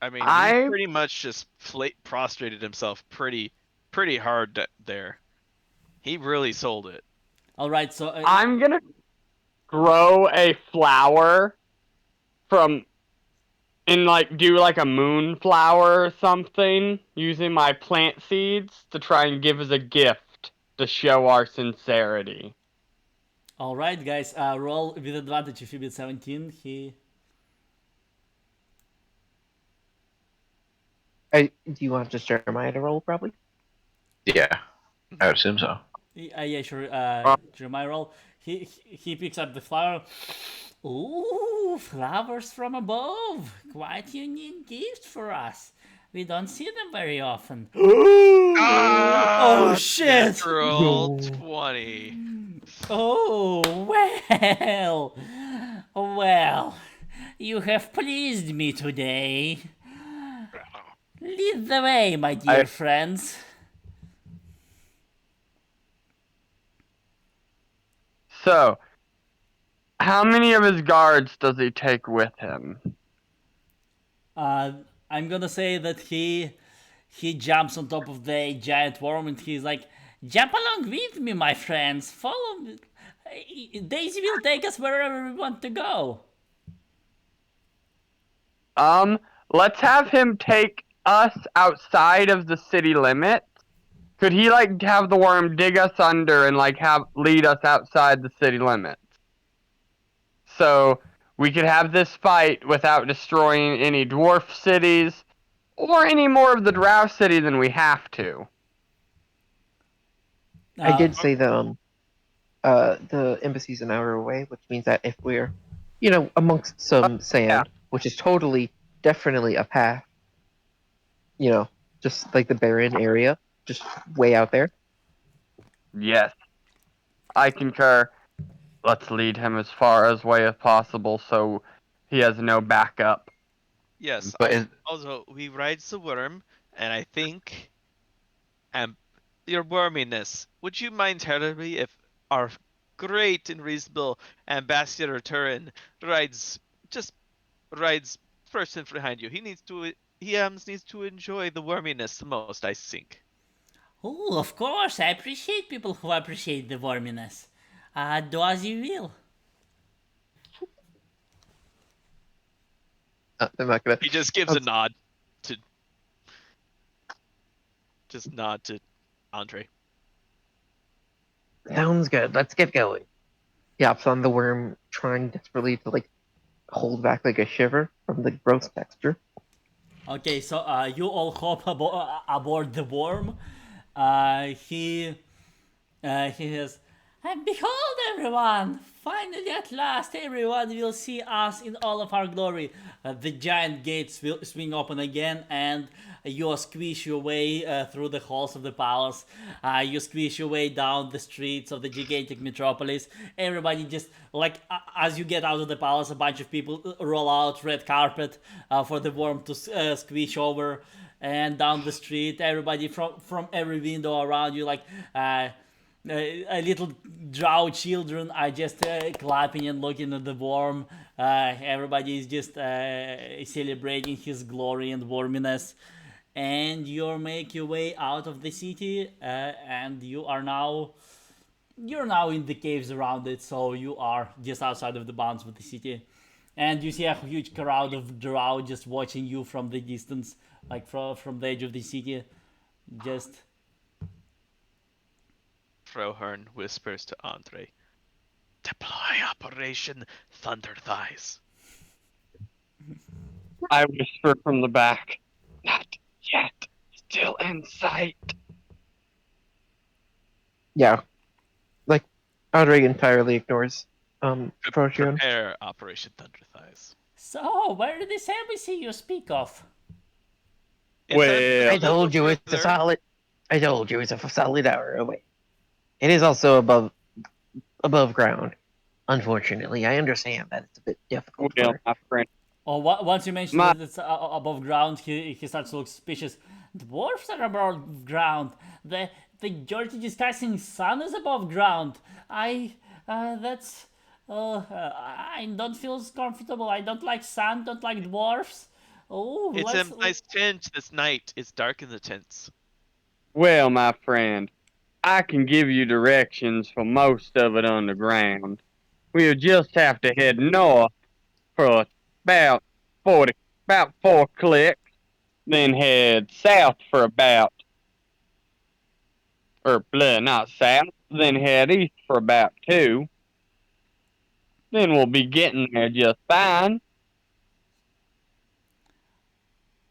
I mean, I- he pretty much just prostrated himself pretty hard there. He really sold it. All right, so I'm gonna grow a flower from and like do like a moonflower or something using my plant seeds to try and give as a gift to show our sincerity. all right, guys, roll with advantage if you beat 17. Do you want just Jeremiah to roll, probably? Yeah, I would assume so. Yeah, sure. Jeremiah roll. He picks up the flower. Ooh, flowers from above! Quite unique gift for us. We don't see them very often. Oh shit! Natural 20. Oh well, well, you have pleased me today. Lead the way, my dear friends. So, how many of his guards does he take with him? I'm gonna say that he jumps on top of the giant worm and he's like, "Jump along with me, my friends. Follow me. Daisy will take us wherever we want to go." Let's have him take us outside of the city limit. Could he like have the worm dig us under and like lead us outside the city limits? So we could have this fight without destroying any dwarf cities or any more of the drow city than we have to. I did say that the embassy's an hour away, which means that if we're, amongst some sand, which is definitely a path, just like the barren area, just way out there. Yes, I concur. Let's lead him as far away as possible so he has no backup. Yes. But Also, he rides the worm, and I think, your worminess. Would you mind telling me if our great and reasonable Ambassador Turin rides first and behind you? He needs to enjoy the worminess the most, I think. Oh, of course, I appreciate people who appreciate the worminess. Do as you will. I'm not gonna. He just gives a nod to just nod to Andre. Sounds good. Let's get going. He hops on the worm, trying desperately to like hold back like a shiver from the gross texture. Okay, so you all hop aboard the worm. He he says, "And behold, everyone! Finally, at last, everyone will see us in all of our glory." The giant gates will swing open again, and you squish your way through the halls of the palace. You squish your way down the streets of the gigantic metropolis. Everybody just like as you get out of the palace, a bunch of people roll out red carpet for the worm to squish over, and down the street, everybody from every window around you, like. Little drow children are just clapping and looking at the worm. Everybody is just celebrating his glory and worminess. And you make your way out of the city, and you're now in the caves around it. So you are just outside of the bounds of the city, and you see a huge crowd of drow just watching you from the distance, like from the edge of the city, just. Frohern whispers to Andre, "Deploy Operation Thunder Thighs." I whisper from the back. Not yet. Still in sight. Yeah, like Andre entirely ignores Procyon. Prepare Operation Thunder Thighs. So, where is this embassy you speak of? Well, I told you it's a further. solid. I told you it's a solid hour away. It is also above ground. Unfortunately, I understand that it's a bit difficult well, for. my friend. Oh, once you mention My that it's above ground, he starts to look suspicious. Dwarfs are above ground. The Georgie discussing sun is above ground. That's I don't feel comfortable. I don't like sun. Don't like dwarfs. Oh, It's let's. a nice tent this night. It's dark in the tents. Well, my friend, I can give you directions for most of it underground. We'll just have to head north for about 4 clicks, then head south for not south, then head east for about 2. Then we'll be getting there just fine.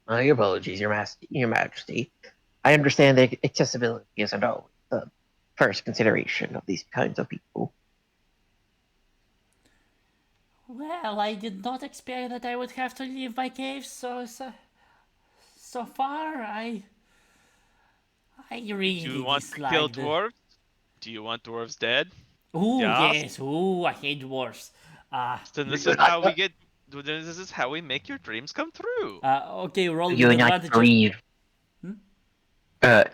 Your apologies, Your Majesty. I understand that accessibility isn't always the first consideration of these kinds of people. Well, I did not expect that I would have to leave my cave so far. I Do really you want to kill dislike the. dwarves? Do you want dwarves dead? Ooh, Yes. yes. Ooh, I hate dwarfs. Then this Do is not- how we get. This is how we make your dreams come true. Okay, roll Do with you not advantage. believe? Uh,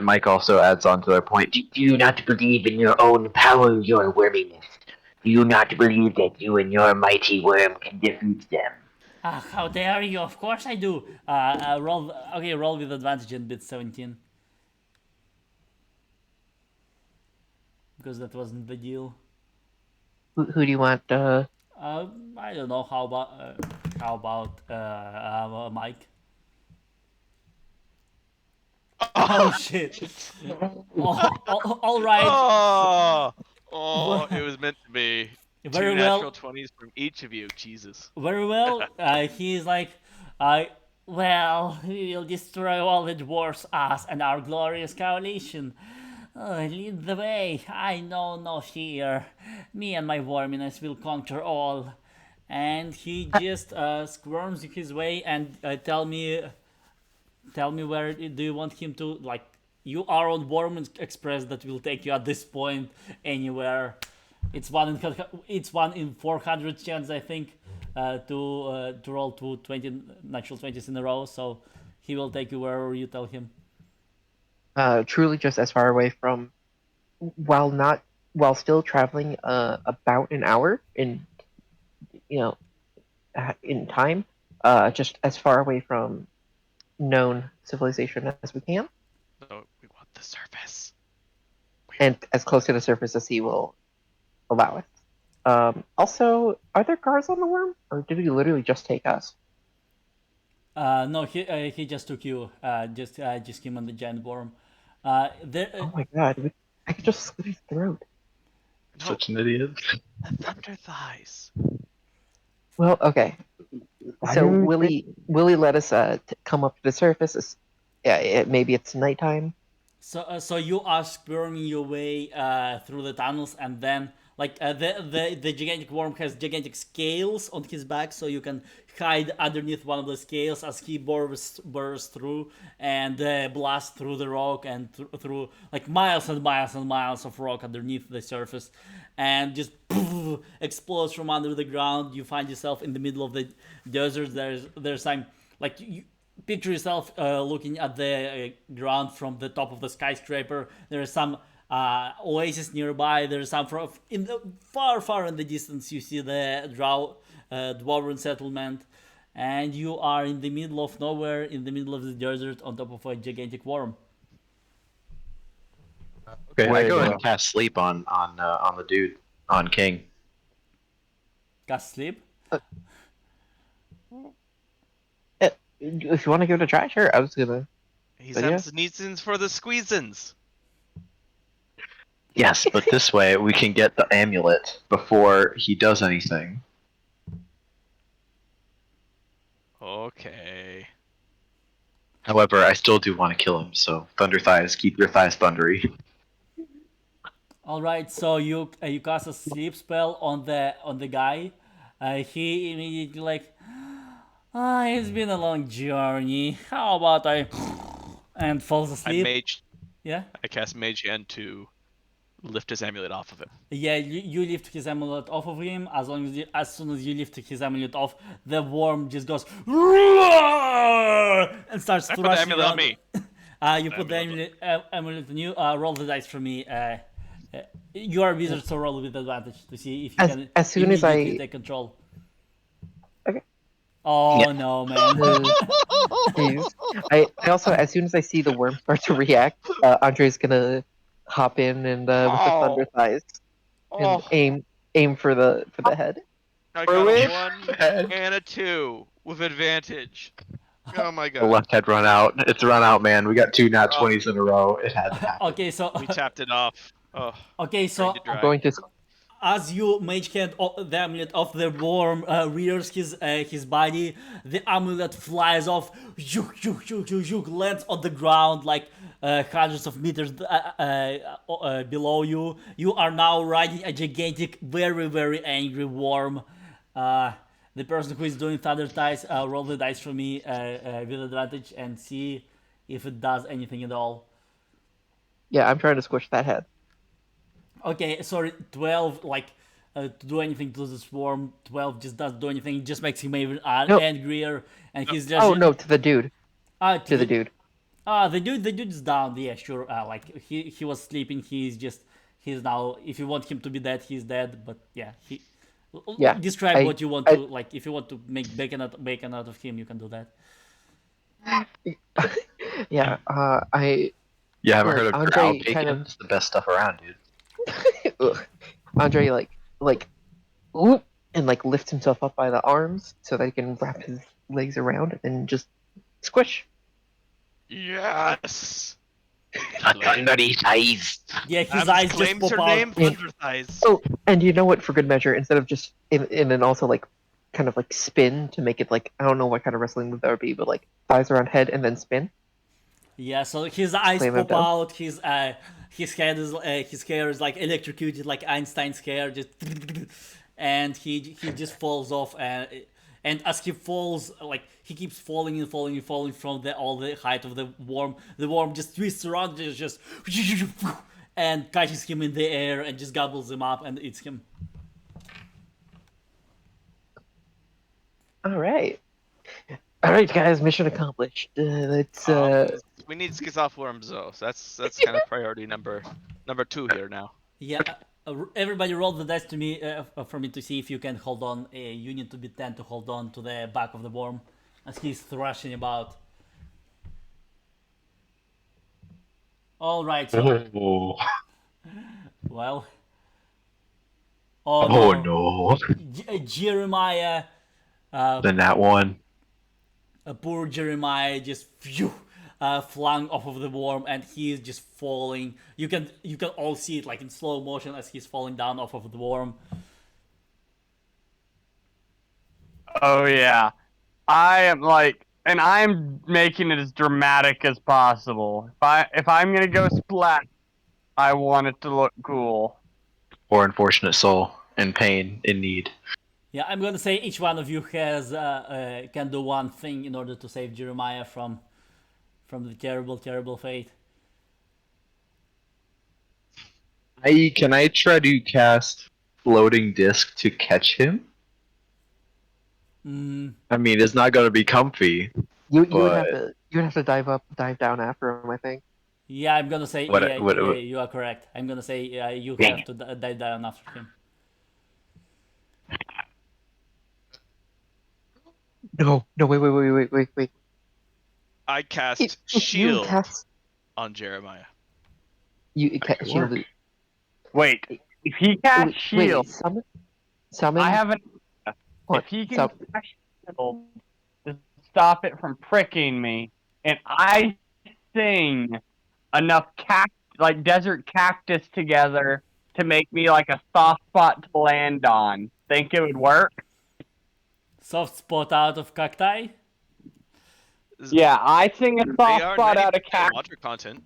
Mike also adds on to their point. Do you not believe in your own power, your worminess? Do you not believe that you and your mighty worm can defeat them? How dare you? Of course I do. Roll. Okay, roll with advantage in bit 17. Because that wasn't the deal. Who do you want? I don't know. How about Mike? Oh shit! All right. It was meant to be. Very Two natural well. 20s from each of you. Jesus. Very well. He's like, well, we will destroy all the dwarfs, us, and our glorious coalition. Lead the way. I know no fear. Me and my worminess will conquer all. And he just squirms his way and tell me where do you want him to, like, you are on Worm Express that will take you at this point anywhere. It's one in 400 chance, I think, to roll 20 natural 20s in a row. So he will take you wherever you tell him. Truly, just as far away from, while still traveling about an hour you know, in time, just as far away from known civilization as we can, So we want the surface. and as close to the surface as he will allow it. Also, are there guards on the worm, or did he literally just take us? No, he just took you. Just him and the giant worm. There. Oh my god, I could just slit his throat. No, Such an idiot. the thunder thighs. Well, okay. So will he let us come up to the surface? Yeah, maybe it's nighttime. So you are spurring your way through the tunnels, and then like the gigantic worm has gigantic scales on his back, so you can hide underneath one of the scales as he bursts through and blasts through the rock and through like miles and miles and miles of rock underneath the surface, and just explodes from under the ground. You find yourself in the middle of the desert. There's some like picture yourself looking at the ground from the top of the skyscraper. There is some oasis nearby. There's some in the far in the distance. You see the dwarven settlement, and you are in the middle of nowhere, in the middle of the desert, on top of a gigantic worm. Okay, I go ahead Where and cast sleep on the dude on King. Cast sleep. If you want to give it a try, sure. I was gonna. He's But having yeah. sneezins for the squeezins. Yes, but this way we can get the amulet before he does anything. Okay. However, I still do want to kill him, so Thunder Thighs, keep your thighs thundery. All right, so you cast a sleep spell on the guy. He immediately like, it's been a long journey. How about I and falls asleep. Yeah. I cast Mage Hand to lift his amulet off of him. Yeah, you lift his amulet off of him. As soon as you lift his amulet off, the worm just goes and starts I put the thrashing amulet on around. me. You put the amulet on you. Roll the dice for me. You are a wizard, so roll with advantage to see if you can As soon as immediately I take control. Okay. Oh Yeah. no, man! Please. I also, as soon as I see the worm start to react, Andre's gonna hop in and with the thunder thighs and Oh, aim for the head. I Or got wait. a 1 and a 2 with advantage. Oh my The god. left had run out. It's run out, man. We got two nat 20s in a row. It had to happen. Okay, so We tapped it off. Oh, okay, so drained it dry. I'm going to. as you mage hand the amulet off the worm rears his body, the amulet flies off, lands on the ground like hundreds of meters below you. You are now riding a gigantic, very angry worm. The person who is doing thunder dice, roll the dice for me with advantage and see if it does anything at all. Yeah, I'm trying to squish that head. Okay, sorry, 12, like, to do anything to the swarm, 12 just doesn't do anything, it just makes him even No. angrier, and he's just... Oh no, to the dude. to The dude. The dude is down, yeah, sure, like, he was sleeping, he's now, if you want him to be dead, he's dead, but yeah, Yeah, describe what you want to, like, if you want to make bacon out of him, you can do that. Yeah, You haven't Look, heard of Andre growl kind bacon? of- It's the best stuff around, dude. Ugh. Andre like whoop, and like lifts himself up by the arms so that he can wrap his legs around and then just squish. Yes. Thundery thighs. Yeah, his Abs eyes just claims pop her out. name, Thunder Thighs. Oh, and you know what? For good measure, instead of just and then also like kind of like spin to make it like I don't know what kind of wrestling move that would be, but like thighs around head and then spin. Yeah, so his eyes Claim it pop down. out. His head is his hair is like electrocuted, like Einstein's hair, just and he just falls off. And as he falls, like he keeps falling and falling and falling from all the height of the worm. The worm just twists around, just and catches him in the air and just gobbles him up and eats him. All right, guys, mission accomplished. Let's We need Skizoff worms though. So that's kind of priority number 2 here now. Yeah, everybody roll the dice to me for me to see if you can hold on. You need to be 10 to hold on to the back of the worm as he's thrashing about. All right, so Oh, well. oh no. Jeremiah. The nat 1. Poor Jeremiah just flung off of the worm, and he's just falling. You can all see it like in slow motion as he's falling down off of the worm. Oh yeah. I am like, and I'm making it as dramatic as possible. If I'm gonna go splat, I want it to look cool. Poor unfortunate soul in pain, in need. Yeah, I'm gonna say each one of you has can do one thing in order to save Jeremiah from the terrible, terrible fate. Can I try to cast floating disc to catch him? Mm, I mean, it's not gonna be comfy, You would but have to dive down after him. I think. yeah, I'm gonna say what? yeah, yeah, you are correct. I'm gonna say you Dang have to dive down after him. No, no, wait. I cast If you shield cast on Jeremiah. shield. Wait, if he casts shield, Summon. I have an. What? If he can cast shield to stop it from pricking me, and I sing enough like desert cactus together to make me like a soft spot to land on, think it would work? Soft spot out of cacti. Yeah, I sing a They soft are spot out of 90% cactus, water content.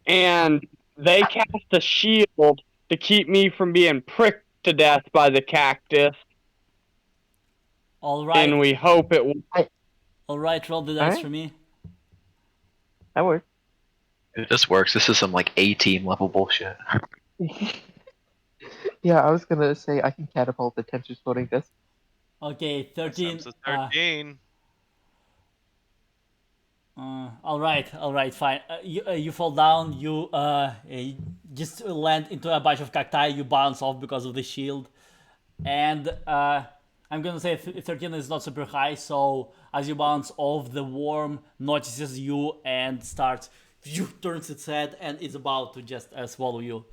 and they cast a shield to keep me from being pricked to death by the cactus, All right, and we hope it will. all right. Roll the dice Alright. for me. That works. if this works, this is some like A team level bullshit. Yeah, I was gonna say I can catapult the tensor's floating disc. Okay, 13. Sounds like 13. All right, fine. You fall down. You just land into a bunch of cacti. You bounce off because of the shield, and I'm gonna say 13 is not super high. So as you bounce off, the worm notices you and starts turns its head and is about to just swallow you.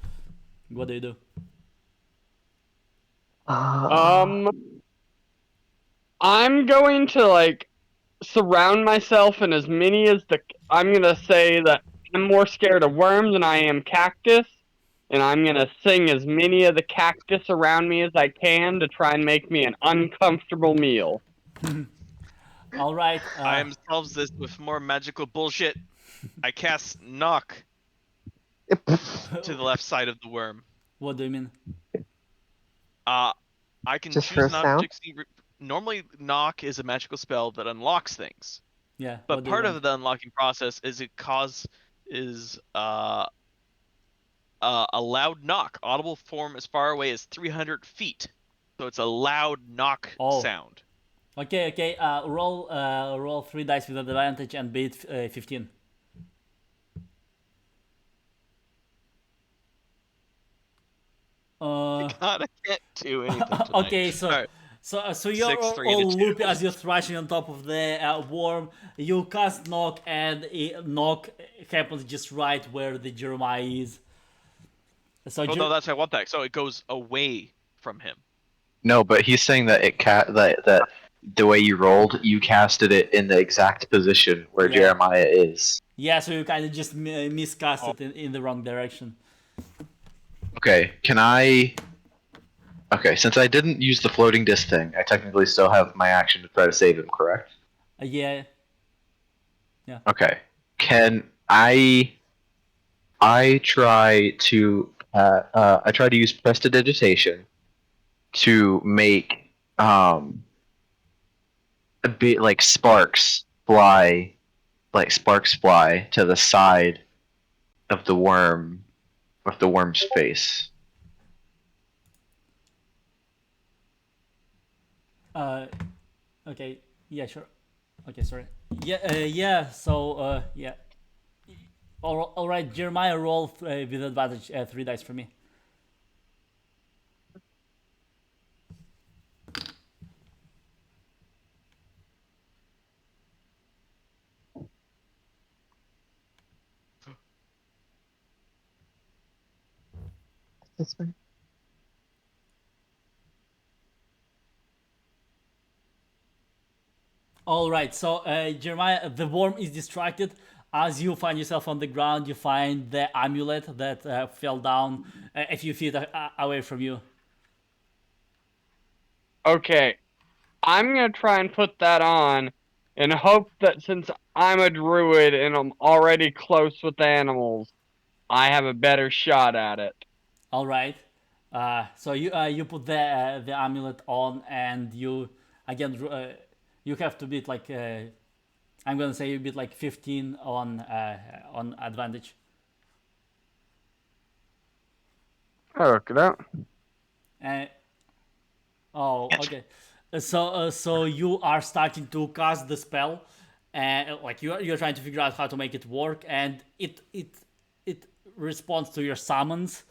What do you do? I'm going to like surround myself in as many as the. I'm gonna say that I'm more scared of worms than I am cactus, and I'm gonna sing as many of the cactus around me as I can to try and make me an uncomfortable meal. All right. I am solves this with more magical bullshit. I cast knock to the left side of the worm. What do you mean? I can Just for choose a an sound? object. Normally, knock is a magical spell that unlocks things, Yeah. but what do you part want? of the unlocking process is a loud knock, audible from as far away as 300 feet. So it's a loud knock Oh. sound. Okay. Roll 3 dice with advantage and beat 15. God, I can't do anything tonight. Okay, so Alright. so you're 6, all, 3, and a 2. loopy as you're thrashing on top of the worm. You cast knock, and knock happens just right where the Jeremiah is. So Oh no, that's I want that. So it goes away from him. No, but he's saying that that the way you rolled, you casted it in the exact position where Yeah. Jeremiah is. yeah, so you kind of just miscast it in the wrong direction. Okay, can I? Okay, since I didn't use the floating disc thing, I technically still have my action to try to save him, correct? Yeah. Okay. Can I? I try to use prestidigitation to make a bit like sparks fly to the side of the worm's face. Okay. Yeah. Sure. Okay. Sorry. Yeah. So. Yeah. All right. Jeremiah, roll with advantage 3 dice for me. This one. All right, so Jeremiah, the worm is distracted. As you find yourself on the ground, you find the amulet that fell down a few feet away from you. Okay, I'm gonna try and put that on and hope that since I'm a druid and I'm already close with animals, I have a better shot at it. All right, so you put the amulet on, and you again you have to beat like I'm gonna say you beat like 15 on advantage. Okay. Uh, Oh, okay. So you are starting to cast the spell, and like you're trying to figure out how to make it work, and it responds to your summons,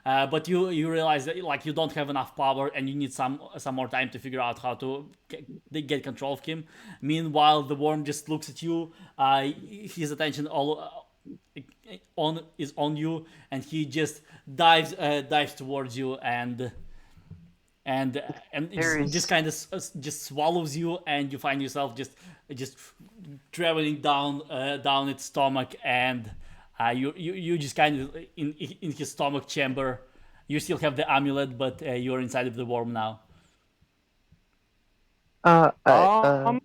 but you realize that like you don't have enough power, and you need some more time to figure out how to get control of him. Meanwhile, the worm just looks at you. His attention all on you, and he just dives towards you and it There just is kind of just swallows you, and you find yourself just traveling down its stomach, and you just kind of in his stomach chamber. You still have the amulet, but you're inside of the worm now. uh uh uh Um,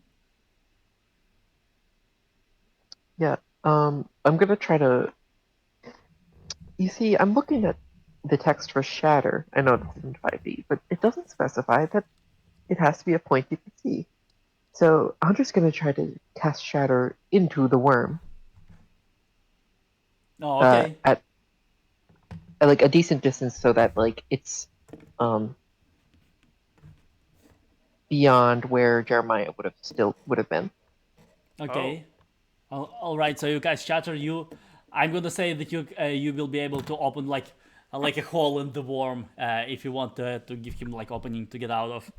yeah. I'm gonna try to. You see, I'm looking at the text for shatter. I know this isn't 5e, but it doesn't specify that it has to be a point you can see. So I'm just gonna try to cast shatter into the worm. Oh, okay. At like a decent distance, so that like it's um beyond where Jeremiah would have been. Okay. All right. So you guys shatter you. I'm gonna say that you will be able to open like a hole in the worm if you want to give him like opening to get out of.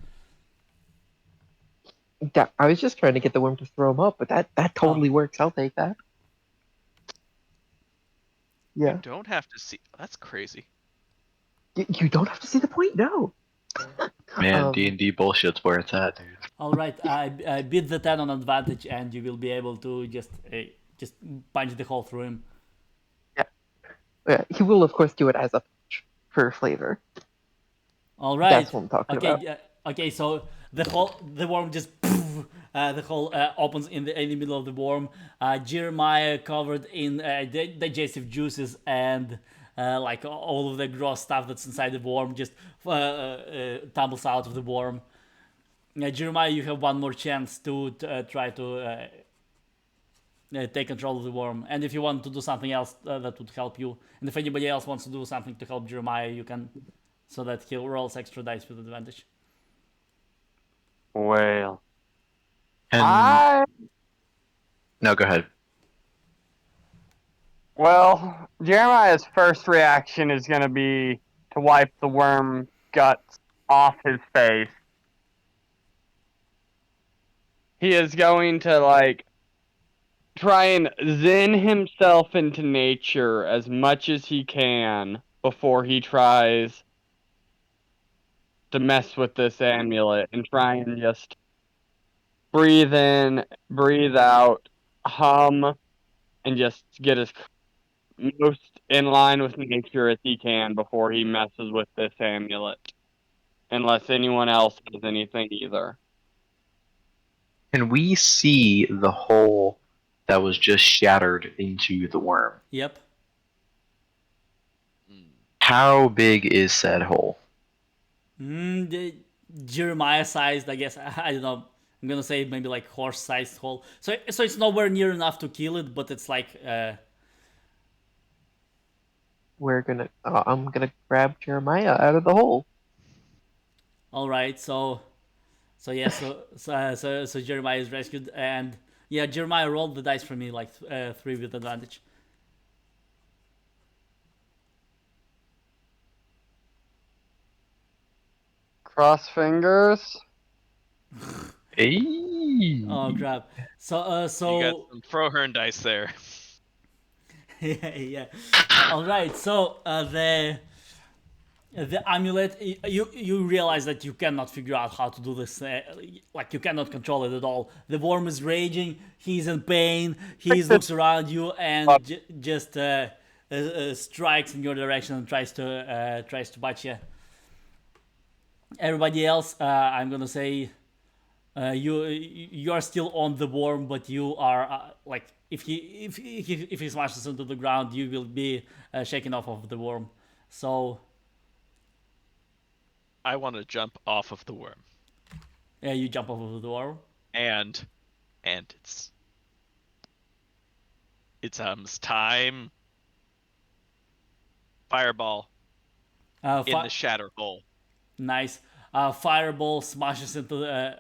Yeah, I was just trying to get the worm to throw him up, but that Oh, totally works. I'll take that. You Yeah, don't have to see. That's crazy. you don't have to see the point. No. Man, Um, D&D bullshit's where it's at, dude. all right. I beat the 10 on advantage, and you will be able to just punch the hole through him. yeah, yeah, he will of course do it as a punch for flavor. All That's right. what I'm talking Okay. about. Okay. So the worm just the hole opens in the middle of the worm. Jeremiah covered in digestive juices and like all of the gross stuff that's inside the worm just tumbles out of the worm. Jeremiah, you have one more chance to try to take control of the worm. And if you want to do something else, that would help you. And if anybody else wants to do something to help Jeremiah, you can, so that he rolls extra dice with advantage. well, And I no, go ahead. Jeremiah's first reaction is gonna be to wipe the worm guts off his face. He is going to like try and zen himself into nature as much as he can before he tries to mess with this amulet and try and just breathe in, breathe out, hum, and just get as most in line with nature as he can before he messes with this amulet. Unless anyone else does anything either. Can we see the hole that was just shattered into the worm? Yep. Mm. How big is said hole? The Jeremiah sized, I guess. I don't know. I'm gonna say maybe like horse sized hole. So it's nowhere near enough to kill it, but it's like I'm gonna grab Jeremiah out of the hole. all right. So yeah. So Jeremiah is rescued, and yeah, Jeremiah rolled the dice for me like 3 with advantage. Cross fingers. Hey. Oh crap. So You got so some Frohern dice there. yeah, yeah. All right. So The amulet, you realize that you cannot figure out how to do this. Like you cannot control it at all. The worm is raging. He's in pain. He looks around you and just strikes in your direction and tries to bite you. Everybody else, I'm gonna say, you are still on the worm, but you are like if he smashes into the ground, you will be shaken off of the worm. So I want to jump off of the worm, you jump off of the worm. and it's time. Fireball in the shatter hole. Nice. Fireball smashes into the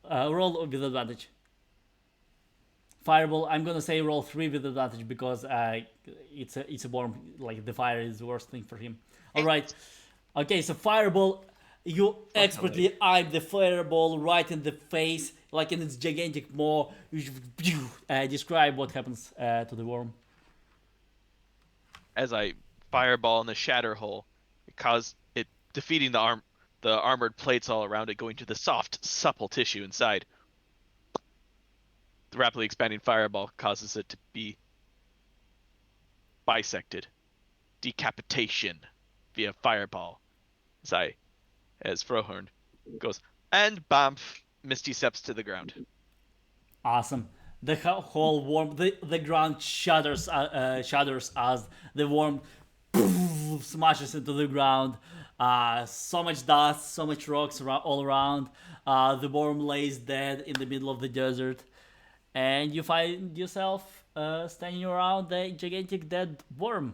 roll with advantage. Fireball, I'm gonna say roll 3 with advantage because it's a worm. Like the fire is the worst thing for him. All right. Okay, so fireball, you expertly aim the fireball right in the face, like in its gigantic maw. You describe what happens to the worm. As I fireball in the shatter hole, because it defeating the armored plates all around it, going to the soft, supple tissue inside. The rapidly expanding fireball causes it to be bisected, decapitation via fireball. As Frohorn goes, and bamf, Misty steps to the ground. Awesome. The whole worm, the ground shudders as the worm smashes into the ground. So much dust, so much rocks all around. The worm lays dead in the middle of the desert, and you find yourself standing around the gigantic dead worm.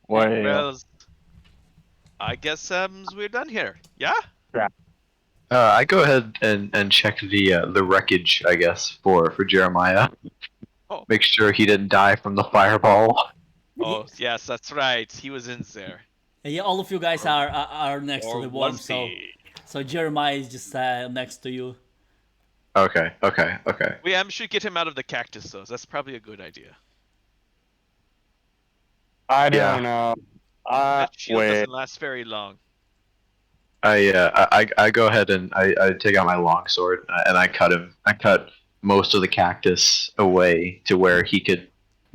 Well, I guess we're done here. Yeah. I go ahead and check the wreckage, I guess, for Jeremiah. Oh. Make sure he didn't die from the fireball. Oh yes, that's right. He was in there. Yeah, all of you guys are next to Or the worm, was so he? Jeremiah is just next to you. Okay. We should get him out of the cactus though. That's probably a good idea. I Yeah. don't know. That shield Wait. doesn't last very long. I go ahead and I take out my longsword and I cut him. I cut most of the cactus away to where he could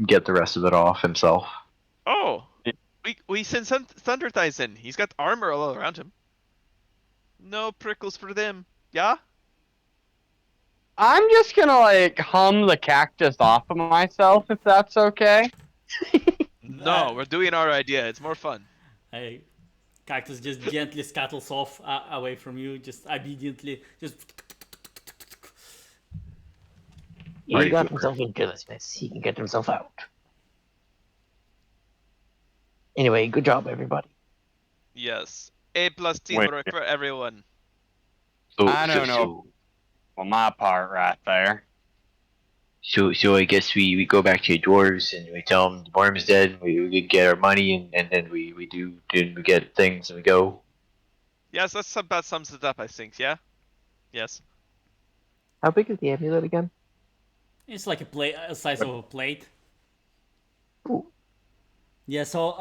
get the rest of it off himself. Oh, we send Thunder Thighs in. He's got armor all around him. No prickles for them. Yeah. I'm just gonna like hum the cactus off of myself if that's okay. No, we're doing our idea. It's more fun. Hey, cactus just gently scuttles off away from you, just obediently, just. He got himself into this mess. He can get himself out. Anyway, good job, everybody. Yes. A+ teamwork for everyone. So, I don't know. Well, my part right there. So I guess we go back to the dwarves and we tell them the worm's dead. And we get our money and then we get things and we go. Yes, that about sums it up, I think. Yeah. Yes. How big is the amulet again? It's like a size of a plate. Ooh. Yeah, so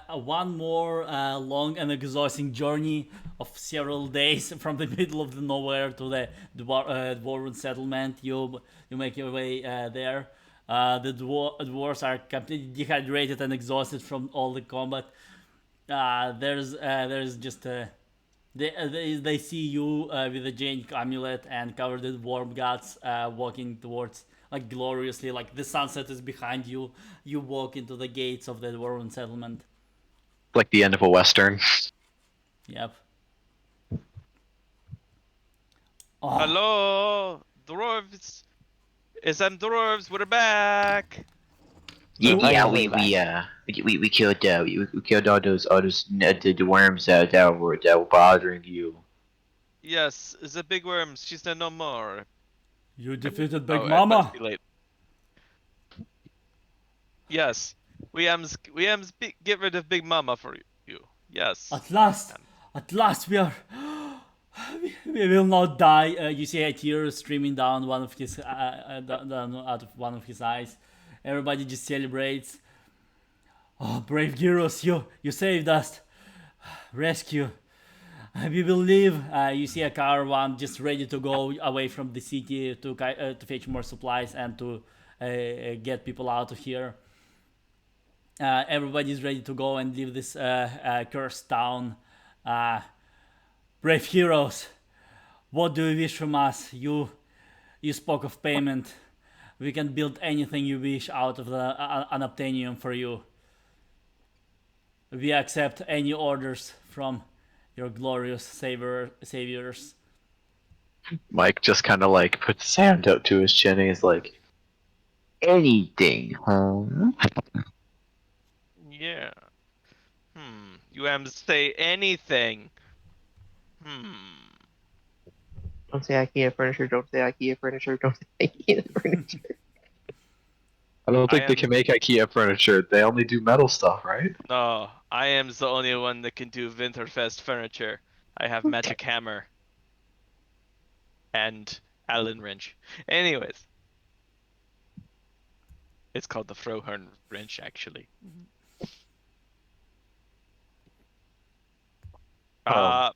one more long and exhausting journey of several days from the middle of the nowhere to the dwarven settlement. You make your way there. The dwarves are completely dehydrated and exhausted from all the combat. There's just they see you with a giant amulet and covered in worm guts walking towards like gloriously, like the sunset is behind you. You walk into the gates of the dwarven settlement. like the end of a western. Yep. Oh, Hello, dwarves. It's them dwarves. We're back. Yeah, we killed we killed all those the worms that were bothering you. Yes, the big worms. She's there no more. you defeated Big Oh, it Mama. must be late. Yes, get rid of Big Mama for you. Yes. At last we are. We will not die. You see a tear streaming down one of his down out of one of his eyes. Everybody just celebrates. Oh, brave heroes, you saved us. Rescue. We will leave. You see a caravan just ready to go away from the city to fetch more supplies and to get people out of here. Everybody's ready to go and leave this cursed town. Uh, brave heroes, what do you wish from us? You spoke of payment. We can build anything you wish out of the unobtainium for you. We accept any orders from your glorious saviors. Mike just kind of like puts his hand up to his chin and he's like, Anything, huh? Yeah. You say anything. Don't say IKEA furniture. Don't say IKEA furniture. Don't say IKEA furniture. I don't I think they am can make IKEA furniture. They only do metal stuff, right? no. I am the only one that can do Winterfest furniture. I have magic hammer and Allen wrench. Anyways, it's called the Frohorn wrench actually. Um,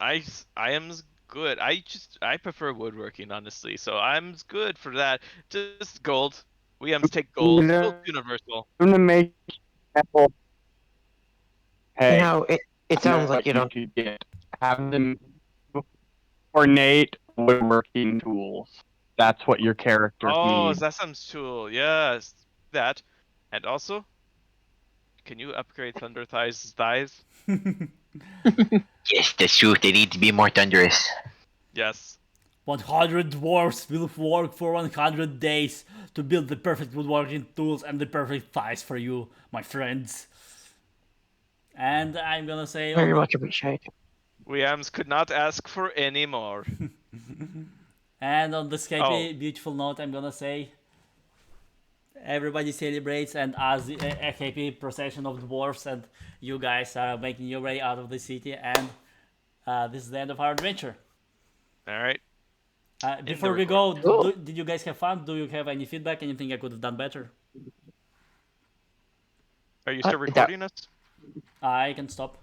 I am good. I prefer woodworking honestly, so I'm good for that. Just gold. We take gold. Gold's universal. I'm gonna make apple. Hey, It sounds like you don't. should get. Have them ornate woodworking tools. That's what your characters Oh, need. that sounds cool. Yes, that. And also, can you upgrade Thunder Thigh's thighs? Yes, that's true. They need to be more thunderous. Yes. 100 dwarves will work for 100 days to build the perfect woodworking tools and the perfect thighs for you, my friends. And I'm gonna say Very much appreciate. Williams could not ask for any more. and on this happy, Oh. beautiful note, I'm gonna say everybody celebrates and as a happy procession of dwarves, and you guys are making your way out of the city, and this is the end of our adventure. All right. Before we go, Cool. did you guys have fun? Do you have any feedback? Anything I could have done better? Are you still that- recording us? I can stop.